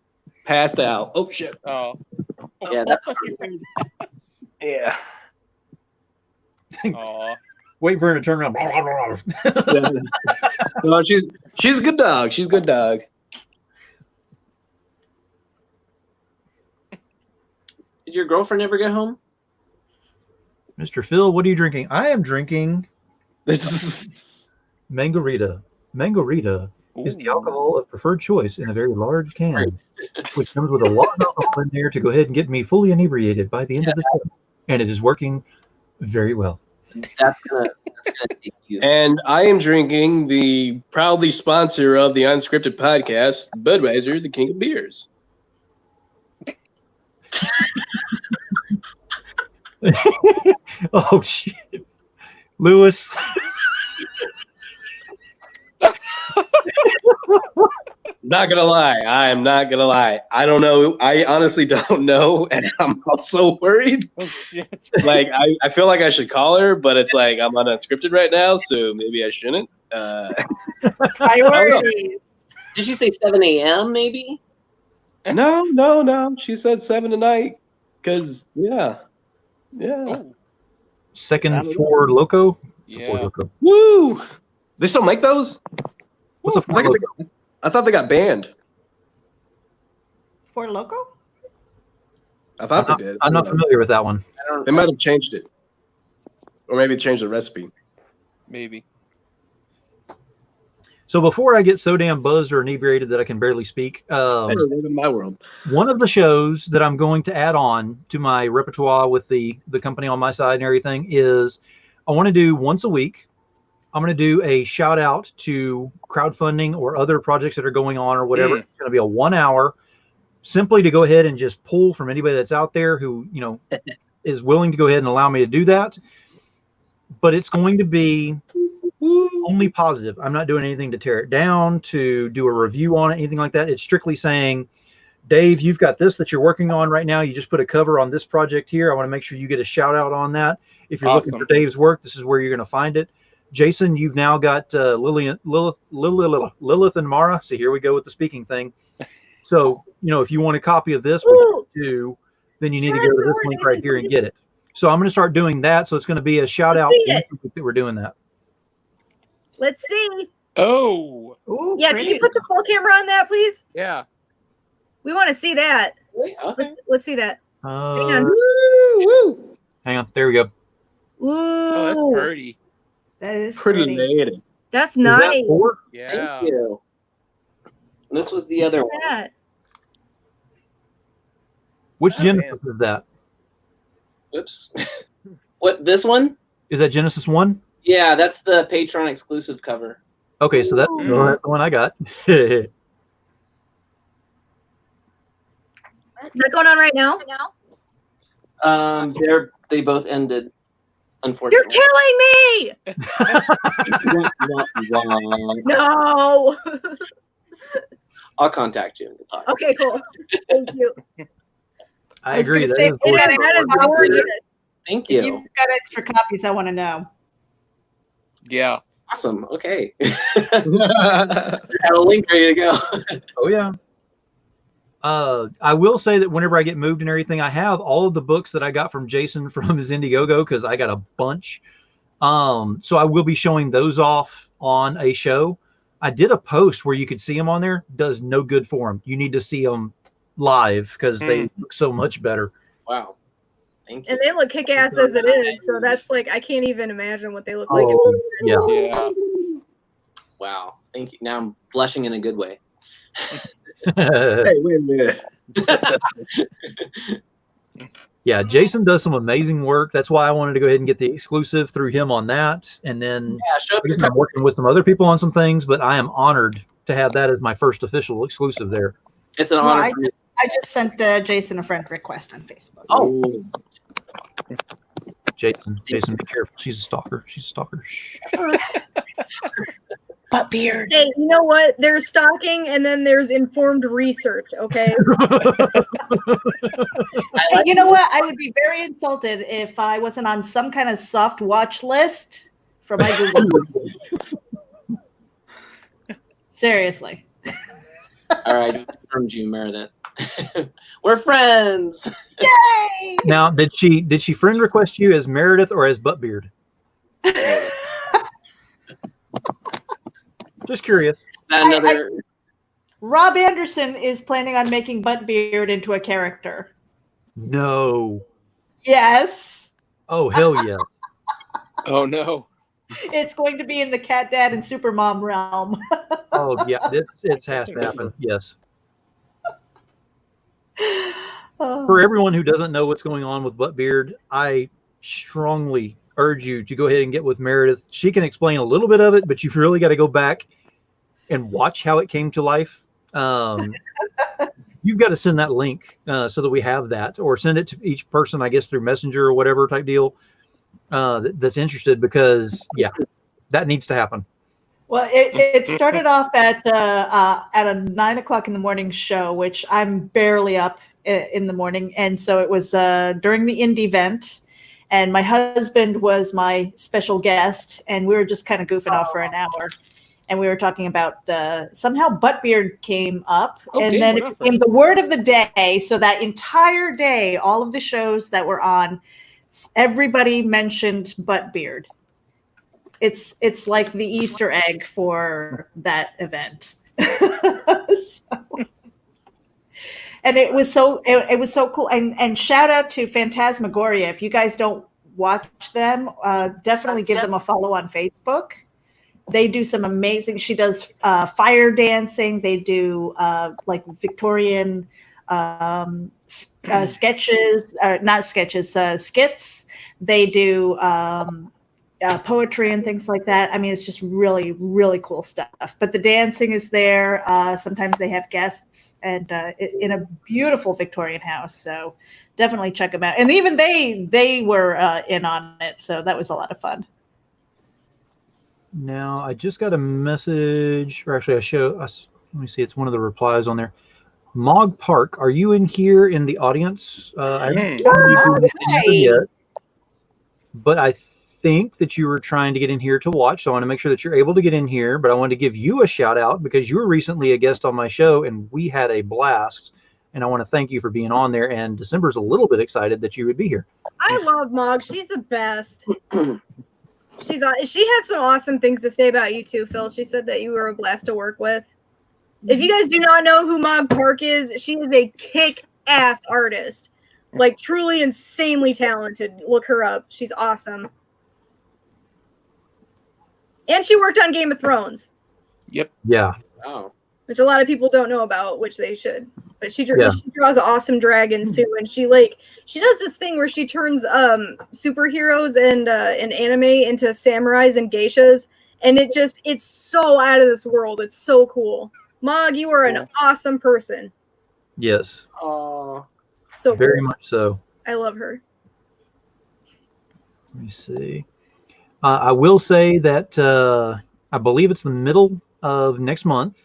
passed out. Oh shit. Oh. Yeah, that's Yeah. Aw. Wait for her to turn around. No, she's a good dog. She's a good dog. Did your girlfriend ever get home? Mr. Phil, what are you drinking? I am drinking Mangarita. Mangarita is the alcohol of preferred choice in a very large can, which comes with a lot of alcohol in there to go ahead and get me fully inebriated by the end of the show. And it is working very well. That's gonna take you. And I am drinking the proudly sponsor of the Unscripted podcast, Budweiser, the king of beers. Oh shit, Lewis. Not gonna lie, I am not gonna lie. I don't know. I honestly don't know, and I'm also worried. Oh shit. Like I feel like I should call her, but it's like I'm on Unscripted right now, so maybe I shouldn't. Priorities. Did she say 7 a.m. maybe? No. She said 7 tonight. Cause yeah. Oh, Second Four Loco. yeah. Four Loco. Woo! They still make those? What's a Four Loco? I thought they got banned. For Loco? I thought they did. I'm not familiar with that one. They might have changed it, or maybe changed the recipe. Maybe. So before I get so damn buzzed or inebriated that I can barely speak, Hey, live in my world. one of the shows that I'm going to add on to my repertoire with the company on my side and everything is I want to do once a week. I'm going to do a shout out to crowdfunding or other projects that are going on or whatever. It's going to be a 1 hour simply to go ahead and just pull from anybody that's out there who, you know, is willing to go ahead and allow me to do that. But it's going to be only positive. I'm not doing anything to tear it down, to do a review on it, anything like that. It's strictly saying, Dave, you've got this that you're working on right now. You just put a cover on this project here. I want to make sure you get a shout out on that. If you're looking for Dave's work, this is where you're going to find it. Jason, you've now got Lilith and Mara. So here we go with the speaking thing. So, you know, if you want a copy of this, then you need to go to this link right here and get it. So I'm going to start doing that. So it's going to be a shout out that we're doing that. Let's see. Oh. Ooh, Yeah, pretty. can you put the full camera on that, please? Yeah. We want to see that. Okay. Let's see that. Hang on. Woo! Hang on. There we go. Ooh, Oh, that's pretty. That is Pretty pretty. lady. that's Is that nice. 4? Yeah. Thank you. And this was the other Look one. at that. Which Oh, Genesis is that? Whoops. What, this one? Is that Genesis 1? Yeah, that's the Patreon exclusive cover. Okay, so that's the one I got. Is that going on right now? They both ended, You're unfortunately. killing me! No. I'll contact you and talk. Okay, cool. Thank you. I was agree. gonna That say, is if you gorgeous. got That is gorgeous. Thank If you. you've got extra copies, I want to know. Yeah. Awesome. Okay. Got a link ready to go. Oh yeah. I will say that whenever I get moved and everything, I have all of the books that I got from Jason from his Indiegogo because I got a bunch. So I will be showing those off on a show. I did a post where you could see them on there. Does no good for them. You need to see them live because they look so much better. Wow. Thank you. And they look kick-ass as it is, so that's like, I can't even imagine what they look like. Oh, yeah. Yeah. Wow. Thank you. Now I'm blushing in a good way. Hey, wait a minute. Yeah, Jason does some amazing work. That's why I wanted to go ahead and get the exclusive through him on that. And then Yeah, show up your I'm working with some other people on some things, but I am honored to have that as my first official exclusive there. It's an Well, honor I for me. just sent Jason a friend request on Facebook. Oh, Jason, be careful. She's a stalker. She's a stalker. Shh. Butt beard. Hey, you know what? There's stalking and then there's informed research, okay? Hey, you know what? I would be very insulted if I wasn't on some kind of soft watch list for my Google. Seriously. all right. Confirmed you, Meredith. We're friends. Yay! Now, did she friend request you as Meredith or as Buttbeard? Just curious. Is that another? Rob Anderson is planning on making Buttbeard into a character. No. Yes. Oh, hell yeah. Oh no. It's going to be in the Cat Dad and Supermom realm. Oh, yeah. It has to happen. Yes. For everyone who doesn't know what's going on with Buttbeard, I strongly urge you to go ahead and get with Meredith. She can explain a little bit of it, but you've really got to go back and watch how it came to life. You've got to send that link so that we have that, or send it to each person, I guess, through Messenger or whatever type deal that's interested, because yeah, that needs to happen. Well, it started off at a 9 o'clock in the morning show, which I'm barely up in the morning, and so it was during the indie event, and my husband was my special guest, and we were just kind of goofing off for an hour, and we were talking about somehow Buttbeard came up, and then it became the word of the day. So that entire day, all of the shows that were on, everybody mentioned Buttbeard. It's like the Easter egg for that event. And it was so cool. And shout out to Phantasmagoria. If you guys don't watch them, definitely give them a follow on Facebook. They do some amazing. She does fire dancing. They do like Victorian sketches, not sketches, skits. They do poetry and things like that. I mean, it's just really, really cool stuff. But the dancing is there. Sometimes they have guests, and in a beautiful Victorian house. So definitely check them out. And even they were in on it, so that was a lot of fun. Now, I just got a message, or actually let me see, it's one of the replies on there. Mog Park, are you in here in the audience? I haven't yet, but I think that you were trying to get in here to watch, so I want to make sure that you're able to get in here, but I want to give you a shout out because you were recently a guest on my show, and we had a blast, and I want to thank you for being on there, and December's a little bit excited that you would be here. I love Mog. She's the best. She had some awesome things to say about you too, Phil. She said that you were a blast to work with. If you guys do not know who Mog Park is, she is a kick-ass artist. Like, truly insanely talented. Look her up. She's awesome. And she worked on Game of Thrones. Yep. Yeah. Oh. Which a lot of people don't know about, which they should. But she draws awesome dragons too, and she does this thing where she turns superheroes and anime into samurais and geishas, and it's so out of this world. It's so cool. Mog, you are an awesome person. Yes, Oh, So very cool. much so. I love her. Let me see. I will say that I believe it's the middle of next month.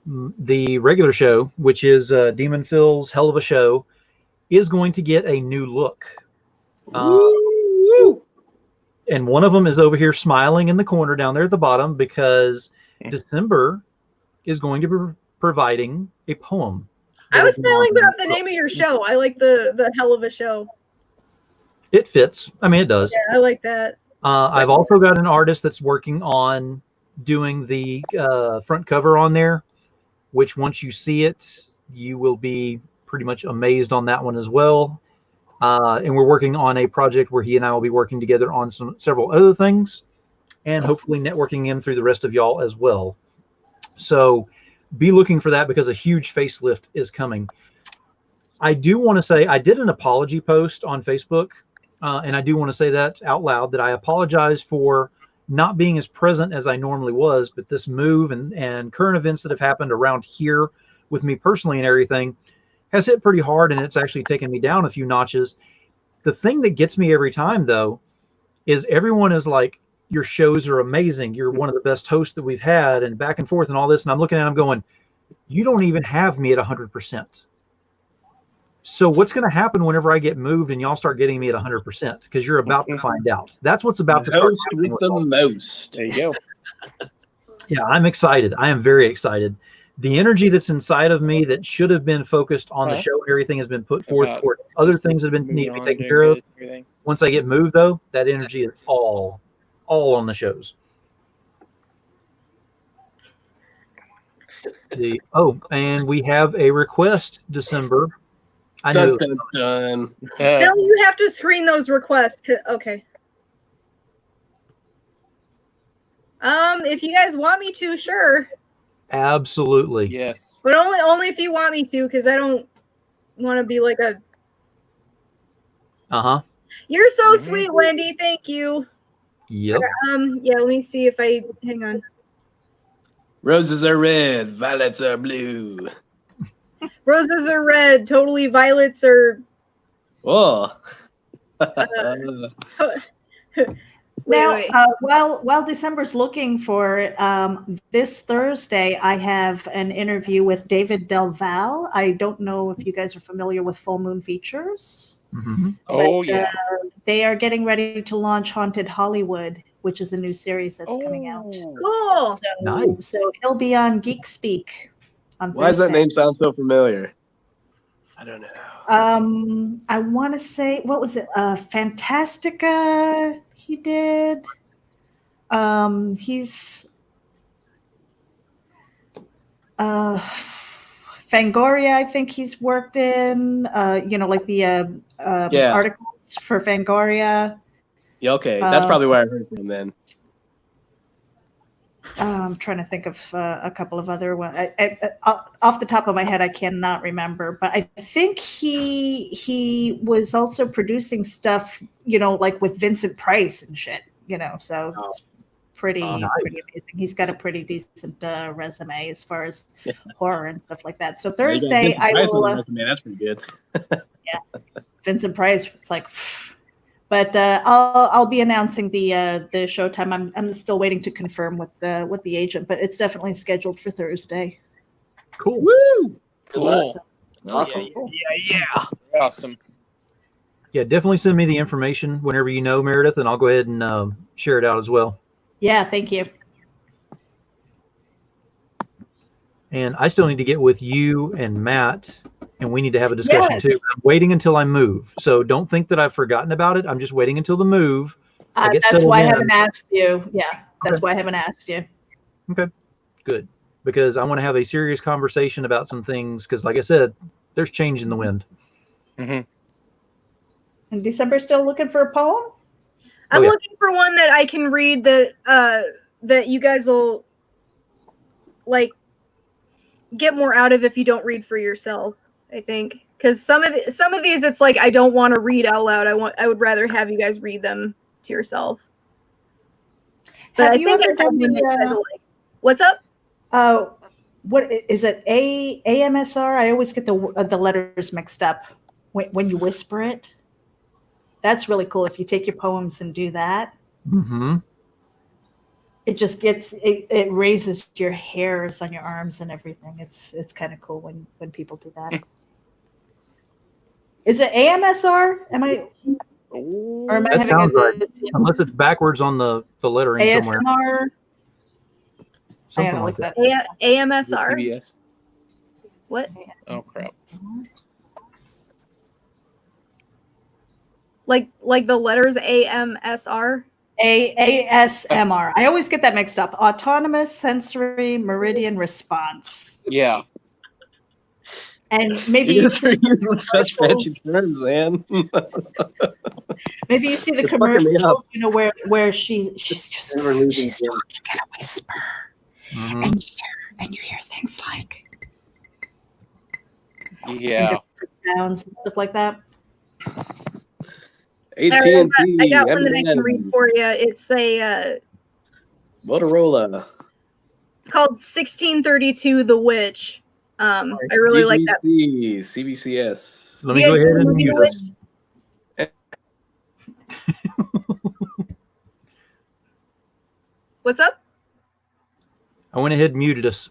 The regular show, which is Demon Phil's Hell of a Show, is going to get a new look. Woo! And one of them is over here smiling in the corner down there at the bottom because December is going to be providing a poem. I was smiling about the name of your show. I like the Hell of a Show. It fits. I mean, it does. Yeah, I like that. I've also got an artist that's working on doing the front cover on there, which once you see it, you will be pretty much amazed on that one as well. And we're working on a project where he and I will be working together on several other things and hopefully networking in through the rest of y'all as well. So be looking for that because a huge facelift is coming. I do want to say I did an apology post on Facebook, and I do want to say that out loud, that I apologize for not being as present as I normally was, but this move and current events that have happened around here with me personally and everything has hit pretty hard, and it's actually taken me down a few notches. The thing that gets me every time, though, is everyone is like, your shows are amazing. You're one of the best hosts that we've had, and back and forth and all this. And I'm looking at them going, you don't even have me at 100%. So what's going to happen whenever I get moved and y'all start getting me at 100%? Because you're about to find out. That's what's about to start Host happening with with the all. most. There you go. Yeah, I'm excited. I am very excited. The energy that's inside of me that should have been focused on the show and everything has been put forth toward other things that have been need to be taken care of. Once I get moved, though, that energy is all on the shows. And we have a request, December. I knew. Dun, dun, dun. Phil, you have to screen those requests. Okay. If you guys want me to, sure. Absolutely. Yes. But only if you want me to, because I don't want to be like a. You're so sweet, Wendy. Thank you. Yep. Yeah. Let me see if I hang on. Roses are red, violets are blue. Roses are red. Totally violets are. Oh. Wait. While December's looking for this Thursday, I have an interview with David Del Val. I don't know if you guys are familiar with Full Moon Features. Mm-hmm. Oh, yeah. They are getting ready to launch Haunted Hollywood, which is a new series that's coming out. Cool. Nice. So he'll be on Geek Speak on Why does that Thursday. name sound so familiar? I don't know. I want to say, what was it? Fantastica. He did. He's Fangoria. I think he's worked in. Like the articles for Fangoria. Yeah, okay, that's probably where I heard from then. I'm trying to think of a couple of other ones. Off the top of my head, I cannot remember. But I think he was also producing stuff, like with Vincent Price and shit. So it's pretty amazing. He's got a pretty decent resume as far as horror and stuff like that. So Thursday, I will. That's pretty good. Yeah, Vincent Price was like. But I'll be announcing the showtime. I'm still waiting to confirm with the agent, but it's definitely scheduled for Thursday. Cool. Woo! Cool. Awesome. Yeah. Awesome. Yeah, definitely send me the information whenever you know, Meredith, and I'll go ahead and share it out as well. Yeah, thank you. And I still need to get with you and Matt, and we need to have a discussion too. I'm waiting until I move. So don't think that I've forgotten about it. I'm just waiting until the move. That's why I haven't asked you. Yeah, that's why I haven't asked you. Okay, good. Because I want to have a serious conversation about some things, because like I said, there's change in the wind. Mm-hmm. And December still looking for a poem? I'm looking for one that I can read that you guys will like get more out of if you don't read for yourself. I think because some of these it's like I don't want to read out loud. I would rather have you guys read them to yourself. But Have you ever done the? What's up? what is it? AMSR? I always get the letters mixed up when you whisper it. That's really cool. If you take your poems and do that, Mm-hmm. it just it raises your hairs on your arms and everything. It's kind of cool when people do that. Is it AMSR? Or am I That having sounds right. this Unless it's backwards on the lettering somewhere. ASMR? I Something gotta like look that. that. AMSR. PBS. What? Oh crap. Like the letters AMSR? ASMR. I always get that mixed up. Autonomous Sensory Meridian Response. Yeah. And maybe You guys are using such fancy terms, man. maybe you see the It's fucking me up. commercials, where she's just We're losing she's Jim. talking in a whisper, Mhm. and you hear things like Yeah. sounds and stuff like that. I got one that I can read for you. It's a Motorola. it's called 1632 The Witch. I really like that. CBCS. Let me You go guys ahead know and the mute movie us. What's up? I went ahead and muted us.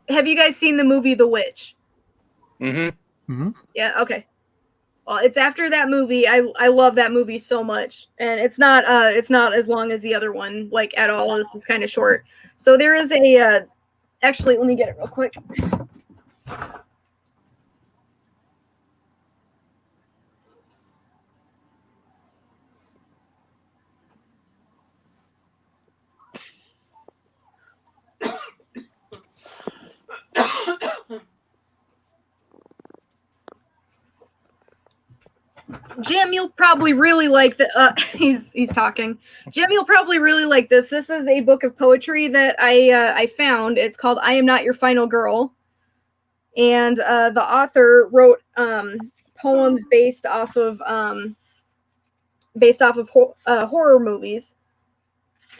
Have you guys seen the movie The Witch? Mm-hmm. Mm-hmm. Yeah, okay. Well, it's after that movie. I love that movie so much. And it's not as long as the other one, like, at all. This is kind of short. So there is a actually, let me get it real quick. Jim, you'll probably really like the. He's talking. Jim, you'll probably really like this. This is a book of poetry that I found. It's called "I Am Not Your Final Girl," and the author wrote poems based off of horror movies,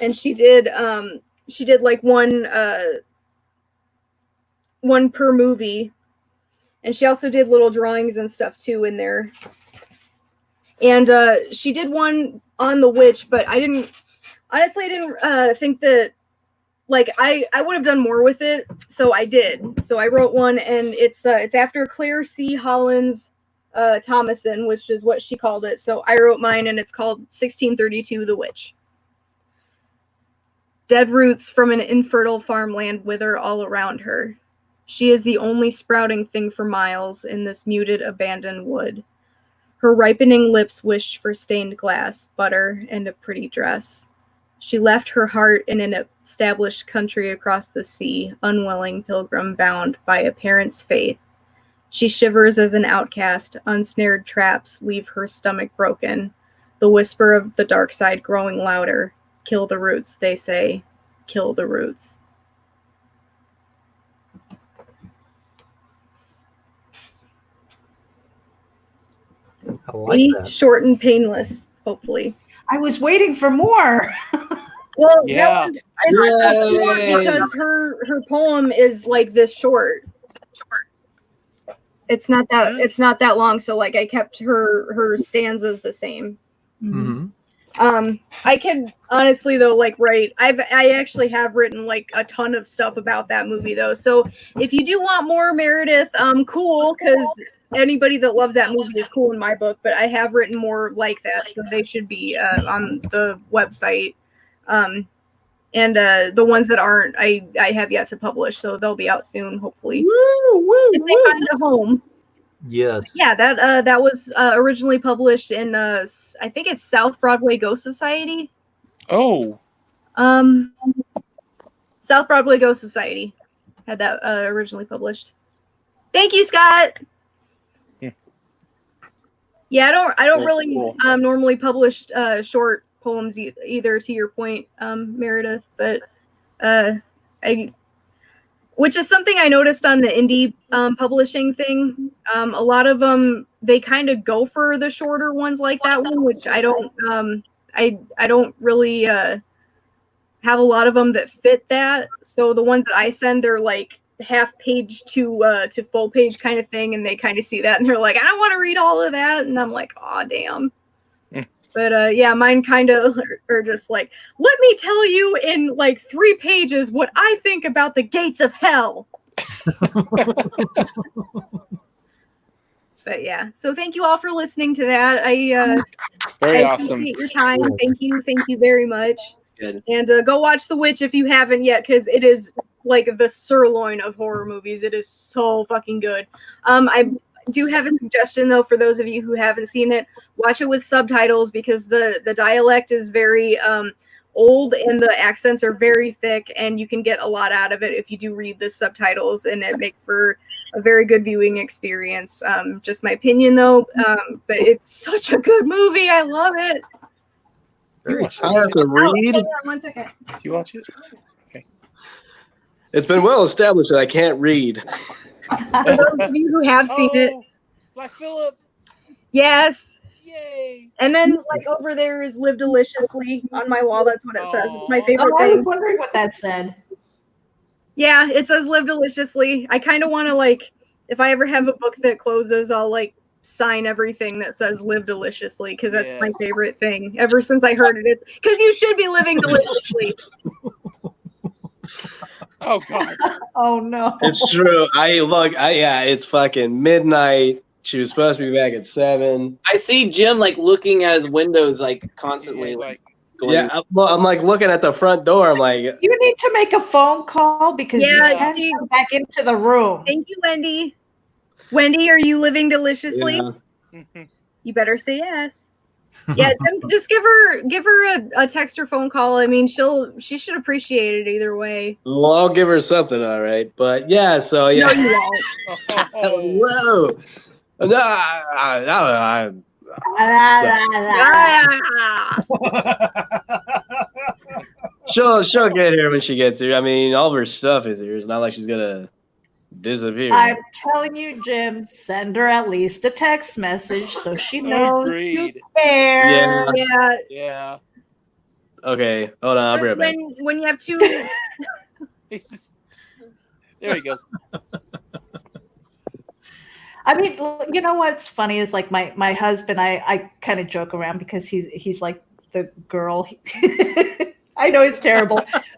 and she did like one per movie, and she also did little drawings and stuff too in there. And she did one on the witch, but I didn't think that, like, I would have done more with it, so I did. So I wrote one, and it's after Claire C. Hollins Thomason, which is what she called it. So I wrote mine, and it's called 1632 The Witch. Dead roots from an infertile farmland wither all around her. She is the only sprouting thing for miles in this muted, abandoned wood. Her ripening lips wished for stained glass, butter, and a pretty dress. She left her heart in an established country across the sea, unwilling pilgrim bound by a parent's faith. She shivers as an outcast, unsnared traps leave her stomach broken. The whisper of the dark side growing louder. Kill the roots, they say. Kill the roots. I like See? that. Short and painless, hopefully. I was waiting for more. Well, Yeah. I like that more because her poem is like this short. It's not that long, so like I kept her stanzas the same. Mm-hmm. I can honestly though like write. I actually have written like a ton of stuff about that movie though. So if you do want more Meredith, cool, because anybody that loves that movie is cool in my book. But I have written more like that, so they should be on the website. And the ones that aren't, I have yet to publish, so they'll be out soon, hopefully. If they find a home. Yes. Yeah, that was originally published in I think it's South Broadway Ghost Society. Oh. South Broadway Ghost Society had that originally published. Thank you, Scott. Yeah, I don't really Cool. normally publish short poems either, to your point, Meredith, but which is something I noticed on the indie publishing thing. A lot of them, they kind of go for the shorter ones like that one, which I don't I don't really have a lot of them that fit that. So the ones that I send, they're like half page to full page kind of thing, and they kind of see that and they're like, I don't want to read all of that, and I'm like, oh damn. But yeah, mine kind of are just like, let me tell you in like 3 pages what I think about the gates of hell. But yeah, so thank you all for listening to that. Very I awesome. appreciate your time. Thank you very much. Good. And go watch The Witch if you haven't yet, because it is like the sirloin of horror movies. It is so fucking good. I do have a suggestion though for those of you who haven't seen it. Watch it with subtitles, because the dialect is very old and the accents are very thick, and you can get a lot out of it if you do read the subtitles, and it makes for a very good viewing experience. Just my opinion though, but it's such a good movie. I love it. I have to read. Hang on 1 second. You watch it? Okay. It's been well established that I can't read. For those of you who have seen it, Black Phillip. yes. Yay. And then like over there is Live Deliciously on my wall. That's what it says. It's my favorite I was thing. wondering what that said. Yeah, it says Live Deliciously. I kind of want to like, if I ever have a book that closes, I'll like sign everything that says Live Deliciously, because that's my Yes. favorite thing. Ever since I heard it, it's because you should be living deliciously. Oh God. Oh no. It's true. It's fucking midnight. She was supposed to be back at 7. I see Jim like looking at his windows like constantly. He's like, going, Yeah, I'm like looking at the front door. I'm like, You need to make a phone call because you Yeah, can't see- come back into the room. Thank you, Wendy. Wendy, are you living deliciously? yeah. You better say yes. Yeah, just give her a text or phone call. I mean, she should appreciate it either way. Well, I'll give her something, all right. But yeah, so yeah. No, you won't. Whoa. No, I she'll get here when she gets here. I mean, all of her stuff is here. It's not like she's gonna disappear. I'm telling you, Jim, send her at least a text message so she knows you Agreed. care. Yeah. Yeah. Yeah. Okay, hold on, I'll be right back. When you have two, He's just, there he goes. I mean, you know what's funny is like my husband, I kind of joke around because he's like the girl. I know it's terrible,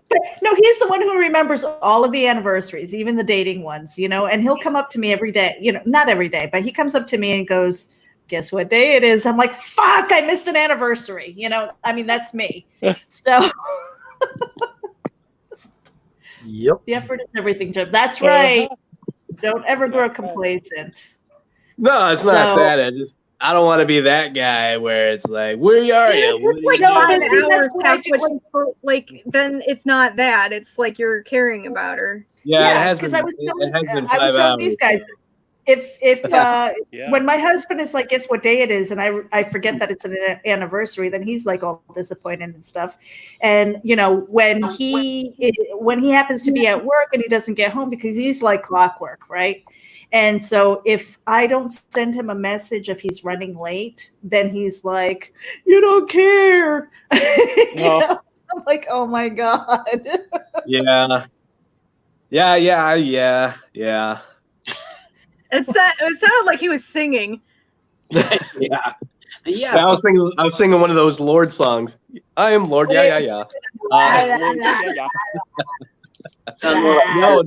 but no, he's the one who remembers all of the anniversaries, even the dating ones, you know, and he'll come up to me every day, you know, not every day, but he comes up to me and goes, guess what day it is? I'm like, fuck, I missed an anniversary. You know, I mean, that's me. So Yep. the effort is everything, Jim. That's right. Don't ever grow complacent. No, it's not that. I don't want to be that guy where it's like, where are you? What are you like No, doing? but see, 5 that's hours what I past do what when- you- like then it's not that. It's like you're caring about her. Yeah, it has because been. I was telling, it has been I was 5 telling these hours. guys, if Yeah. when my husband is like, guess what day it is, and I forget that it's an anniversary, then he's like all disappointed and stuff. And you know, when he happens to be at work and he doesn't get home because he's like clockwork, right? And so if I don't send him a message if he's running late, then he's like, you don't care. You No. know? I'm like, oh my God. Yeah. Yeah. It sounded like he was singing. yeah. I was singing one of those Lord songs. I am Lord. Yeah. Yeah. Sounds more like No.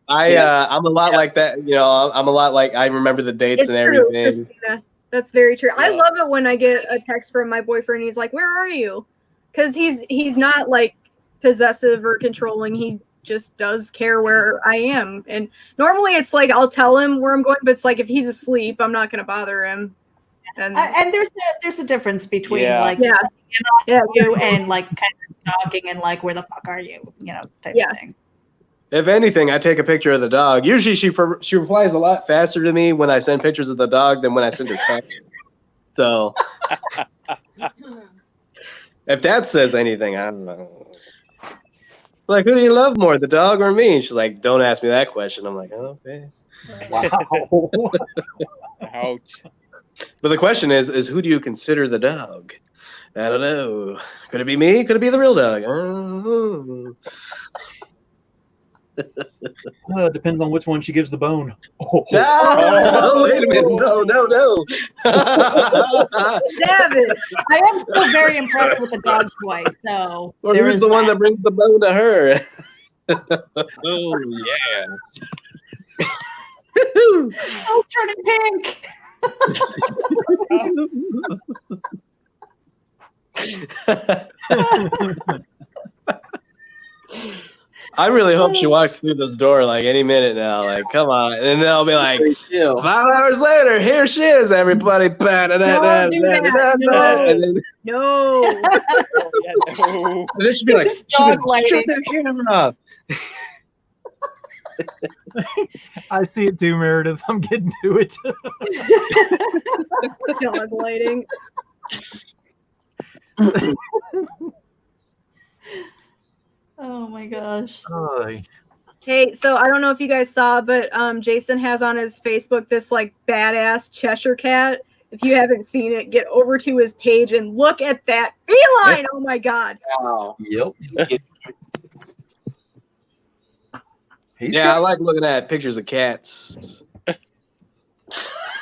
I'm a lot like that. You know, I'm a lot like I remember the dates It's and true, everything. Christina. That's very true. I Yeah. love it when I get a text from my boyfriend. He's like, "Where are you?" Because he's not like possessive or controlling. He just does care where I am. And normally it's like I'll tell him where I'm going, but it's like if he's asleep, I'm not going to bother him. And And there's a difference between Yeah. like yeah, yeah, you and like kind of stalking and like where the fuck are you, you know, type Yeah. of thing. If anything, I take a picture of the dog. Usually, she replies a lot faster to me when I send pictures of the dog than when I send her text. So, if that says anything, I don't know. Like, who do you love more, the dog or me? And she's like, "Don't ask me that question." I'm like, "Oh, okay." Wow. Ouch. But the question is who do you consider the dog? I don't know. Could it be me? Could it be the real dog? Depends on which one she gives the bone. Oh. No, wait a minute. No. David. I am still very impressed with the dog toy. So Or there who's is the one that. that brings the bone to her? Oh, yeah. Oh, turning pink. I really hope she walks through this door like any minute now. Like, come on. And then I'll be like, Ew. 5 hours later, here she is, everybody. Don't do that. And then No. Yeah, no. and then she'd be like, This dog lady. shut that camera off. I see it too, Meredith. I'm getting to it. Dog lighting. Oh my gosh. Oy. Hey, so I don't know if you guys saw, but Jason has on his Facebook this like badass Cheshire cat. If you haven't seen it, get over to his page and look at that feline. Oh my god. Wow. Yep. Yeah, I like looking at pictures of cats.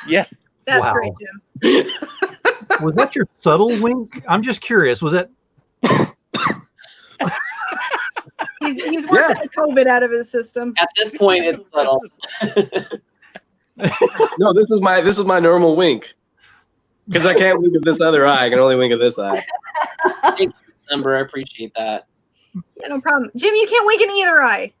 Yeah. That's Wow. great, Jim. Was that your subtle wink? I'm just curious. Was that? He's working the COVID out of his system. At this point, it's subtle. No, this is my normal wink. Because I can't wink with this other eye. I can only wink with this eye. Thank you, December. I appreciate that. Yeah, no problem. Jim, you can't wink in either eye.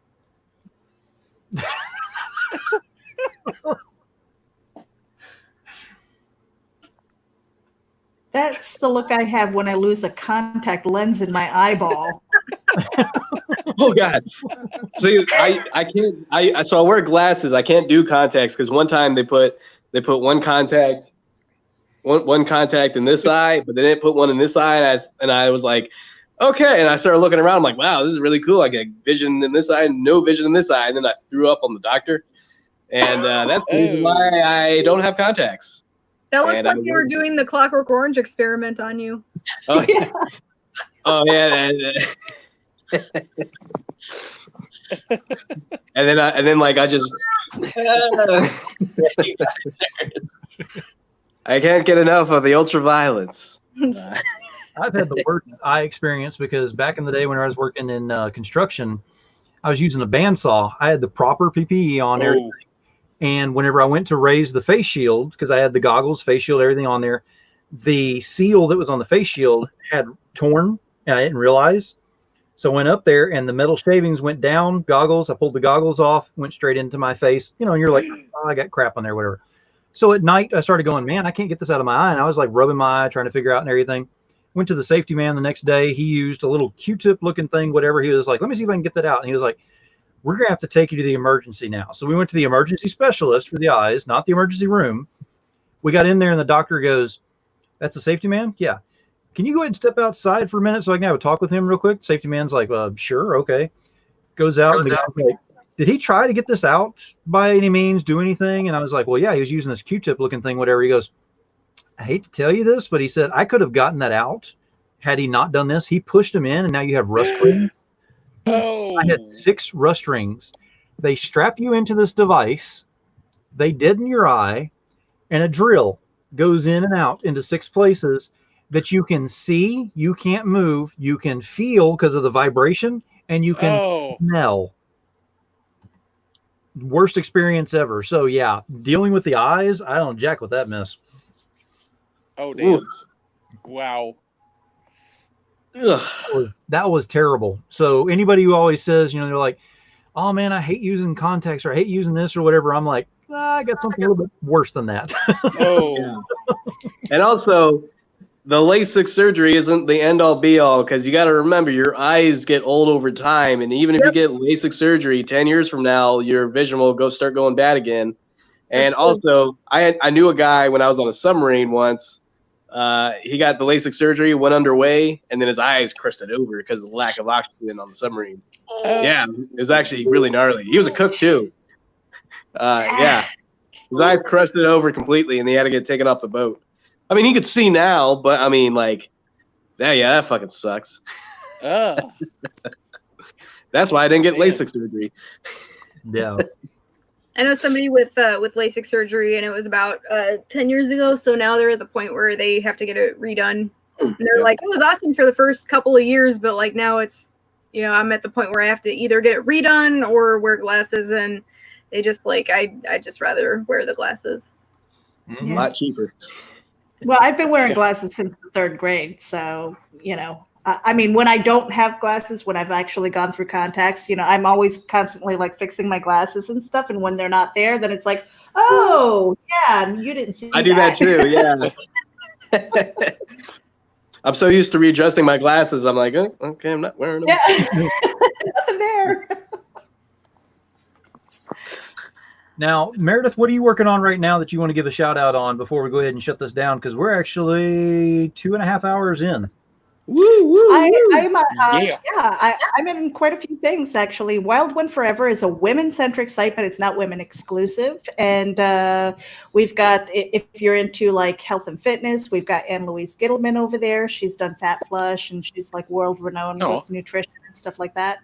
That's the look I have when I lose a contact lens in my eyeball. Oh God! See, I can't. So I wear glasses. I can't do contacts because one time they put one contact in this eye, but they didn't put one in this eye, and I was like, okay. And I started looking around. I'm like, wow, this is really cool. I get vision in this eye, no vision in this eye, and then I threw up on the doctor, and that's the reason why I don't have contacts. That looks And like I they were wouldn't. doing the Clockwork Orange experiment on you. Oh yeah. Oh yeah. And then like I just I can't get enough of the ultraviolence. I've had the worst eye experience because back in the day when I was working in construction, I was using a bandsaw. I had the proper PPE on there. Oh. And whenever I went to raise the face shield, because I had the goggles, face shield, everything on there, the seal that was on the face shield had torn, and I didn't realize. So I went up there, and the metal shavings went down, goggles. I pulled the goggles off, went straight into my face. You know, and you're like, oh, I got crap on there, whatever. So at night, I started going, man, I can't get this out of my eye. And I was like rubbing my eye, trying to figure out and everything. Went to the safety man the next day. He used a little Q-tip looking thing, whatever. He was like, let me see if I can get that out. And he was like, we're going to have to take you to the emergency now. So we went to the emergency specialist for the eyes, not the emergency room. We got in there and the doctor goes, that's a safety man? Yeah. Can you go ahead and step outside for a minute so I can have a talk with him real quick? Safety man's like, sure. Okay. Goes out. And the guy's like, did he try to get this out by any means, do anything? And I was like, well, yeah, he was using this Q-tip looking thing, whatever. He goes, I hate to tell you this, but he said, I could have gotten that out had he not done this. He pushed him in and now you have rust rings. Oh. I had 6 rust rings. They strap you into this device. They deaden your eye, and a drill goes in and out into 6 places that you can see, you can't move, you can feel because of the vibration, and you can smell. Worst experience ever. So yeah, dealing with the eyes, I don't jack with that mess. Oh damn! Ooh. Wow. Ugh. That was terrible. So anybody who always says, you know, they're like, oh man, I hate using contacts or I hate using this or whatever. I'm like, I got something a little bit worse than that. Oh. Yeah. And also, the LASIK surgery isn't the end all be all because you got to remember your eyes get old over time. And even if you get LASIK surgery 10 years from now, your vision will start going bad again. And also, I knew a guy when I was on a submarine once. He got the LASIK surgery, went underway, and then his eyes crusted over because of the lack of oxygen on the submarine. Yeah, it was actually really gnarly. He was a cook too. Yeah, his eyes crusted over completely, and he had to get taken off the boat. I mean, he could see now, but I mean, like, Yeah, that fucking sucks. Oh, That's why I didn't get Man. LASIK surgery. Yeah. I know somebody with LASIK surgery, and it was about 10 years ago. So now they're at the point where they have to get it redone. And they're like, it was awesome for the first couple of years, but like now it's, I'm at the point where I have to either get it redone or wear glasses, and they just like I just rather wear the glasses. A lot cheaper. Well, I've been wearing glasses since the 3rd grade, so I mean, when I don't have glasses, when I've actually gone through contacts, I'm always constantly like fixing my glasses and stuff. And when they're not there, then it's like, oh yeah, you didn't see. I do that too. Yeah. I'm so used to readjusting my glasses. I'm like, oh, okay, I'm not wearing them. Yeah, nothing there. Now, Meredith, what are you working on right now that you want to give a shout out on before we go ahead and shut this down? Because we're actually 2.5 hours in. Woo, woo, I'm in quite a few things actually. Wild One Forever is a women-centric site, but it's not women exclusive. And we've got, if you're into like health and fitness, we've got Anne Louise Gittleman over there. She's done Fat Flush, and she's like world renowned with nutrition and stuff like that.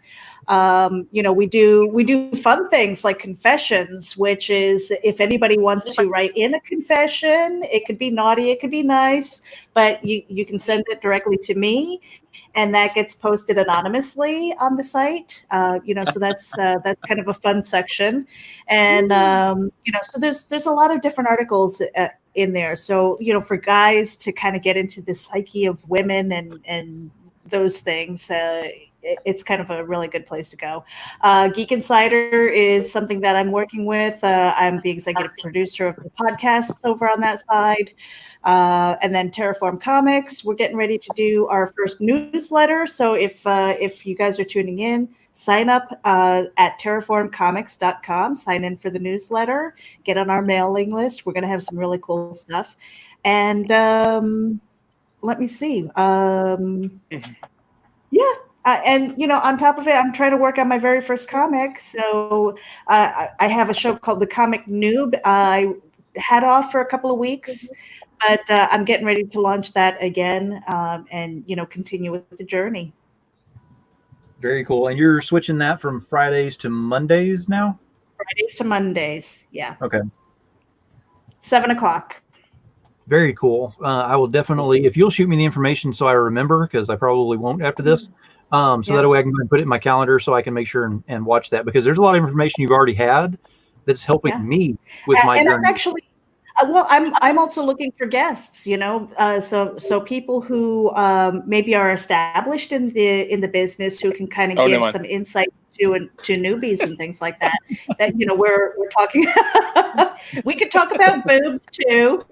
We do fun things like confessions, which is if anybody wants to write in a confession, it could be naughty, it could be nice, but you can send it directly to me, and that gets posted anonymously on the site. So that's kind of a fun section, and so there's a lot of different articles in there. So for guys to kind of get into the psyche of women and those things. It's kind of a really good place to go. Geek Insider is something that I'm working with. I'm the executive producer of the podcast over on that side. And then Terraform Comics, we're getting ready to do our first newsletter. So if you guys are tuning in, sign up at terraformcomics.com, sign in for the newsletter, get on our mailing list. We're going to have some really cool stuff. And let me see. And on top of it, I'm trying to work on my very first comic. So I have a show called The Comic Noob. I had off for a couple of weeks, but I'm getting ready to launch that again and continue with the journey. Very cool. And you're switching that from Fridays to Mondays now? Fridays to Mondays, yeah. Okay. 7:00. Very cool. I will definitely, if you'll shoot me the information so I remember, because I probably won't after this, that way I can put it in my calendar so I can make sure and watch that, because there's a lot of information you've already had that's helping me with my journey. I'm actually, I'm also looking for guests, so people who maybe are established in the business who can kind of give some insight to newbies and things like that. That we're talking. We could talk about boobs too.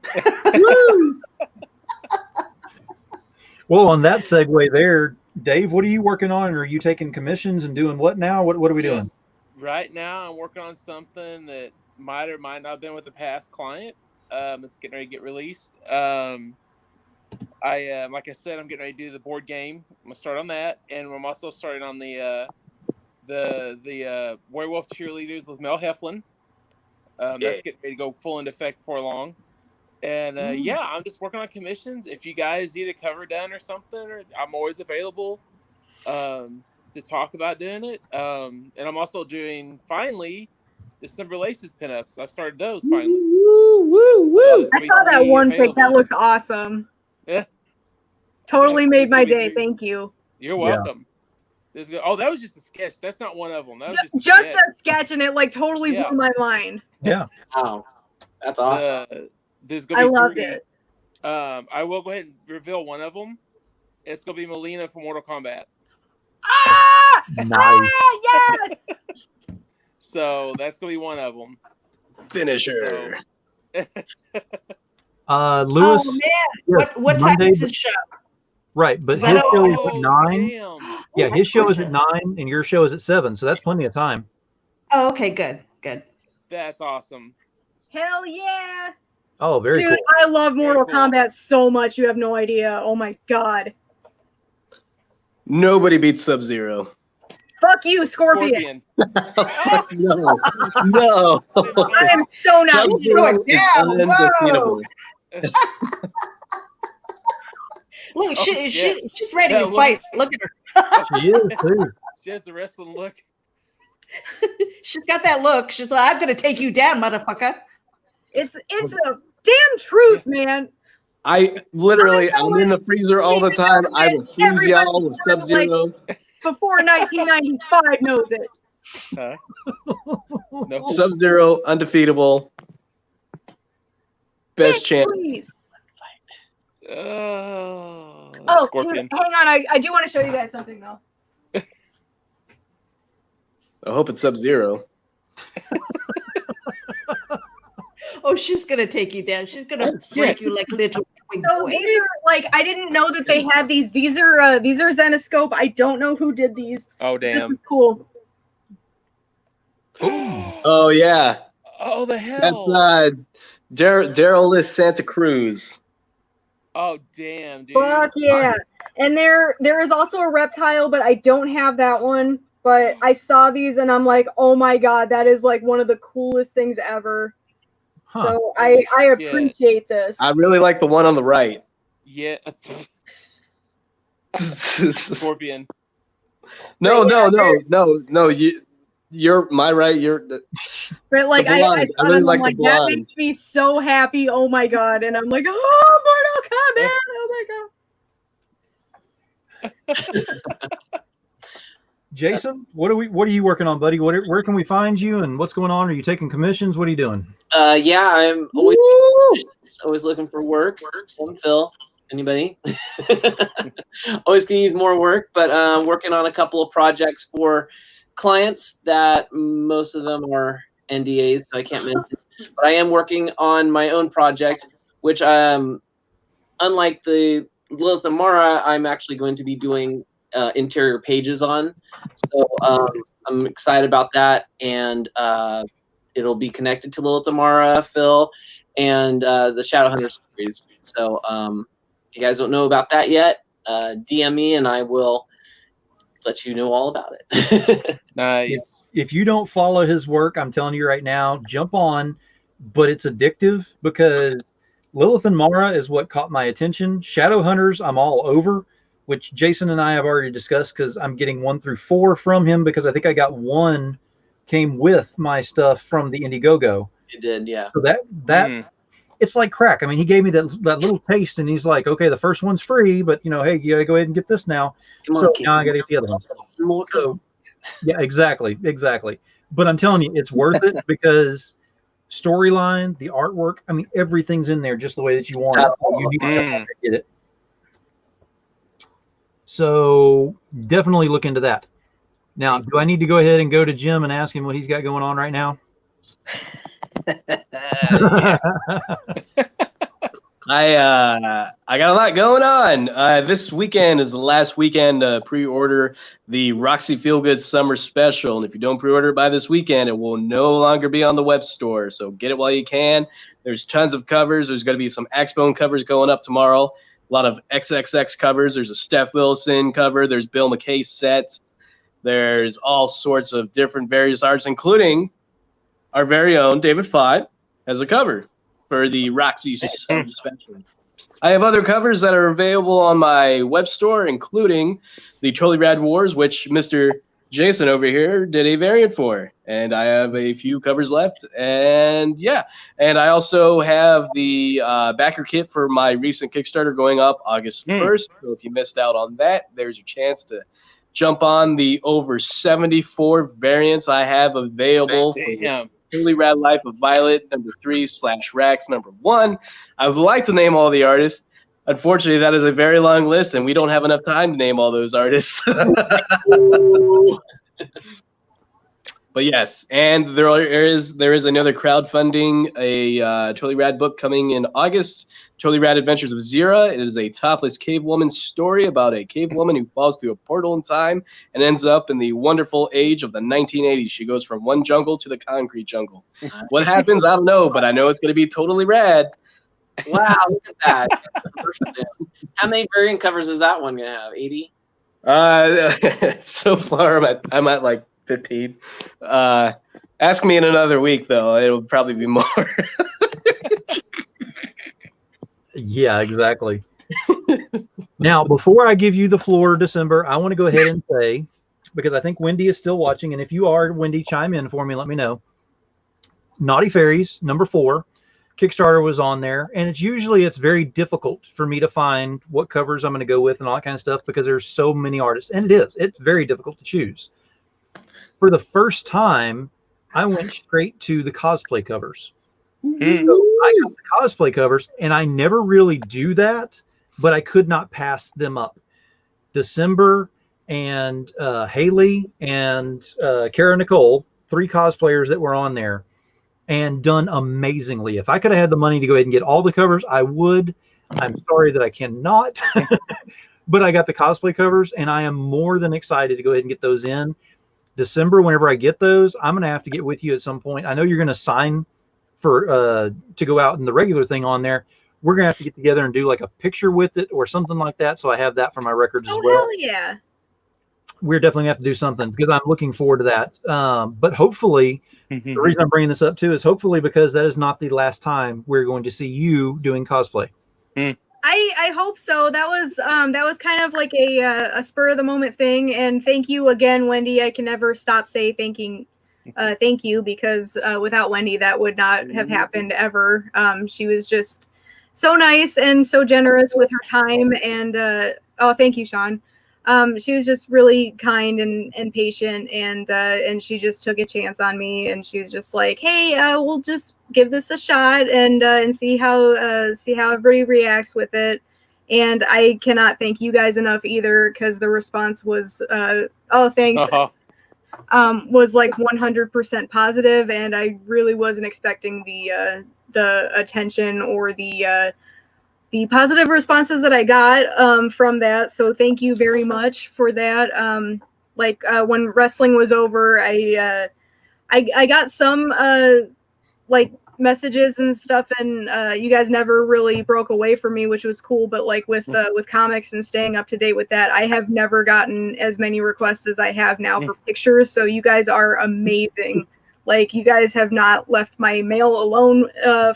Well, on that segue there, Dave, what are you working on? Are you taking commissions and doing what now? What are we doing? Right now, I'm working on something that might or might not have been with a past client. It's getting ready to get released. Like I said, I'm getting ready to do the board game. I'm gonna start on that, and I'm also starting on the Werewolf Cheerleaders with Mel Heflin. That's getting ready to go full into effect before long. And I'm just working on commissions. If you guys need a cover done or something, I'm always available to talk about doing it. And I'm also doing finally December Laces pinups. I've started those finally. I saw that one pic. That looks awesome. Yeah. Totally made my day. Thank you. You're welcome. Oh, that was just a sketch. That's not one of them. That was just a sketch, and it like totally blew my mind. Yeah. Wow, that's awesome. There's gonna be I loved it. I will go ahead and reveal one of them. It's gonna be Melina from Mortal Kombat. Ah! Nice. Ah, yes. So that's gonna be one of them. Finisher. Lewis. Oh man, what time is his show? Right, but his show is at 9. Damn. Yeah, his show is at 9, and your show is at 7, so that's plenty of time. Oh, okay, good. That's awesome. Hell yeah! Oh, very cool. I love Mortal Kombat so much. You have no idea. Oh my god. Nobody beats Sub-Zero. Fuck you, Scorpion. No. I am so not going down. Whoa. Look, Oh, she's ready Yeah, to look. fight. Look at her. She is too. She has the wrestling look. She's got that look. She's like, I'm gonna take you down, motherfucker. It's a damn truth, man. I'm in the freezer all the time. I will freeze y'all with Sub-Zero. Before 1995 knows it. Huh? No. Sub-Zero, undefeatable. Best Nick, champ. please. Oh, Oh, Scorpion. hang on. I do want to show you guys something though. I hope it's Sub-Zero. Oh, she's gonna take you down. She's gonna break you like little twink So boy. these are like I didn't know that they had these. These are Zenoscope. I don't know who did these. Oh, This damn. is cool. Oh yeah, Oh, the that's hell. Daryl List Santa Cruz. Oh, damn, dude. Fuck yeah! And there is also a reptile, but I don't have that one. But I saw these and I'm like, oh my god, that is like one of the coolest things ever. Huh. So I Shit. appreciate this. I really like the one on the right. Yeah. Scorpion. No. You're my right. But like The I blonde. saw I really them, like I'm the like that blonde. makes me so happy. Oh my god! And I'm like, oh, Mortal Kombat! Oh my god! Jason, what are you working on, buddy? Where can we find you, and what's going on? Are you taking commissions? What are you doing? Yeah, I'm always looking for work. Phil, anybody? Always can use more work, but working on a couple of projects for clients that most of them are NDAs, so I can't mention. But I am working on my own project, which unlike the Lilith and Mara, I'm actually going to be doing interior pages on. So I'm excited about that, and it'll be connected to Lilith and Mara, Phil, and the Shadowhunter series. So if you guys don't know about that yet, DM me and I will let you know all about it. Nice. If you don't follow his work, I'm telling you right now, jump on. But it's addictive because Lilith and Mara is what caught my attention. Shadowhunters, I'm all over, which Jason and I have already discussed because I'm getting 1 through 4 from him because I think I got 1 came with my stuff from the Indiegogo. It did, yeah. So that it's like crack. I mean, he gave me that little taste, and he's like, okay, the first one's free, but hey, you gotta go ahead and get this now. Come on, So kid. now I gotta get the other ones. Some more. So yeah, exactly. But I'm telling you, it's worth it because storyline, the artwork, I mean, everything's in there just the way that you want it. You need to get it. So definitely look into that. Now, do I need to go ahead and go to Jim and ask him what he's got going on right now? I got a lot going on. This weekend is the last weekend to pre-order the Roxy Feelgood Summer Special, and if you don't pre-order it by this weekend, it will no longer be on the web store. So get it while you can. There's tons of covers. There's going to be some X-Bone covers going up tomorrow. A lot of XXX covers. There's a Steph Wilson cover. There's Bill McKay sets. There's all sorts of different various arts, including our very own David Fott has a cover for the Roxy Summer Special. I have other covers that are available on my web store, including the Totally Rad Wars, which Mr. Jason over here did a variant for. And I have a few covers left. And yeah, and I also have the backer kit for my recent Kickstarter going up August 1st. So if you missed out on that, there's your chance to jump on the over 74 variants I have available. Damn. Totally Rad Life of Violet, #3/Rax, #1. I would like to name all the artists. Unfortunately, that is a very long list, and we don't have enough time to name all those artists. But yes, and there is another crowdfunding, a Totally Rad book coming in August. Totally Rad Adventures of Zira. It is a topless cave woman story about a cave woman who falls through a portal in time and ends up in the wonderful age of the 1980s. She goes from one jungle to the concrete jungle. What happens? I don't know, but I know it's going to be totally rad. Wow, look at that. How many variant covers is that one going to have? 80? So far, I'm at like 15. Ask me in another week, though. It'll probably be more. Yeah, exactly. Now, before I give you the floor, December, I want to go ahead and say, because I think Wendy is still watching, and if you are, Wendy, chime in for me, let me know. Naughty Fairies, number 4, Kickstarter was on there, and it's very difficult for me to find what covers I'm going to go with and all that kind of stuff because there's so many artists, and it's very difficult to choose. For the first time, I went straight to the cosplay covers. So I got the cosplay covers, and I never really do that, but I could not pass them up. December and Haley and Kara Nicole, 3 cosplayers that were on there, and done amazingly. If I could have had the money to go ahead and get all the covers, I would. I'm sorry that I cannot, but I got the cosplay covers, and I am more than excited to go ahead and get those in. December, whenever I get those, I'm going to have to get with you at some point. I know you're going to sign for to go out in the regular thing on there. We're going to have to get together and do like a picture with it or something like that, so I have that for my records as well. Hell yeah. We're definitely going to have to do something because I'm looking forward to that. But hopefully, the reason I'm bringing this up too is hopefully because that is not the last time we're going to see you doing cosplay. I hope so. That was kind of like a spur of the moment thing. And thank you again, Wendy. I can never stop thank you, because without Wendy, that would not have happened ever. She was just so nice and so generous with her time. And thank you, Sean. She was just really kind and patient, and she just took a chance on me, and she was just like, hey, we'll just give this a shot and see how everybody reacts with it. And I cannot thank you guys enough either, because the response was thanks. Was like 100% positive, and I really wasn't expecting the attention or the positive responses that I got from that. So thank you very much for that. When wrestling was over, I got some like messages and stuff, and you guys never really broke away from me, which was cool. But like with comics and staying up to date with that, I have never gotten as many requests as I have now for pictures. So you guys are amazing. Like, you guys have not left my mail alone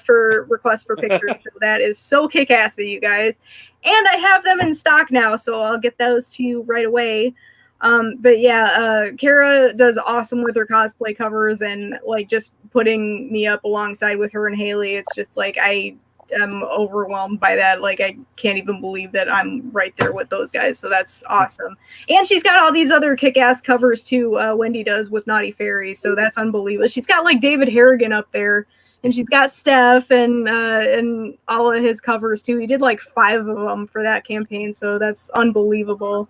for requests for pictures. So that is so kick-ass of you guys. And I have them in stock now, so I'll get those to you right away. But yeah, Kara does awesome with her cosplay covers, and like just putting me up alongside with her and Haley, it's just like I am overwhelmed by that. Like, I can't even believe that I'm right there with those guys. So that's awesome. And she's got all these other kick-ass covers too. Wendy does with Naughty Fairies. So that's unbelievable. She's got like David Harrigan up there, and she's got Steph and all of his covers too. He did like 5 of them for that campaign. So that's unbelievable.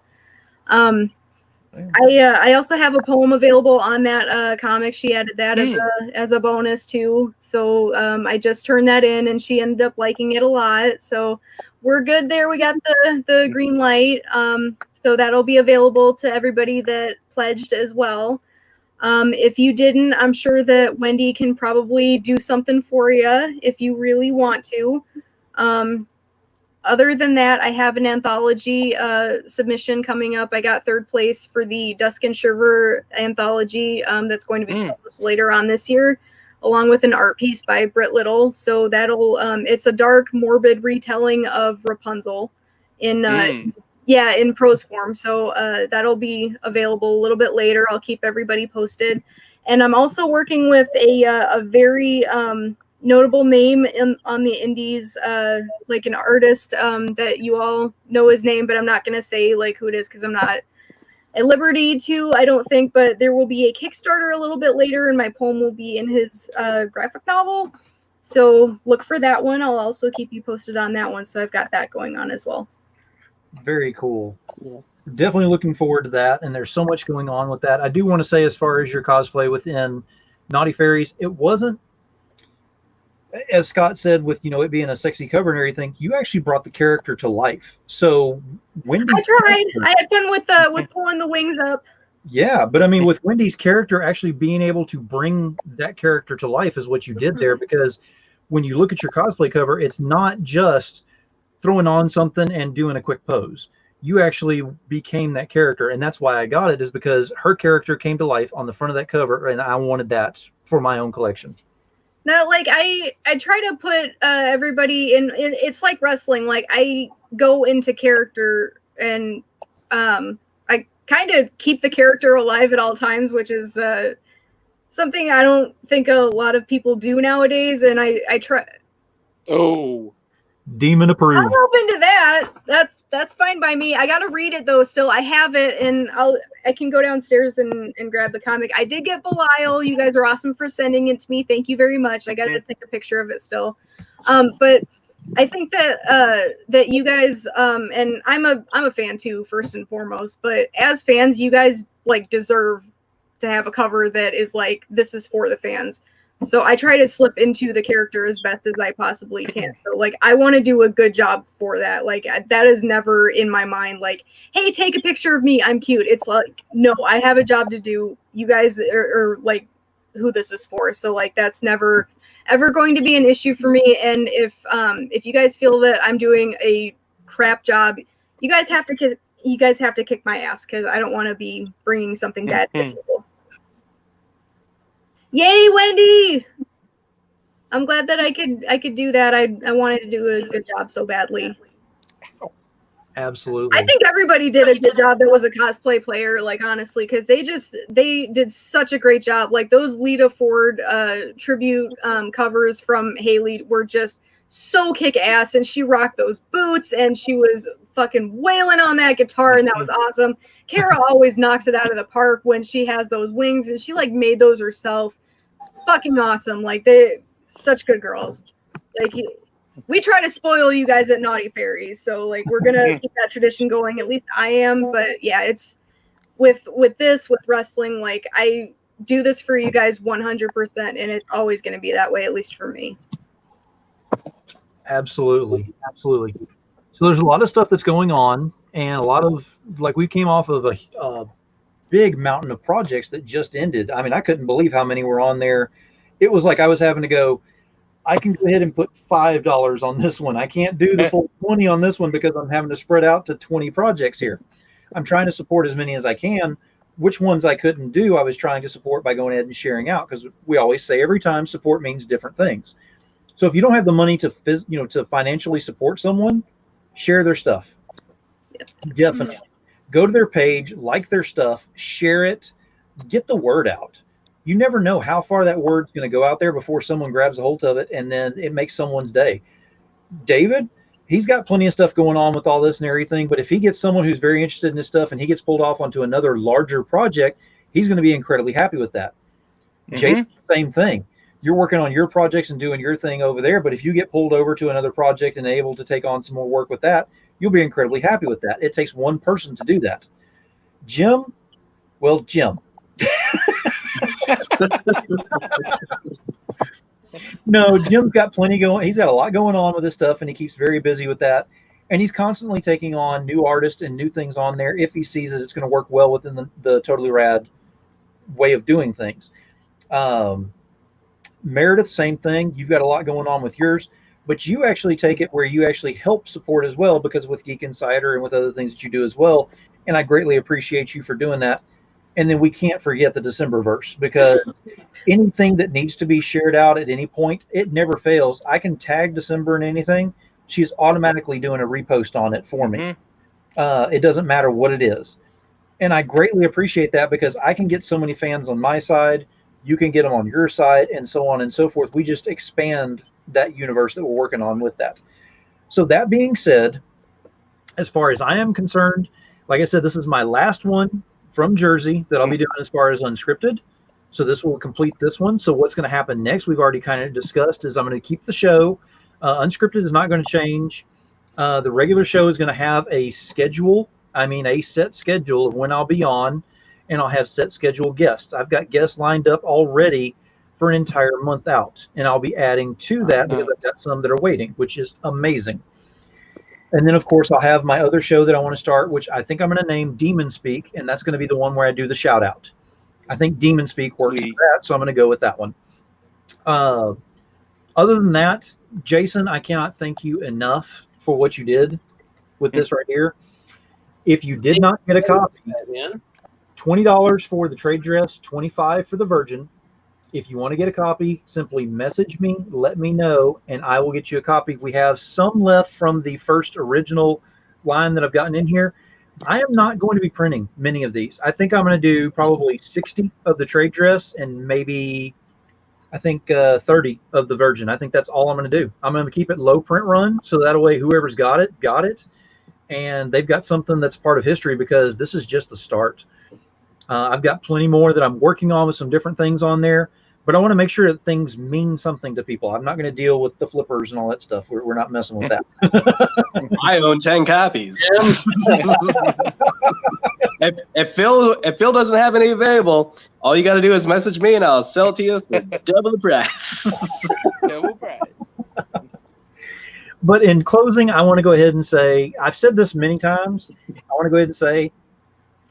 I also have a poem available on that comic. She added that as a bonus too. So I just turned that in, and she ended up liking it a lot. So we're good there. We got the green light. So that'll be available to everybody that pledged as well. If you didn't, I'm sure that Wendy can probably do something for you if you really want to. Other than that, I have an anthology submission coming up. I got 3rd place for the Dusk and Shiver anthology that's going to be published later on this year, along with an art piece by Britt Little. So that'll it's a dark, morbid retelling of Rapunzel in prose form. So that'll be available a little bit later. I'll keep everybody posted. And I'm also working with a very notable name on the indies, like an artist that you all know his name, but I'm not going to say like who it is because I'm not at liberty to, I don't think, but there will be a Kickstarter a little bit later, and my poem will be in his graphic novel. So look for that one. I'll also keep you posted on that one. So I've got that going on as well. Very cool. Definitely looking forward to that. And there's so much going on with that. I do want to say, as far as your cosplay within Naughty Fairies, it wasn't, as Scott said, with it being a sexy cover and everything, you actually brought the character to life. So Wendy, I tried. I had fun with pulling the wings up. Yeah, but I mean, with Wendy's character actually being able to bring that character to life is what you did there, because when you look at your cosplay cover, it's not just throwing on something and doing a quick pose. You actually became that character, and that's why I got it, is because her character came to life on the front of that cover, and I wanted that for my own collection. No, like I try to put everybody in. It's like wrestling. Like I go into character, and I kind of keep the character alive at all times, which is something I don't think a lot of people do nowadays. And I try. Oh, Demon approved. I'm open to that. That's fine by me. I gotta read it though. Still, I have it, and I can go downstairs and grab the comic. I did get Belial. You guys are awesome for sending it to me. Thank you very much. I gotta take a picture of it still. But I think that that you guys and I'm a fan too, first and foremost. But as fans, you guys like deserve to have a cover that is like, this is for the fans. So I try to slip into the character as best as I possibly can. So like, I want to do a good job for that. Like that is never in my mind. Like, hey, take a picture of me, I'm cute. It's like, no, I have a job to do. You guys are like who this is for. So like, that's never ever going to be an issue for me. And if you guys feel that I'm doing a crap job, you guys have to kick my ass, because I don't want to be bringing something bad to the table. Yay, Wendy! I'm glad that I could do that. I wanted to do a good job so badly. Absolutely. I think everybody did a good job that was a cosplay player, like honestly, because they did such a great job. Like those Lita Ford tribute covers from Haley were just so kick ass, and she rocked those boots, and she was fucking wailing on that guitar, and that was awesome. Kara always knocks it out of the park when she has those wings, and she like made those herself. Fucking awesome. Like they such good girls. Like we try to spoil you guys at Naughty Fairies, so like we're gonna keep that tradition going. At least I am. But yeah, it's with wrestling, like I do this for you guys 100%, and it's always gonna be that way, at least for me. Absolutely. So there's a lot of stuff that's going on, and a lot of, like, we came off of a big mountain of projects that just ended. I mean, I couldn't believe how many were on there. It was like I was having to go, I can go ahead and put $5 on this one. I can't do the full 20 on this one because I'm having to spread out to 20 projects here. I'm trying to support as many as I can. Which ones I couldn't do, I was trying to support by going ahead and sharing out, because we always say every time support means different things. So if you don't have the money to financially support someone, share their stuff. Definitely. Go to their page, like their stuff, share it, get the word out. You never know how far that word's going to go out there before someone grabs a hold of it, and then it makes someone's day. David, he's got plenty of stuff going on with all this and everything, but if he gets someone who's very interested in this stuff and he gets pulled off onto another larger project, he's going to be incredibly happy with that. Jason, same thing. You're working on your projects and doing your thing over there, but if you get pulled over to another project and able to take on some more work with that, you'll be incredibly happy with that. It takes one person to do that. Jim. No, Jim's got plenty going. He's got a lot going on with his stuff, and he keeps very busy with that. And he's constantly taking on new artists and new things on there if he sees that it's going to work well within the Totally Rad way of doing things. Meredith, same thing. You've got a lot going on with yours, but you actually take it where you actually help support as well, because with Geek Insider and with other things that you do as well. And I greatly appreciate you for doing that. And then we can't forget the Decemberverse, because anything that needs to be shared out at any point, it never fails. I can tag December in anything. She's automatically doing a repost on it for me. It doesn't matter what it is. And I greatly appreciate that, because I can get so many fans on my side. You can get them on your side, and so on and so forth. We just expand that universe that we're working on with that. So that being said, as far as I am concerned, like I said, this is my last one from Jersey that I'll be doing as far as Unscripted. So this will complete this one. So what's going to happen next, we've already kind of discussed, is I'm going to keep the show. Unscripted is not going to change. The regular show is going to have a schedule. I mean, a set schedule of when I'll be on, and I'll have set schedule guests. I've got guests lined up already for an entire month out, and I'll be adding to that because I've got some that are waiting, which is amazing. And then, of course, I'll have my other show that I want to start, which I think I'm going to name Demon Speak, and that's going to be the one where I do the shout out. I think Demon Speak works for that, so I'm going to go with that one. Other than that, Jason, I cannot thank you enough for what you did with this right here. If you did not get a copy, $20 for the trade dress, $25 for the Virgin. If you want to get a copy, simply message me, let me know, and I will get you a copy. We have some left from the first original line that I've gotten in here. I am not going to be printing many of these. I think I'm going to do probably 60 of the trade dress and maybe, I think 30 of the virgin. I think that's all I'm going to do. I'm going to keep it low print run, so that way whoever's got it, and they've got something that's part of history, because this is just the start. I've got plenty more that I'm working on with some different things on there, but I want to make sure that things mean something to people. I'm not going to deal with the flippers and all that stuff. We're not messing with that. I own 10 copies. if Phil doesn't have any available, all you got to do is message me and I'll sell it to you for double the price. Double price. But in closing, I want to go ahead and say, I've said this many times, I want to go ahead and say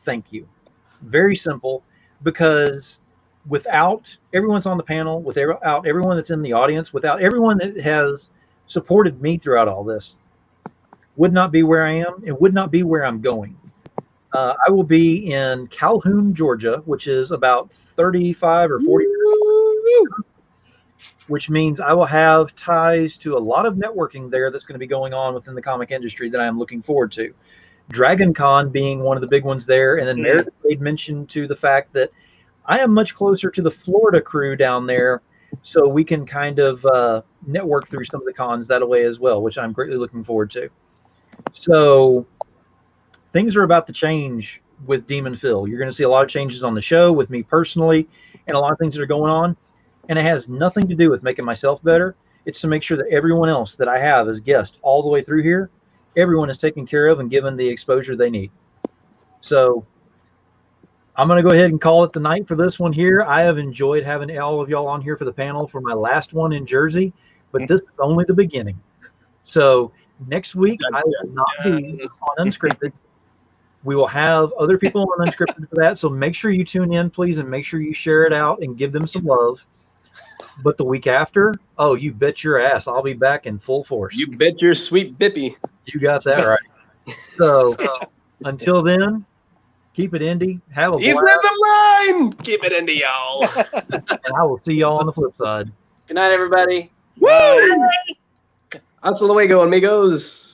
thank you. Very simple, because without everyone's on the panel, without everyone that's in the audience, without everyone that has supported me throughout all this, would not be where I am. It would not be where I'm going. I will be in Calhoun, Georgia, which is about 35 or 40 minutes, which means I will have ties to a lot of networking there that's going to be going on within the comic industry that I'm looking forward to. Dragon Con being one of the big ones there. And then Meredith made mention to the fact that I am much closer to the Florida crew down there, so we can kind of network through some of the cons that way as well, which I'm greatly looking forward to. So things are about to change with Demon Phil. You're going to see a lot of changes on the show with me personally, and a lot of things that are going on. And it has nothing to do with making myself better. It's to make sure that everyone else that I have as guests all the way through here, everyone is taken care of and given the exposure they need. So I'm going to go ahead and call it the night for this one here. I have enjoyed having all of y'all on here for the panel for my last one in Jersey, but this is only the beginning. So next week, I will not be on Unscripted. We will have other people on Unscripted for that. So make sure you tune in, please, and make sure you share it out and give them some love. But the week after, oh, you bet your ass, I'll be back in full force. You bet your sweet bippy. You got that right. So until then, keep it indie. Have a He's in blast. the line. Keep it indie, y'all. And I will see y'all on the flip side. Good night, everybody. Woo! Hasta luego, amigos.